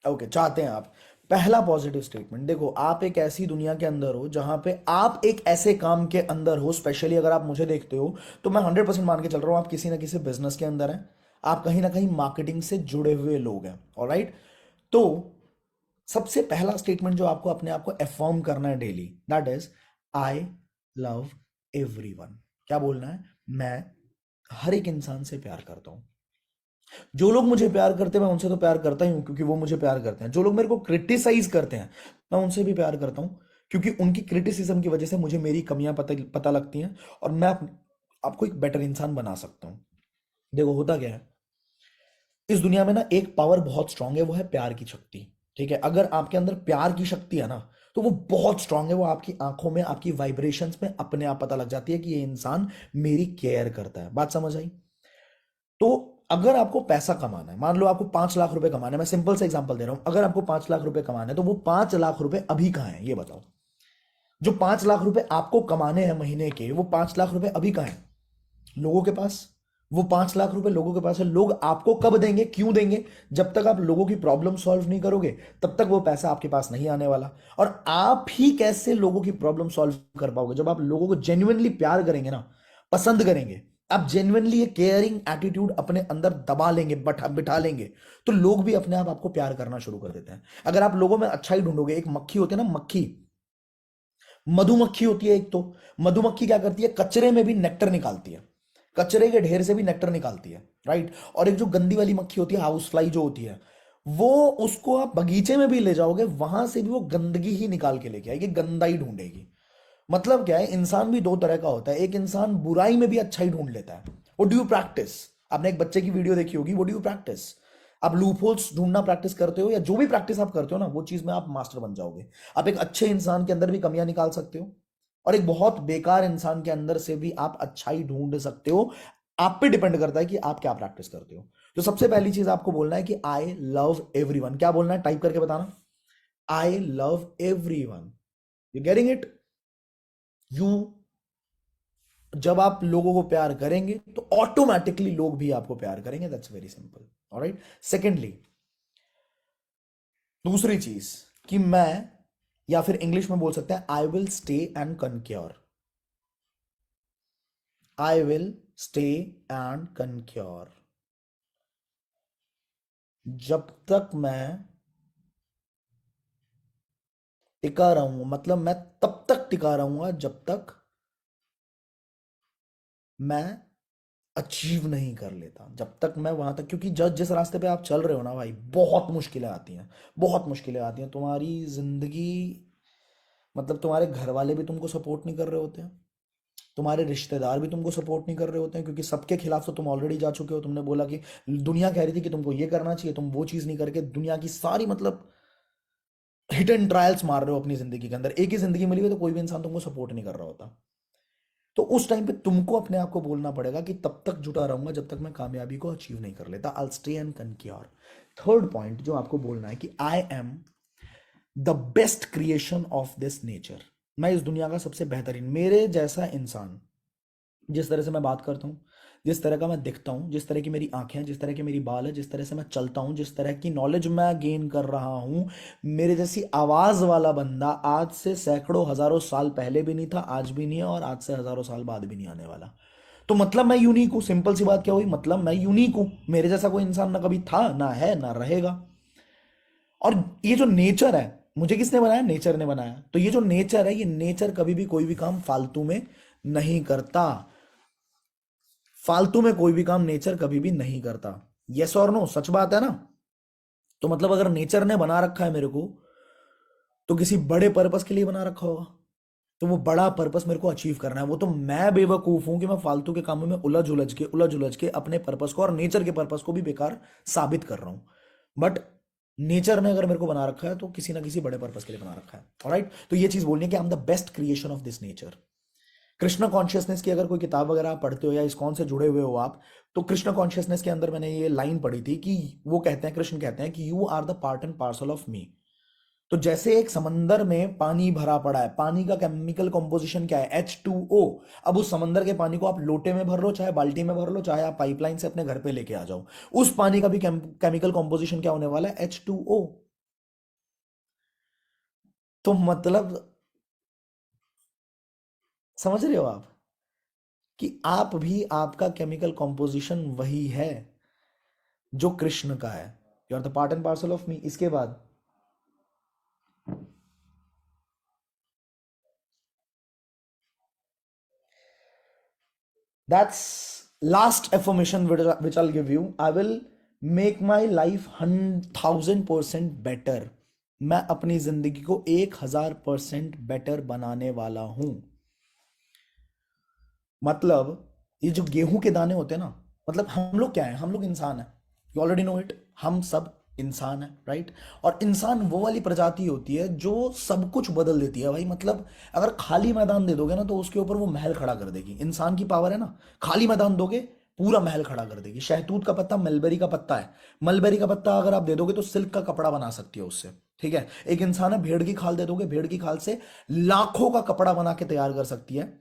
ओके, चाहते हैं आप। पहला पॉजिटिव स्टेटमेंट, देखो आप एक ऐसी दुनिया के अंदर हो जहां पे आप एक ऐसे काम के अंदर हो, स्पेशली अगर आप मुझे देखते हो तो मैं 100% मान के चल रहा हूं आप किसी ना किसी बिजनेस के अंदर हैं, आप कहीं ना कहीं मार्केटिंग से जुड़े हुए लोग हैं। ऑलराइट, तो सबसे पहला स्टेटमेंट जो आपको अपने आप को अफर्म करना है daily, that is I love everyone. क्या बोलना है, मैं हर एक इंसान से प्यार करता हूं। जो लोग मुझे प्यार करते हैं मैं उनसे तो प्यार करता ही हूं क्योंकि वो मुझे प्यार करते हैं। जो लोग मेरे को क्रिटिसाइज करते हैं मैं उनसे भी प्यार करता हूं, क्योंकि उनकी क्रिटिसिज्म की वजह से मुझे मेरी कमियां पता लगती हैं, और मैं आपको एक बेटर इंसान बना सकता हूं। देखो होता क्या है, इस दुनिया में ना एक पावर बहुत स्ट्रांग है, वो है प्यार की शक्ति। ठीक है, अगर आपके अंदर प्यार की शक्ति है ना तो वो बहुत स्ट्रांग है, वो आपकी आंखों में, आपकी वाइब्रेशंस में अपने आप पता लग जाती है कि ये इंसान मेरी केयर करता है। बात समझ आई? तो अगर आपको पैसा कमाना है, मान लो आपको 5 लाख रुपए कमाना है, मैं सिंपल से एग्जांपल दे रहा हूं, अगर आपको 5 लाख रुपए कमाना है तो वो 5 लाख रुपए अभी कहाँ है ये बताओ। जो 5 लाख रुपए आपको कमाने हैं महीने के, वो 5 लाख रुपए अभी कहाँ है लोगों के पास? वो 5 लाख रुपए लोगों के पास है। लोग आपको कब देंगे, क्यों देंगे? जब तक आप लोगों की प्रॉब्लम सॉल्व नहीं करोगे तब तक वो पैसा आपके पास नहीं आने वाला। और आप ही कैसे लोगों की प्रॉब्लम सॉल्व कर पाओगे? जब आप लोगों को जेन्युइनली प्यार करेंगे ना, पसंद करेंगे, आप जेन्युइनली ये केयरिंग एटीट्यूड अपने अंदर दबा लेंगे, बिठा लेंगे, तो लोग भी अपने आप आपको प्यार करना शुरू कर देते हैं। अगर आप लोगों में अच्छाई ढूंढोगे, एक मक्खी होती है ना, मक्खी, मधुमक्खी होती है एक, तो मधुमक्खी क्या करती है, कचरे में भी नेक्टर निकालती है, कचरे के ढेर से भी नेक्टर निकालती है, राइट। और एक जो गंदी वाली मक्खी होती है, हाउस फ्लाई जो होती है, वो, उसको आप बगीचे में भी ले जाओगे वहां से भी वो गंदगी ही निकाल के लेके आएगी, गंदा ही ढूंढेगी। मतलब क्या है, इंसान भी दो तरह का होता है। एक इंसान बुराई में भी अच्छाई ढूंढ लेता है। वो डू यू प्रैक्टिस? आपने एक बच्चे की वीडियो देखी होगी, वो डू यू प्रैक्टिस? आप लूपहोल्स ढूंढना प्रैक्टिस करते हो, या जो भी प्रैक्टिस आप करते हो ना, वो चीज में आप मास्टर बन जाओगे। आप एक अच्छे इंसान के अंदर भी कमियां निकाल सकते हो, और एक बहुत बेकार इंसान के अंदर से भी आप अच्छाई ढूंढ सकते हो। आप पे डिपेंड करता है कि आप क्या प्रैक्टिस करते हो। तो सबसे पहली चीज आपको बोलना है कि आई लव एवरीवन। क्या बोलना है? टाइप करके बताना, I love everyone. You getting it? You जब आप लोगों को प्यार करेंगे तो ऑटोमेटिकली लोग भी आपको प्यार करेंगे। That's very simple. Alright. Secondly, दूसरी चीज कि मैं, या फिर इंग्लिश में बोल सकते हैं, I will stay and conquer. I will stay and conquer. जब तक मैं टिका रहूंगा, मतलब मैं तब तक टिका रहूंगा जब तक मैं अचीव नहीं कर लेता, जब तक मैं वहां तक। क्योंकि जब जिस रास्ते पे आप चल रहे हो ना भाई, बहुत मुश्किलें आती हैं, बहुत मुश्किलें आती हैं। तुम्हारी जिंदगी, मतलब तुम्हारे घर वाले भी तुमको सपोर्ट नहीं कर रहे होते हैं, तुम्हारे रिश्तेदार भी तुमको सपोर्ट नहीं कर रहे होते हैं, क्योंकि सबके खिलाफ तो तुम ऑलरेडी जा चुके हो। तुमने बोला कि दुनिया कह रही थी कि तुमको ये करना चाहिए, तुम वो चीज नहीं करके दुनिया की सारी, मतलब हिट एंड ट्रायल्स मार रहे हो अपनी जिंदगी के अंदर। एक ही जिंदगी मिली हुई, तो कोई भी इंसान तुमको सपोर्ट नहीं कर रहा होता। तो उस टाइम पे तुमको अपने आप को बोलना पड़ेगा कि तब तक जुटा रहूंगा जब तक मैं कामयाबी को अचीव नहीं कर लेता। I stay and conquer. Third point जो आपको बोलना है कि I am the best creation of this nature. मैं इस दुनिया का सबसे बेहतरीन, मेरे जैसा इंसान, जिस तरह से मैं बात करता हूँ, जिस तरह का मैं दिखता हूँ, जिस तरह की मेरी आंखें हैं, जिस तरह की मेरी बाल है, जिस तरह से मैं चलता हूँ, जिस तरह की नॉलेज मैं गेन कर रहा हूँ, मेरे जैसी आवाज वाला बंदा आज से सैकड़ों हजारों साल पहले भी नहीं था, आज भी नहीं है, और आज से हजारों साल बाद भी नहीं आने वाला। तो मतलब मैं यूनिक हूँ। सिंपल सी बात क्या हुई? मतलब मैं यूनिक हूँ। मेरे जैसा कोई इंसान ना कभी था, ना है, ना रहेगा। और ये जो नेचर है, मुझे किसने बनाया? नेचर ने बनाया। तो ये जो नेचर है, ये नेचर कभी भी कोई भी काम फालतू में नहीं करता। फालतू में कोई भी काम नेचर कभी भी नहीं करता। यस और नो? सच बात है ना? तो मतलब अगर नेचर ने बना रखा है मेरे को, तो किसी बड़े पर्पस के लिए बना रखा होगा। तो वो बड़ा पर्पस मेरे को अचीव करना है। वो तो मैं बेवकूफ हूं कि मैं फालतू के कामों में उलझ उलझ के अपने पर्पस को और नेचर के पर्पस को भी बेकार साबित कर रहा हूं। बट नेचर ने अगर मेरे को बना रखा है, तो किसी ना किसी बड़े पर्पस के लिए बना रखा है। ऑलराइट। तो ये चीज बोलनी है कि I am the best creation of this nature. Krishna consciousness की अगर कोई किताब वगैरह आप पढ़ते हो, या इस्कॉन से जुड़े हुए हो आप, तो कृष्ण कॉन्शियसनेस के अंदर मैंने ये लाइन पढ़ी थी कि वो कहते हैं, कृष्ण कहते हैं कि you are the part and parcel of me. तो जैसे एक समंदर में पानी भरा पड़ा है, पानी का केमिकल कंपोजिशन क्या है? H2O। अब उस समंदर के पानी को आप लोटे में भर लो, चाहे बाल्टी में भर लो, चाहे आप पाइपलाइन से अपने घर पे लेके आ जाओ, उस पानी का भी केमिकल कंपोजिशन क्या होने वाला है? H2O। तो मतलब समझ रहे हो आप कि आप भी, आपका केमिकल कंपोजिशन वही है जो कृष्ण का है। You are the part and parcel of me. इसके बाद that's last affirmation which I'll give you. I will make my life 1000% better. मैं अपनी जिंदगी को 1000% बेटर बनाने वाला हूं। मतलब ये जो गेहूं के दाने होते हैं ना, मतलब हम लोग क्या है? हम लोग इंसान है। You already know it. हम सब इंसान है, राइट? और इंसान वो वाली प्रजाति होती है जो सब कुछ बदल देती है भाई। मतलब अगर खाली मैदान दे दोगे ना, तो उसके ऊपर वो महल खड़ा कर देगी। इंसान की पावर है ना, खाली मैदान दोगे, पूरा महल खड़ा कर देगी। शहतूत का पत्ता मलबेरी का पत्ता है। मलबेरी का पत्ता अगर आप दे दोगे तो सिल्क का कपड़ा बना सकती है उससे। ठीक है। एक इंसान है, भेड़ की खाल दे दोगे, भेड़ की खाल से लाखों का कपड़ा बना के तैयार कर सकती है।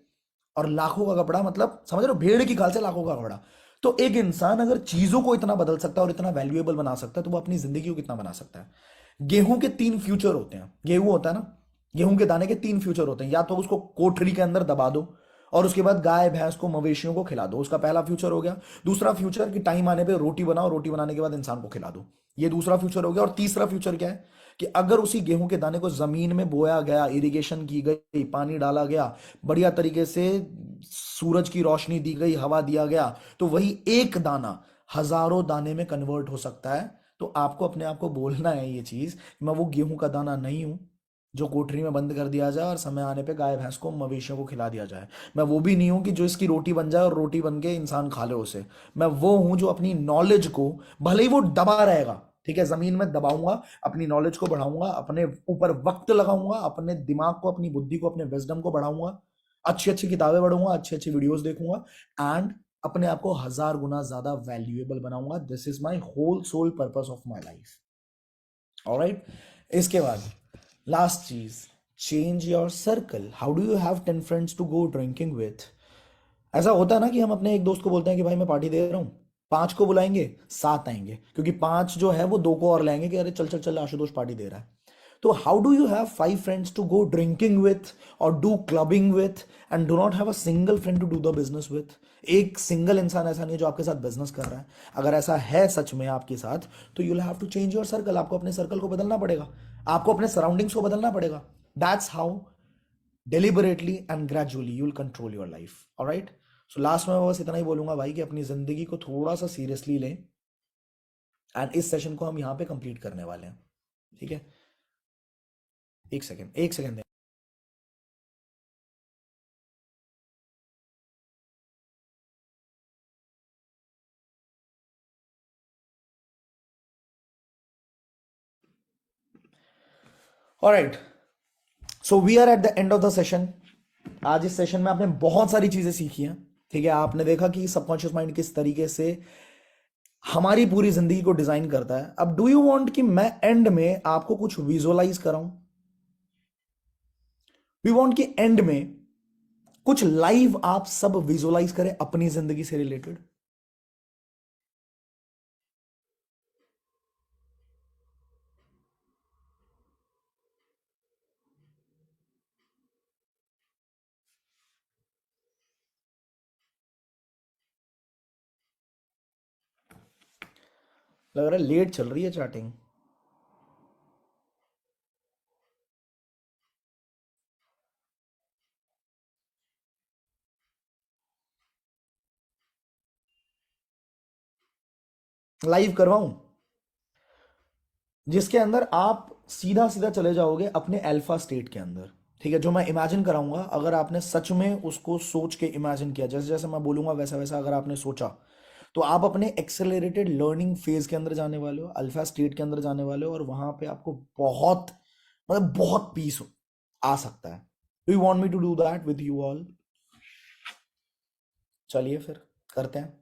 और लाखों का कपड़ा, मतलब समझ रहे हो? भेड़ की खाल से लाखों का कपड़ा। तो एक इंसान अगर चीजों को इतना बदल सकता है और इतना वैल्यूएबल बना सकता है, तो वो अपनी जिंदगी को कितना बना सकता है? गेहूं के तीन फ्यूचर होते हैं। गेहूं होता है ना, गेहूं के दाने के तीन फ्यूचर होते हैं। या तो उसको कोठरी के अंदर दबा दो, और उसके बाद गाय भैंस को, मवेशियों को खिला दो। उसका पहला फ्यूचर हो गया। दूसरा फ्यूचर कि टाइम आने पे रोटी बनाओ, रोटी बनाने के बाद इंसान को खिला दो। ये दूसरा फ्यूचर हो गया। और तीसरा फ्यूचर क्या है? कि अगर उसी गेहूं के दाने को जमीन में बोया गया, इरिगेशन की गई, पानी डाला गया, बढ़िया तरीके से सूरज की रोशनी दी गई, हवा दिया गया, तो वही एक दाना हजारों दाने में कन्वर्ट हो सकता है। तो आपको अपने आप को बोलना है ये चीज, मैं वो गेहूं का दाना नहीं हूं, जो कोठरी में बंद कर दिया जाए और समय आने पे गाय भैंस को मवेशियों को खिला दिया जाए। मैं वो भी नहीं हूं कि जो इसकी रोटी बन जाए और रोटी बन के इंसान खा ले उसे। मैं वो हूं जो अपनी नॉलेज को, भले ही वो दबा रहेगा, ठीक है, जमीन में दबाऊंगा, अपनी नॉलेज को बढ़ाऊंगा, अपने ऊपर वक्त लगाऊंगा, अपने दिमाग को, अपनी बुद्धि को, अपने विजडम को बढ़ाऊंगा, अच्छी अच्छी किताबें पढ़ूंगा, अच्छी अच्छी वीडियोस देखूंगा, एंड अपने आप को 1000 गुना ज्यादा वैल्यूएबल बनाऊंगा। This is my whole sole purpose of my life. Alright, इसके बाद लास्ट चीज, change your circle. How do you have 10 friends to go drinking with? ऐसा होता है ना कि हम अपने एक दोस्त को बोलते हैं कि भाई मैं पार्टी दे रहा हूँ, 5 को बुलाएंगे, 7 आएंगे, क्योंकि 5 जो है वो 2 को और लाएंगे कि अरे चल चल चल आशुतोष पार्टी दे रहा है। तो how do you have 5 friends to go drinking with और do clubbing with and do not have a single friend to do the business with? एक सिंगल इंसान ऐसा नहीं है जो आपके साथ बिजनेस कर रहा है। अगर ऐसा है सच में आपके साथ, तो you have to change your circle. आपको अपने सर्कल को बदलना पड़ेगा, आपको अपने सराउंडिंग्स को बदलना पड़ेगा। That's how deliberately and gradually you will control your life. All right, so last में मैं बस इतना ही बोलूंगा भाई कि अपनी जिंदगी को थोड़ा सा सीरियसली लें, एंड इस सेशन को हम यहाँ पे कंप्लीट करने वाले हैं, ठीक है? एक सेकेंड, एक second. Alright, so we are at the end of the session. आज इस सेशन में आपने बहुत सारी चीजें सीखी हैं, ठीक है? आपने देखा कि सबकॉन्शियस माइंड किस तरीके से हमारी पूरी जिंदगी को डिजाइन करता है। अब डू यू वांट कि मैं एंड में आपको कुछ विजुअलाइज कराऊं? वी वांट कि एंड में कुछ लाइव आप सब विजुअलाइज करें अपनी जिंदगी से रिलेटेड। लग रहा है लेट चल रही है चैटिंग। लाइव करवाऊं जिसके अंदर आप सीधा सीधा चले जाओगे अपने अल्फा स्टेट के अंदर, ठीक है? जो मैं इमेजिन कराऊंगा, अगर आपने सच में उसको सोच के इमेजिन किया, जैसे जैसे मैं बोलूंगा वैसा वैसा अगर आपने सोचा, तो आप अपने एक्सेलरेटेड लर्निंग फेज के अंदर जाने वाले हो, अल्फा स्टेट के अंदर जाने वाले हो, और वहां पे आपको बहुत, मतलब बहुत पीस आ सकता है। Do you want me to do that with you all? चलिए फिर करते हैं।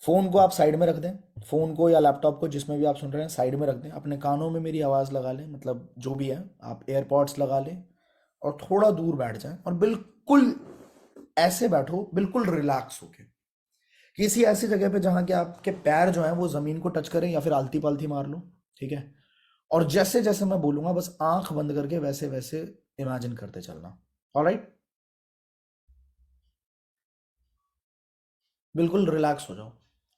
फोन को आप साइड में रख दें, फोन को या लैपटॉप को, जिसमें भी आप सुन रहे हैं, साइड में रख दें। अपने कानों में मेरी आवाज़ लगा लें, मतलब जो भी है, आप एयरपॉड्स लगा लें और थोड़ा दूर बैठ जाएं, और बिल्कुल ऐसे बैठो, बिल्कुल रिलैक्स होके, किसी ऐसी जगह पे जहां के आपके पैर जो हैं वो जमीन को टच करें, या फिर आलती पालती मार लो, ठीक है? और जैसे जैसे मैं बोलूंगा बस आंख बंद करके वैसे वैसे इमेजिन करते चलना। ऑलराइट, बिल्कुल रिलैक्स हो जाओ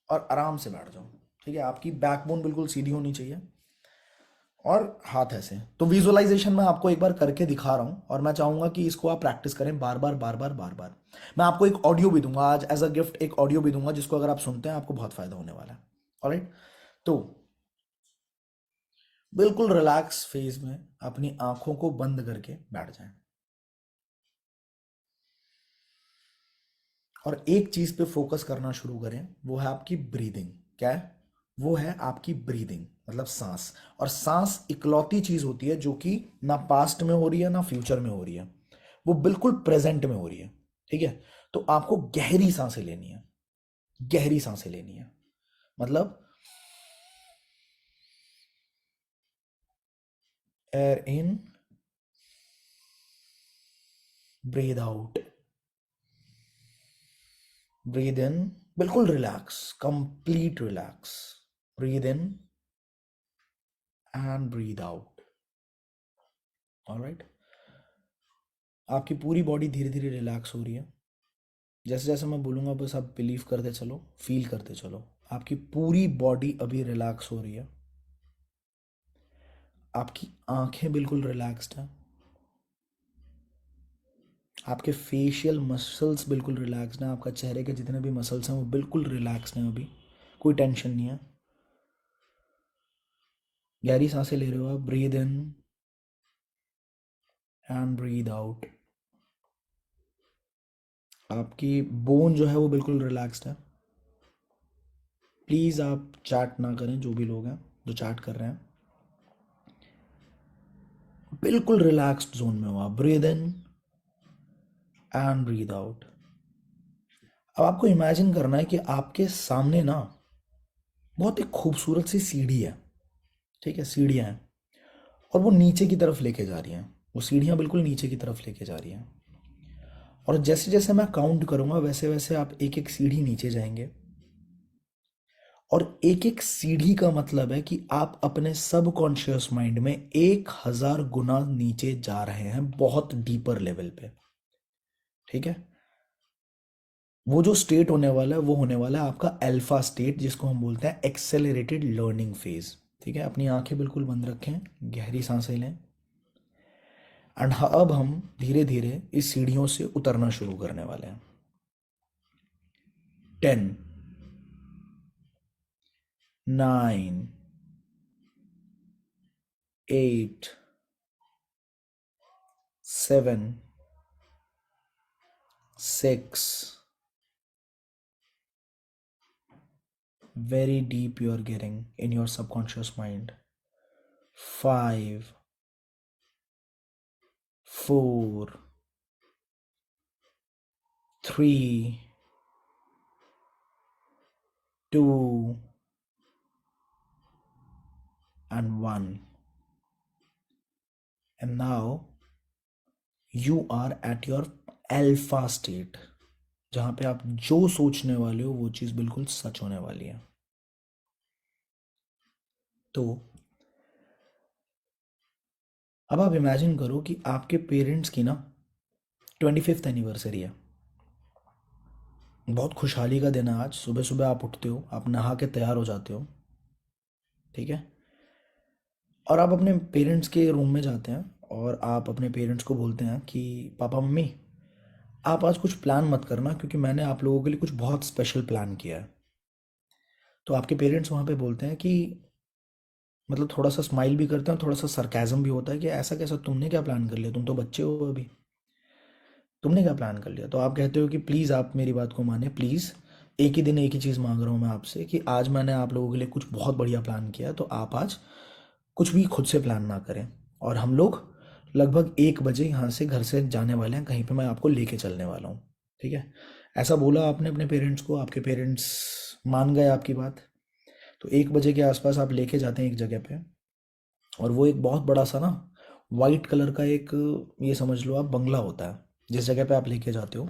और आराम से बैठ जाओ, ठीक है? आपकी बैकबोन बिल्कुल सीधी होनी चाहिए और हाथ ऐसे। तो विजुअलाइजेशन मैं आपको एक बार करके दिखा रहा हूं, और मैं चाहूंगा कि इसको आप प्रैक्टिस करें बार बार बार बार बार बार। मैं आपको एक ऑडियो भी दूंगा आज एज अ गिफ्ट, एक ऑडियो भी दूंगा जिसको अगर आप सुनते हैं आपको बहुत फायदा होने वाला है। ऑलराइट, तो बिल्कुल रिलैक्स फेज में अपनी आंखों को बंद करके बैठ जाएं, और एक चीज पे फोकस करना शुरू करें, वो है आपकी ब्रीदिंग। क्या है वो? है आपकी ब्रीदिंग, मतलब सांस। और सांस इकलौती चीज होती है जो कि ना पास्ट में हो रही है ना फ्यूचर में हो रही है, वो बिल्कुल प्रेजेंट में हो रही है, ठीक है? तो आपको गहरी सांसें लेनी है, गहरी सांसें लेनी है, मतलब air in, breathe out, breathe in, बिल्कुल relax, complete relax, breathe in and breathe out. Alright, आपकी पूरी बॉडी धीरे धीरे रिलैक्स हो रही है। जैसे जैसे मैं बोलूँगा बस आप बिलीव करते चलो, फील करते चलो, आपकी पूरी बॉडी अभी रिलैक्स हो रही है। आपकी आंखें बिल्कुल रिलैक्स्ड हैं, आपके फेशियल मसल्स बिल्कुल रिलैक्स्ड हैं, आपका चेहरे के जितने भी मसल्स हैं वो बिल्कुल रिलैक्स्ड हैं, अभी कोई टेंशन नहीं है। गहरी सांसें ले रहे हो आप, breathe in and breathe out. आपकी बोन जो है वो बिल्कुल रिलैक्स्ड है। प्लीज़ आप चैट ना करें, जो भी लोग हैं जो चैट कर रहे हैं, बिल्कुल रिलैक्स्ड जोन में हो आप। Breathe in and breathe out. अब आपको इमेजिन करना है कि आपके सामने ना बहुत एक खूबसूरत सी सीढ़ी है, ठीक है, सीढ़ियाँ हैं, और वो नीचे की तरफ लेके जा रही हैं। वो सीढ़ियाँ बिल्कुल नीचे की तरफ लेके जा रही हैं, और जैसे जैसे मैं काउंट करूँगा वैसे वैसे आप एक एक सीढ़ी नीचे जाएंगे। और एक एक सीढ़ी का मतलब है कि आप अपने सबकॉन्शियस माइंड में 1000 गुना नीचे जा रहे हैं, बहुत डीपर लेवल पे, ठीक है। वो जो स्टेट होने वाला है वो होने वाला है आपका अल्फा स्टेट, जिसको हम बोलते हैं एक्सेलरेटेड लर्निंग फेज, ठीक है। अपनी आंखें बिल्कुल बंद रखें, गहरी सांसें लें, एंड अब हम धीरे धीरे इस सीढ़ियों से उतरना शुरू करने वाले हैं। 10, 9, 8, 7, 6, very deep you are getting in your subconscious mind. 5, 4, 3, 2, and 1. And now you are at your alpha state, जहाँ पे आप जो सोचने वाले हो वो चीज़ बिल्कुल सच होने वाली है। तो अब आप इमेजिन करो कि आपके पेरेंट्स की ना 25th एनिवर्सरी है। बहुत खुशहाली का दिन है आज। सुबह सुबह आप उठते हो, आप नहा के तैयार हो जाते हो, ठीक है, और आप अपने पेरेंट्स के रूम में जाते हैं और आप अपने पेरेंट्स को बोलते हैं कि पापा मम्मी आप आज कुछ प्लान मत करना, क्योंकि मैंने आप लोगों के लिए कुछ बहुत स्पेशल प्लान किया है। तो आपके पेरेंट्स वहाँ पे बोलते हैं कि, मतलब थोड़ा सा स्माइल भी करते हैं, थोड़ा सा सरकाज़म भी होता है कि ऐसा कैसा, तुमने क्या प्लान कर लिया, तुम तो बच्चे हो अभी, तुमने क्या प्लान कर लिया। तो आप कहते हो कि प्लीज़ आप मेरी बात को माने, प्लीज़ एक ही दिन एक ही चीज़ मांग रहा हूँ मैं आपसे कि आज मैंने आप लोगों के लिए कुछ बहुत बढ़िया प्लान किया है, तो आप आज कुछ भी खुद से प्लान ना करें, और हम लोग लगभग 1 बजे यहाँ से घर से जाने वाले हैं, कहीं पे मैं आपको लेके चलने वाला हूँ, ठीक है। ऐसा बोला आपने अपने पेरेंट्स को, आपके पेरेंट्स मान गए आपकी बात। तो 1 बजे के आसपास आप लेके जाते हैं एक जगह पे, और वो एक बहुत बड़ा सा ना वाइट कलर का एक, ये समझ लो आप, बंगला होता है जिस जगह पे आप लेके जाते हो।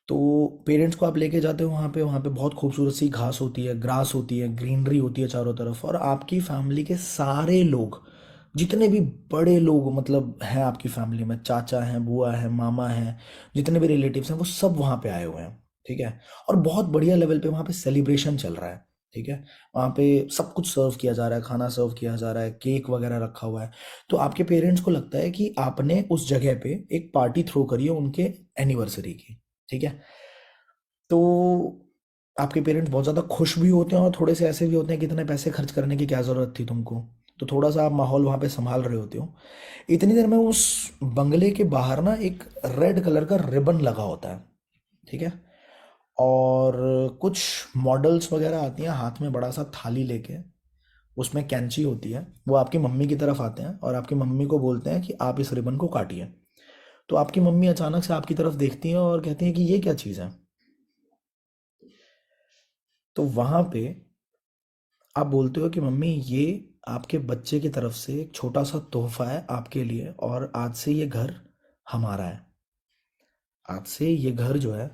तो पेरेंट्स को आप लेके जाते हो वहाँ पे बहुत खूबसूरत सी घास होती है, ग्रास होती है, ग्रीनरी होती है चारों तरफ, और आपकी फैमिली के सारे लोग, जितने भी बड़े लोग मतलब हैं आपकी फैमिली में, चाचा हैं, बुआ हैं, मामा हैं, जितने भी रिलेटिव्स हैं, वो सब वहाँ पे आए हुए हैं, ठीक है। और बहुत बढ़िया लेवल पे वहाँ पे सेलिब्रेशन चल रहा है, ठीक है। वहाँ पे सब कुछ सर्व किया जा रहा है, खाना सर्व किया जा रहा है, केक वगैरह रखा हुआ है। तो आपके पेरेंट्स को लगता है कि आपने उस जगह पे एक पार्टी थ्रो करी है उनके एनिवर्सरी की, ठीक है। तो आपके पेरेंट्स बहुत ज़्यादा खुश भी होते हैं और थोड़े से ऐसे भी होते हैं कि इतने पैसे खर्च करने की क्या ज़रूरत थी तुमको। तो थोड़ा सा आप माहौल वहाँ पे संभाल रहे होते हो। इतनी देर में उस बंगले के बाहर ना एक रेड कलर का रिबन लगा होता है, ठीक है। और कुछ मॉडल्स वगैरह आती हैं हाथ में बड़ा सा थाली लेके, उसमें कैंची होती है, वो आपकी मम्मी की तरफ आते हैं और आपकी मम्मी को बोलते हैं कि आप इस रिबन को काटिए। तो आपकी मम्मी अचानक से आपकी तरफ देखती हैं और कहती हैं कि ये क्या चीज़ है। तो वहाँ पे आप बोलते हो कि मम्मी ये आपके बच्चे की तरफ से एक छोटा सा तोहफा है आपके लिए, और आज से ये घर हमारा है। आज से ये घर जो है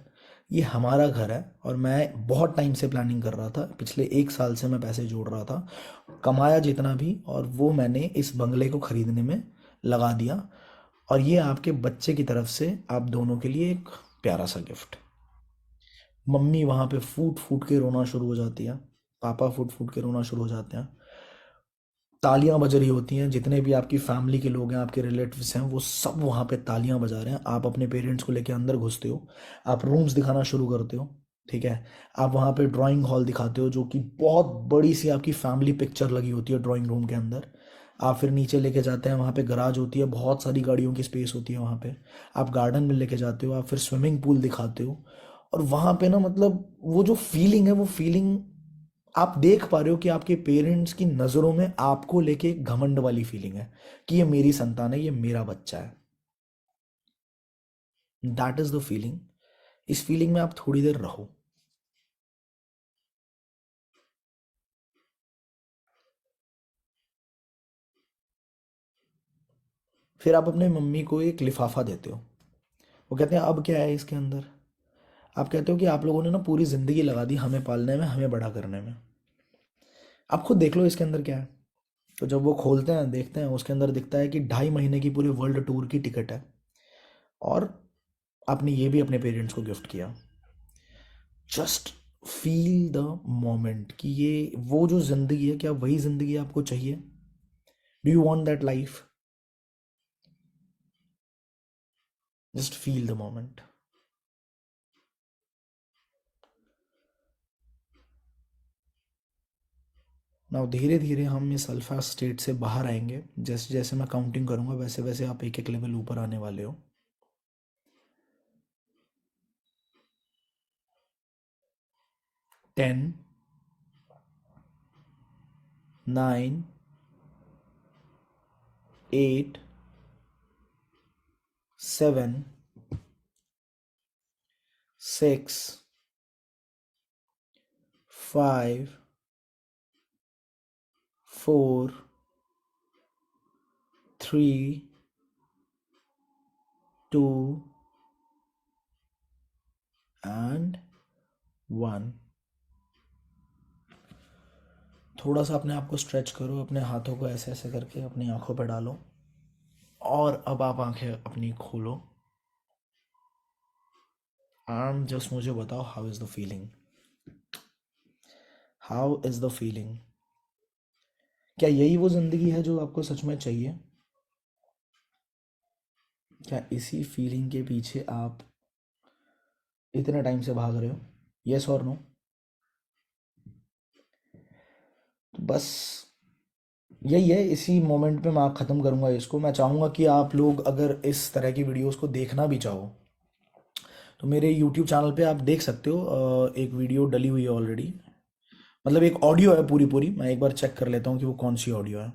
ये हमारा घर है, और मैं बहुत टाइम से प्लानिंग कर रहा था, पिछले 1 साल से मैं पैसे जोड़ रहा था, कमाया जितना भी, और वो मैंने इस बंगले को खरीदने में लगा दिया, और ये आपके बच्चे की तरफ से आप दोनों के लिए एक प्यारा सा गिफ्ट। मम्मी वहाँ पे फूट फूट के रोना शुरू हो जाती है, पापा फूट फूट के रोना शुरू हो जाते हैं, तालियां बज रही होती हैं, जितने भी आपकी फैमिली के लोग हैं, आपके रिलेटिव्स हैं, वो सब वहाँ पे तालियां बजा रहे हैं। आप अपने पेरेंट्स को लेके अंदर घुसते हो, आप रूम्स दिखाना शुरू करते हो, ठीक है। आप वहाँ पे ड्राइंग हॉल दिखाते हो, जो कि बहुत बड़ी सी आपकी फैमिली पिक्चर लगी होती है ड्राइंग रूम के अंदर। आप फिर नीचे लेके जाते हैं, वहाँ पे गराज होती है, बहुत सारी गाड़ियों की स्पेस होती है वहाँ पे। आप गार्डन में लेके जाते हो, आप फिर स्विमिंग पूल दिखाते हो। और वहाँ पे ना मतलब वो जो फीलिंग है, वो फीलिंग आप देख पा रहे हो कि आपके पेरेंट्स की नज़रों में आपको लेके एक घमंड वाली फीलिंग है कि ये मेरी संतान है, ये मेरा बच्चा है। That is the feeling. इस फीलिंग में आप थोड़ी देर रहो। फिर आप अपने मम्मी को एक लिफाफा देते हो। वो कहते हैं अब क्या है इसके अंदर। आप कहते हो कि आप लोगों ने ना पूरी ज़िंदगी लगा दी हमें पालने में, हमें बड़ा करने में। आप खुद देख लो इसके अंदर क्या है। तो जब वो खोलते हैं, देखते हैं, उसके अंदर दिखता है कि 2.5 महीने की पूरी वर्ल्ड टूर की टिकट है। और आपने ये भी अपने पेरेंट्स को गिफ्ट किया। जस्ट फील द मोमेंट कि ये वो जो ज़िंदगी है, क्या वही ज़िंदगी आपको चाहिए? Do you want that life? Just feel the moment. Now धीरे धीरे हम इस अल्फा स्टेट से बाहर आएंगे। जैसे जैसे मैं काउंटिंग करूंगा, वैसे वैसे आप एक एक लेवल ऊपर आने वाले हो। 10, 9, 8, 7, 6, 5, 4, 3, 2 एंड 1। थोड़ा सा अपने आप को स्ट्रेच करो, अपने हाथों को ऐसे ऐसे करके अपनी आंखों पर डालो। और अब आप आंखें अपनी खोलो। जस्ट मुझे बताओ, how is the feeling? How is the feeling? क्या यही वो ज़िंदगी है जो आपको सच में चाहिए? क्या इसी फीलिंग के पीछे आप इतने टाइम से भाग रहे हो? यस और नो? तो बस यही है। इसी मोमेंट पे मैं ख़त्म करूँगा इसको। मैं चाहूँगा कि आप लोग अगर इस तरह की वीडियोस को देखना भी चाहो तो मेरे यूट्यूब चैनल पे आप देख सकते हो। एक वीडियो डली हुई है ऑलरेडी। मतलब एक ऑडियो है पूरी पूरी। मैं एक बार चेक कर लेता हूँ कि वो कौन सी ऑडियो है।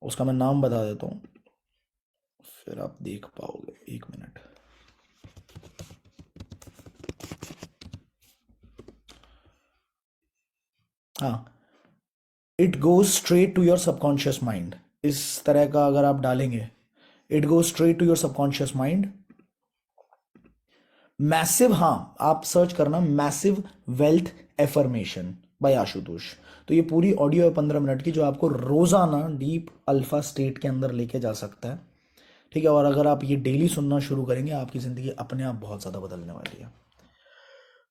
उसका मैं नाम बता देता हूँ, फिर आप देख पाओगे। 1 मिनट। हाँ, it goes straight to your subconscious mind. इस तरह का अगर आप डालेंगे, it goes straight to your subconscious mind. Massive, हाँ आप सर्च करना massive wealth affirmation by Ashutosh. तो ये पूरी ऑडियो है 15 मिनट की, जो आपको रोजाना डीप अल्फा स्टेट के अंदर लेके जा सकता है। ठीक है। और अगर आप ये डेली सुनना शुरू करेंगे, आपकी ज़िंदगी अपने आप बहुत ज़्यादा बदलने वाली है।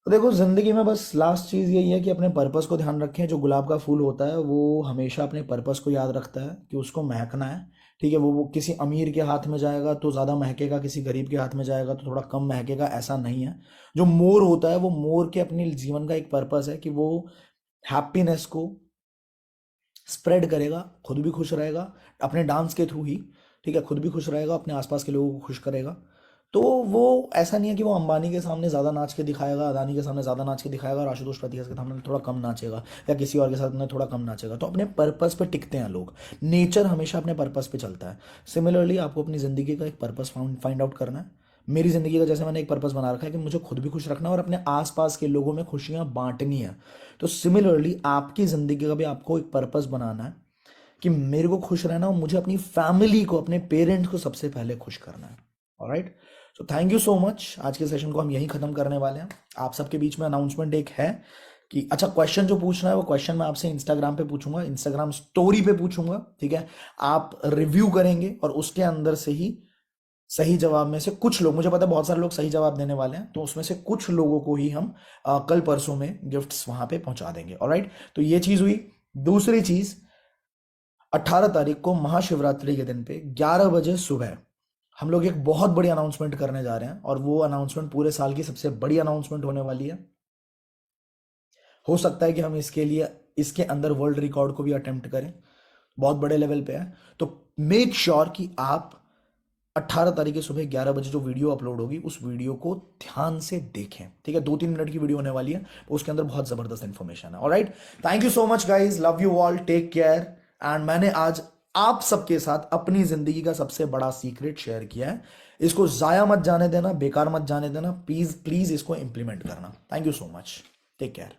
तो देखो, ज़िंदगी में बस लास्ट चीज़ यही है कि अपने पर्पस को ध्यान रखें। जो गुलाब का फूल होता है वो हमेशा अपने पर्पस को याद रखता है कि उसको महकना है। ठीक है। वो किसी अमीर के हाथ में जाएगा तो ज़्यादा महकेगा, किसी गरीब के हाथ में जाएगा तो थोड़ा कम महकेगा, ऐसा नहीं है। जो मोर होता है, वो मोर के अपने जीवन का एक पर्पस है कि वो हैप्पीनेस को स्प्रेड करेगा, खुद भी खुश रहेगा अपने डांस के थ्रू ही। ठीक है। खुद भी खुश रहेगा, अपने आसपास के लोगों को खुश करेगा। तो वो ऐसा नहीं है कि वो अंबानी के सामने ज़्यादा नाच के दिखाएगा, अदानी के सामने ज़्यादा नाच के दिखाएगा और आशुतोष प्रतिहस के सामने थोड़ा कम नाचेगा, या किसी और के सामने थोड़ा कम नाचेगा। तो अपने पर्पस पे टिकते हैं लोग। नेचर हमेशा अपने पर्पस पे चलता है। सिमिलरली आपको अपनी ज़िंदगी का एक पर्पस फाइंड आउट करना है। मेरी ज़िंदगी का जैसे मैंने एक पर्पस बना रखा है कि मुझे खुद भी खुश रखना है और अपने आसपास के लोगों में खुशियाँ बांटनी है। तो सिमिलरली आपकी ज़िंदगी का भी आपको एक पर्पस बनाना है कि मेरे को खुश रहना और मुझे अपनी फैमिली को, अपने पेरेंट्स को सबसे पहले खुश करना है। Alright. So thank you so much. आज के सेशन को हम यहीं ख़त्म करने वाले हैं। आप सबके बीच में अनाउंसमेंट एक है कि अच्छा, क्वेश्चन जो पूछना है वो क्वेश्चन मैं आपसे इंस्टाग्राम पे पूछूंगा, इंस्टाग्राम स्टोरी पे पूछूंगा। ठीक है। आप रिव्यू करेंगे और उसके अंदर से ही सही जवाब में से कुछ लोग, मुझे पता है बहुत सारे लोग सही जवाब देने वाले हैं, तो उसमें से कुछ लोगों को ही हम कल परसों में गिफ्ट्स वहां पे पहुंचा देंगे। ऑलराइट। तो ये चीज़ हुई। दूसरी चीज़, 18 तारीख को महाशिवरात्रि के दिन पे 11 बजे सुबह हम लोग एक बहुत बड़ी अनाउंसमेंट करने जा रहे हैं, और वो अनाउंसमेंट पूरे साल की सबसे बड़ी अनाउंसमेंट होने वाली है। हो सकता है कि हम इसके लिए इसके अंदर वर्ल्ड रिकॉर्ड को भी अटेम्प्ट करें, बहुत बड़े लेवल पे है। तो मेक श्योर कि आप 18 तारीख की सुबह 11 बजे जो वीडियो अपलोड होगी उस वीडियो को ध्यान से देखें, ठीक है। 2-3 मिनट की वीडियो होने वाली है, उसके अंदर बहुत जबरदस्त इंफॉर्मेशन है। Alright, thank you so much guys, love you all, take care. And मैंने आज आप सबके साथ अपनी जिंदगी का सबसे बड़ा सीक्रेट शेयर किया है, इसको जाया मत जाने देना, बेकार मत जाने देना, प्लीज प्लीज इसको इंप्लीमेंट करना। Thank you so much, take care.